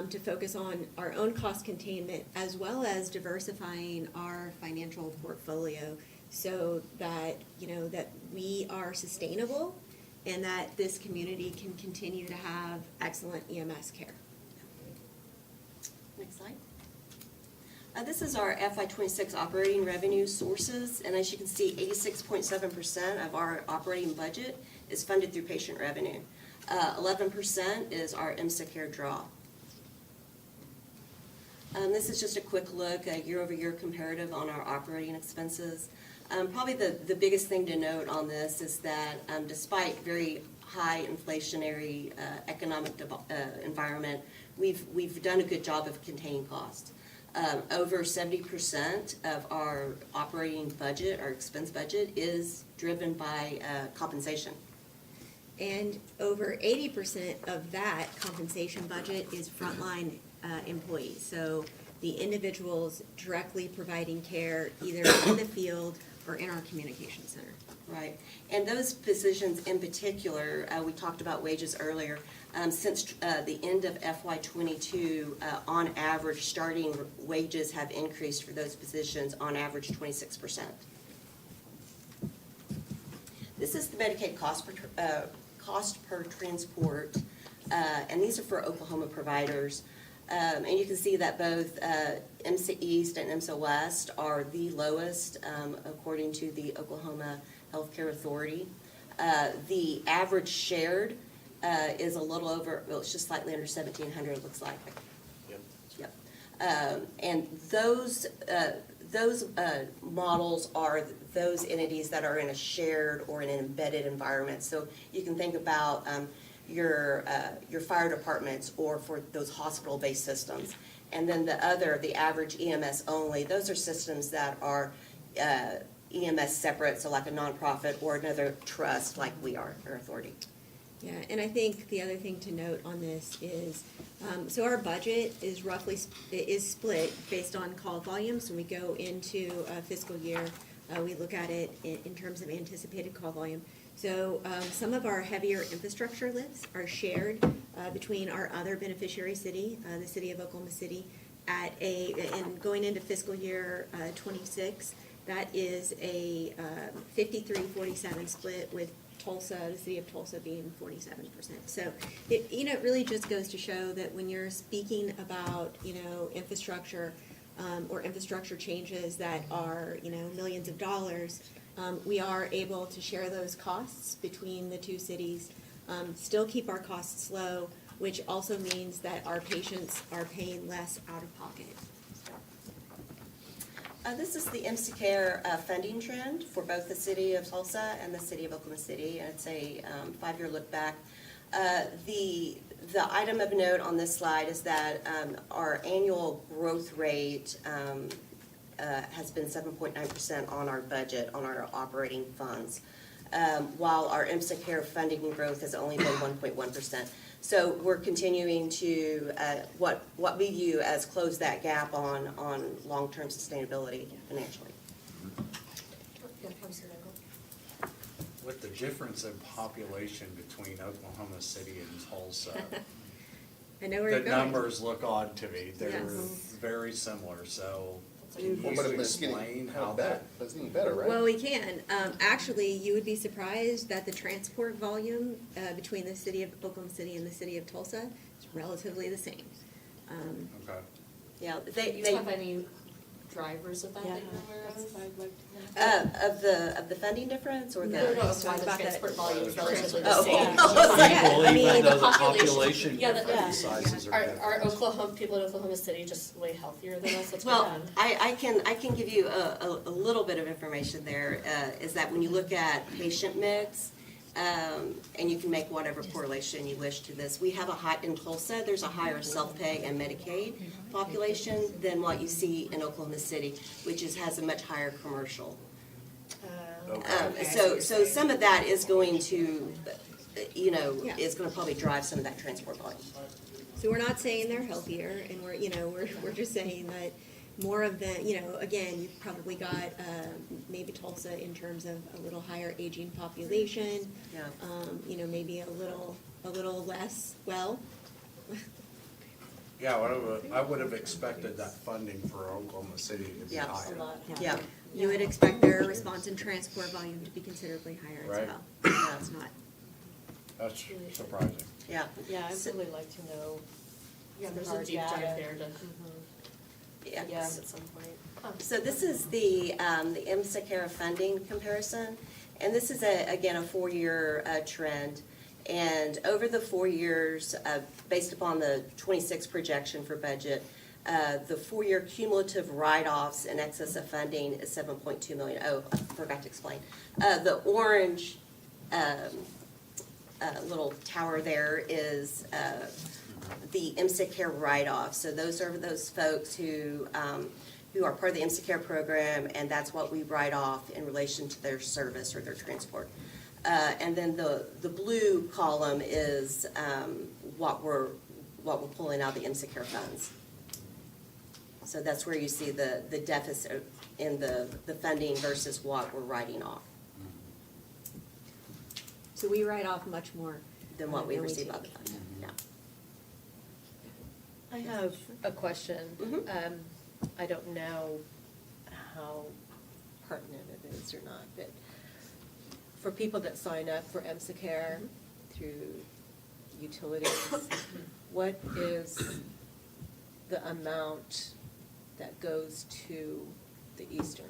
to focus on our own cost containment as well as diversifying our financial portfolio so that, that we are sustainable and that this community can continue to have excellent EMS care. Next slide. This is our FY '26 operating revenue sources, and as you can see, 86.7% of our operating budget is funded through patient revenue. 11% is our IMSA Care draw. This is just a quick look, a year-over-year comparative on our operating expenses. Probably the biggest thing to note on this is that despite very high inflationary economic environment, we've done a good job of containing costs. Over 70% of our operating budget, our expense budget, is driven by compensation. And over 80% of that compensation budget is frontline employees. So the individuals directly providing care either in the field or in our communication center. Right, and those positions in particular, we talked about wages earlier. Since the end of FY '22, on average, starting wages have increased for those positions on average 26%. This is the Medicaid cost per transport, and these are for Oklahoma providers. And you can see that both IMSA East and IMSA West are the lowest according to the Oklahoma Healthcare Authority. The average shared is a little over, well, it's just slightly under 1,700, it looks like. Yep. And those models are those entities that are in a shared or in an embedded environment. So you can think about your fire departments or for those hospital-based systems. And then the average EMS only, those are systems that are EMS separate, so like a nonprofit or another trust like we are, our authority. Yeah, and I think the other thing to note on this is, so our budget is split based on call volumes. When we go into a fiscal year, we look at it in terms of anticipated call volume. So some of our heavier infrastructure lifts are shared between our other beneficiary city, the city of Oklahoma City, and going into fiscal year '26, that is a 53-47 split with Tulsa, the city of Tulsa being 47%. So it really just goes to show that when you're speaking about, infrastructure or infrastructure changes that are, millions of dollars, we are able to share those costs between the two cities, still keep our costs low, which also means that our patients are paying less out of pocket. This is the IMSA Care funding trend for both the city of Tulsa and the city of Oklahoma City, and it's a 5-year look back. The item of note on this slide is that our annual growth rate has been 7.9% on our budget, on our operating funds, while our IMSA Care funding growth has only been 1.1%. So we're continuing to, what we view as close that gap on long-term sustainability financially. With the difference in population between Oklahoma City and Tulsa, I know where the you're going. numbers look odd to me. They're Yes. very similar, so Well, but it's getting Explain how better. that- But it's getting better, right? Well, we can. Actually, you would be surprised that the transport volume between the city of Oklahoma City and the city of Tulsa is relatively the same. Okay. Yeah, Do they, you have any drivers of that that you're aware of? I'd like to know. of the funding difference or the? No, of why the about that. transport volume is relatively Oh. the same. People, I mean, even though the the population- population yeah, the- sizes are Are different. Oklahoma, people in Oklahoma City just way healthier than us? That's Well, bad. I can give you a little bit of information there, is that when you look at patient mix, and you can make whatever correlation you wish to this, we have in Tulsa, there's a higher self-pay and Medicaid population than what you see in Oklahoma City, which has a much higher commercial. So some of that is going to, Yeah. is gonna probably drive some of that transport volume. So we're not saying they're healthier, and we're just saying that more of the, again, you've probably got maybe Tulsa in terms of a little higher aging population. Yeah. Maybe a little less well. Yeah, I would have expected that funding for Oklahoma City to be Yeah. higher. Yeah. You would expect their response and transport volume to be considerably higher as Right. well. Yeah, it's not. That's surprising. Yeah. Yeah, I'd really like to know. Yeah, some there's a hard deep dive data. there to, Yeah. at some point. So this is the MSACARE funding comparison, and this is again a 4-year trend. And over the 4 years, based upon the 26 projection for budget, the 4-year cumulative write-offs in excess of funding is $7.2 million. Oh, I forgot to explain. The orange little tower there is the MSACARE write-off. So those are those folks who are part of the MSACARE program, and that's what we write off in relation to their service or their transport. And then the blue column is what we're pulling out of the MSACARE funds. So that's where you see the deficit in the funding versus what we're writing off So we write off much more than what we receive take. out of the fund. Yeah. I have a question. Mhm. I don't know how pertinent it is or not, but for people that sign up for MSACARE through utilities, what is the amount that goes to the Eastern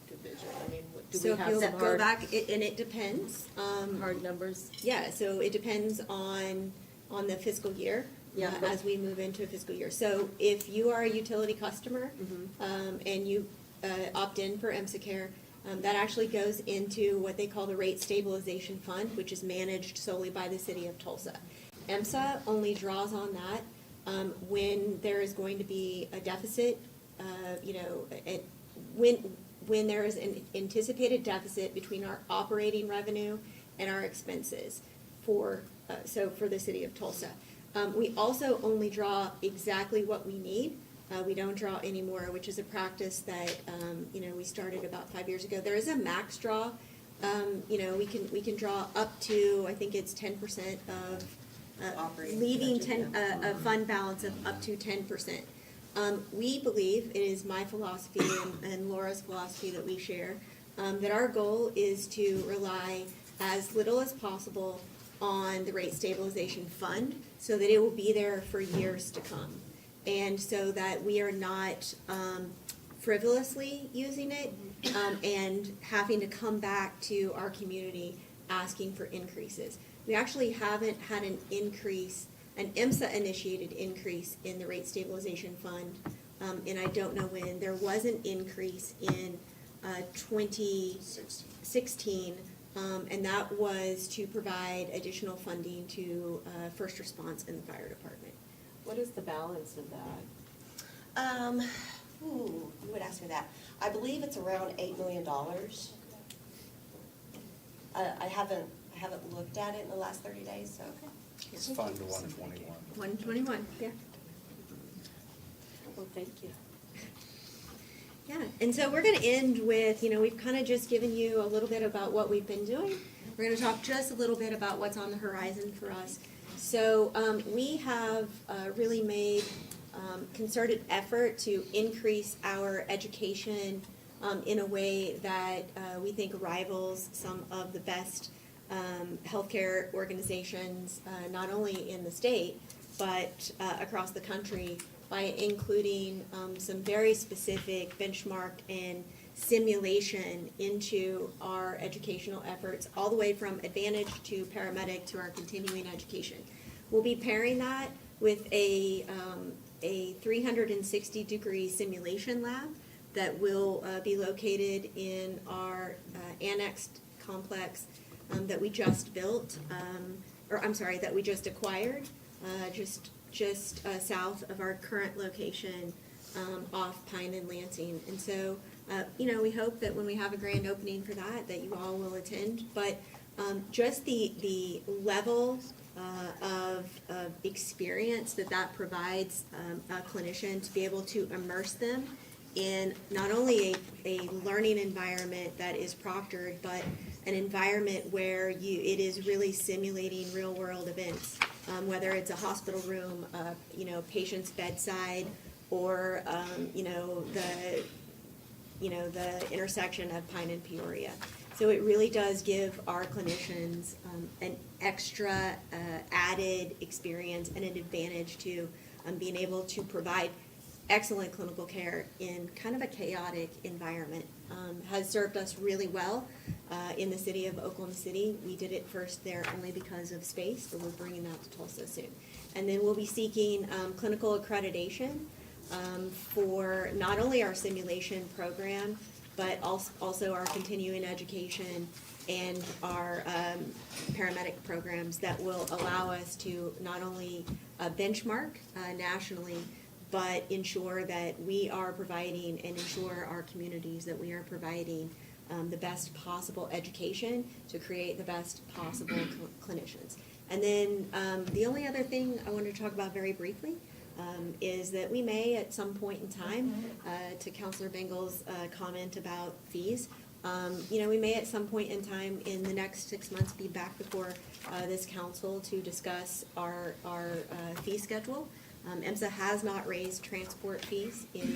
Division? I mean, do So we if have you'll some go hard, back, and it depends. hard numbers? Yeah, so it depends on the fiscal year. Yeah. As we move into a fiscal year. So if you are a utility customer, and you opt in for MSACARE, that actually goes into what they call the Rate Stabilization Fund, which is managed solely by the city of Tulsa. EMSA only draws on that when there is going to be a deficit, when there is an anticipated deficit between our operating revenue and our expenses for the city of Tulsa. We also only draw exactly what we need. We don't draw any more, which is a practice that, we started about 5 years ago. There is a max draw. We can draw up to, I think it's 10% of, Operating leaving budget, a fund balance of up to 10%. We believe, it is my philosophy and Laura's philosophy that we share, that our goal is to rely as little as possible on the rate stabilization fund so that it will be there for years to come. And so that we are not frivolously using it and having to come back to our community asking for increases. We actually haven't had an increase, an IMSA-initiated increase in the rate stabilization fund, and I don't know when. There was an increase in 2016, and that was to provide additional funding to first response and the fire department. What is the balance of that? You would ask me that. I believe it's around $8 million. I haven't looked at it in the last 30 days, so. It's Fund 121. 121, yeah. Well, thank you. Yeah, and so we're gonna end with, we've kind of just given you a little bit about what we've been doing. We're gonna talk just a little bit about what's on the horizon for us. So, we have really made concerted effort to increase our education in a way that we think rivals some of the best healthcare organizations, not only in the state, but across the country, by including some very specific benchmark and simulation into our educational efforts, all the way from Advantage to paramedic to our continuing education. We'll be pairing that with a 360-degree simulation lab that will be located in our annexed complex that we just built, that we just acquired, just south of our current location off Pine and Lansing. And so, we hope that when we have a grand opening for that you all will attend. But just the level of experience that provides a clinician to be able to immerse them in not only a learning environment that is proctored, but an environment where it is really simulating real world events, whether it's a hospital room, patient's bedside, or the intersection of Pine and Peoria. So it really does give our clinicians an extra added experience and an advantage to being able to provide excellent clinical care in kind of a chaotic environment. Has served us really well in the city of Oklahoma City. We did it first there only because of space, but we're bringing that to Tulsa soon. And then we'll be seeking clinical accreditation for not only our simulation program, but also our continuing education and our paramedic programs that will allow us to not only benchmark nationally, but ensure that we are providing and ensure our communities that we are providing the best possible education to create the best possible clinicians. And then the only other thing I wanted to talk about very briefly is that we may at some point in time, to Councilor Bengal's comment about fees, we may at some point in time in the next 6 months be back before this council to discuss our fee schedule. EMSA has not raised transport fees in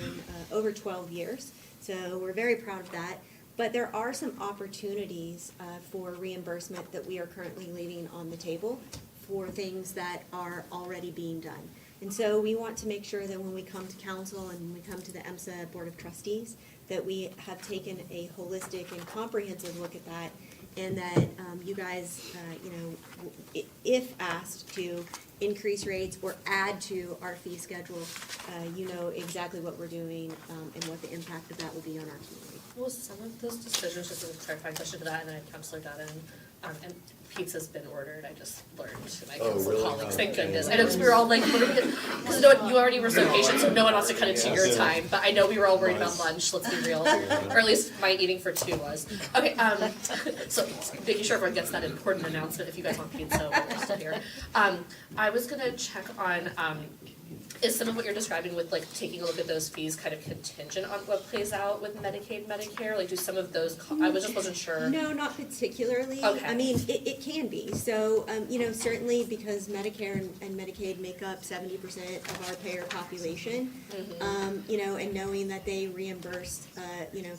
over 12 years, so we're very proud of that. But there are some opportunities for reimbursement that we are currently leaving on the table for things that are already being done. And so we want to make sure that when we come to council and when we come to the EMSA Board of Trustees, that we have taken a holistic and comprehensive look at that, and that you guys, if asked to increase rates or add to our fee schedule, you know exactly what we're doing and what the impact of that will be on our community. Well, some of those decisions, just a clarifying question to that, and then Councilor Dutton, and pizza's been ordered, I just learned to my council really? colleagues, Oh, thank okay. goodness. I know, because we were all like, because you already were so patient, so no one wants to cut into your time, but I know we were all worried about lunch, let's be real, or at least my eating for two was. Okay, so making sure everyone gets that important announcement, if you guys want pizza, we're still here. I was gonna check on, is some of what you're describing with like taking a look at those fees kind of contingent on what plays out with Medicaid, Medicare? Like do some of those, I wasn't sure. No, not particularly. Okay. I mean, it can be. So, certainly because Medicare and Medicaid make up 70% of our payer population, and knowing that they reimburse,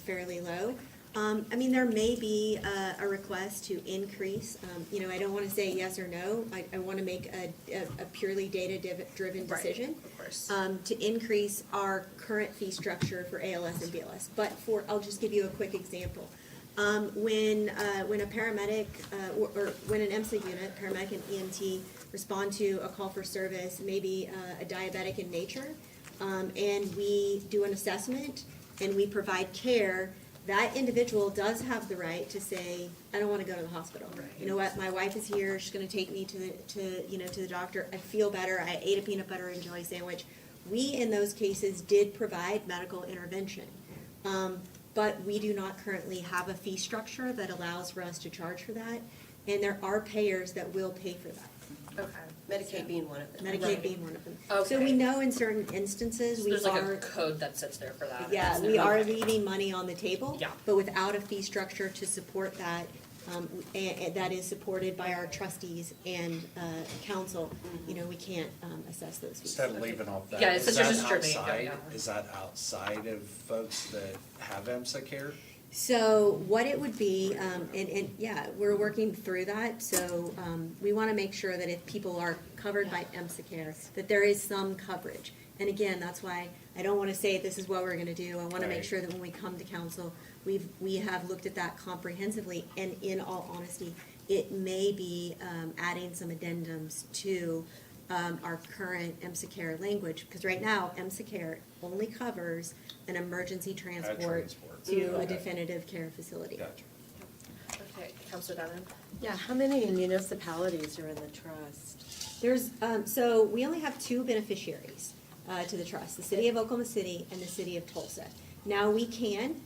fairly low. There may be a request to increase, I don't wanna say yes or no, I wanna make a purely data-driven decision. Of course. To increase our current fee structure for ALS and BLS. But I'll just give you a quick example. When a paramedic, or when an EMSA unit, paramedic and EMT, respond to a call for service, maybe a diabetic in nature, and we do an assessment and we provide care, that individual does have the right to say, I don't want to go to the hospital. Right. You know what, my wife is here, she's gonna take me to the doctor, I feel better, I ate a peanut butter and jelly sandwich. We, in those cases, did provide medical intervention. But we do not currently have a fee structure that allows for us to charge for that, and there are payers that will pay for that. Okay. Medicaid being one of them. Medicaid being one of them. Okay. So we know in certain instances, we There's like are. a code that sits there for that. Yeah, we are leaving money on the table. Yeah. But without a fee structure to support that, and that is supported by our trustees and council, we can't assess those fees. Instead of leaving off that, Yeah, it's is such a that disturbing, outside, yeah. is that outside of folks that have MSA care? So what it would be, and yeah, we're working through that, so we want to make sure that if people are covered by EMSA care, that there is some coverage. And again, that's why I don't want to say this is what we're going to do. I want to make Right. sure that when we come to council, we have looked at that comprehensively, and in all honesty, it may be adding some addendums to our current EMSA care language, because right now, EMSA care only covers an emergency transport transport. to a Okay. definitive care facility. Gotcha. Okay, Counselor Donovan? Yeah, how many municipalities are in the trust? There's, so we only have two beneficiaries to the trust, the city of Oklahoma City and the city of Tulsa. Now, we can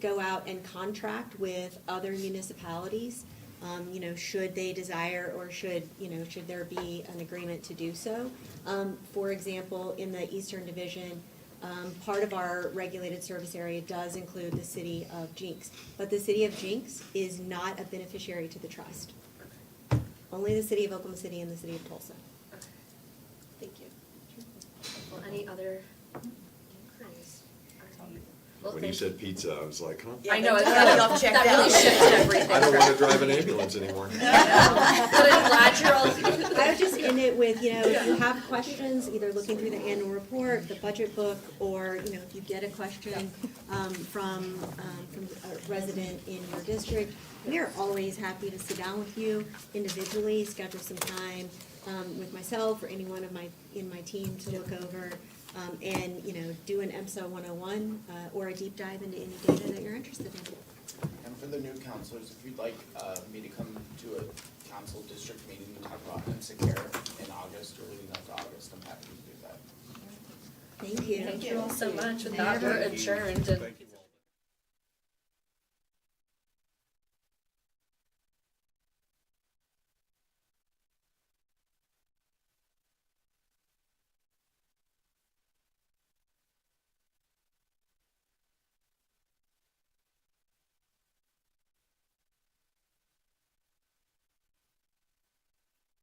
go out and contract with other municipalities, should they desire, or should there be an agreement to do so. For example, in the Eastern Division, part of our regulated service area does include the city of Jinx, but the city of Jinx is not a beneficiary to the trust. Only the city of Oklahoma City and the city of Tulsa. Thank you. Well, any other inquiries? Well, When you thank- said pizza, I was like, huh? I know, y'all checked that really out. shifted everything. I don't want to drive an ambulance anymore. But I'm glad you're all. I would just end it with, if you have questions, either looking through the annual report, the budget book, or, if you get a question from a resident in your district, we are always happy to sit down with you individually, schedule some time with myself or anyone in my team to look over and, do an EMSA 101 or a deep dive into any data that you're interested in. And for the new counselors, if you'd like me to come to a council district meeting and talk about MSA care in August or leading up to August, I'm happy to do that. Thank you. Thank you all so much. With that, we're adjourned. And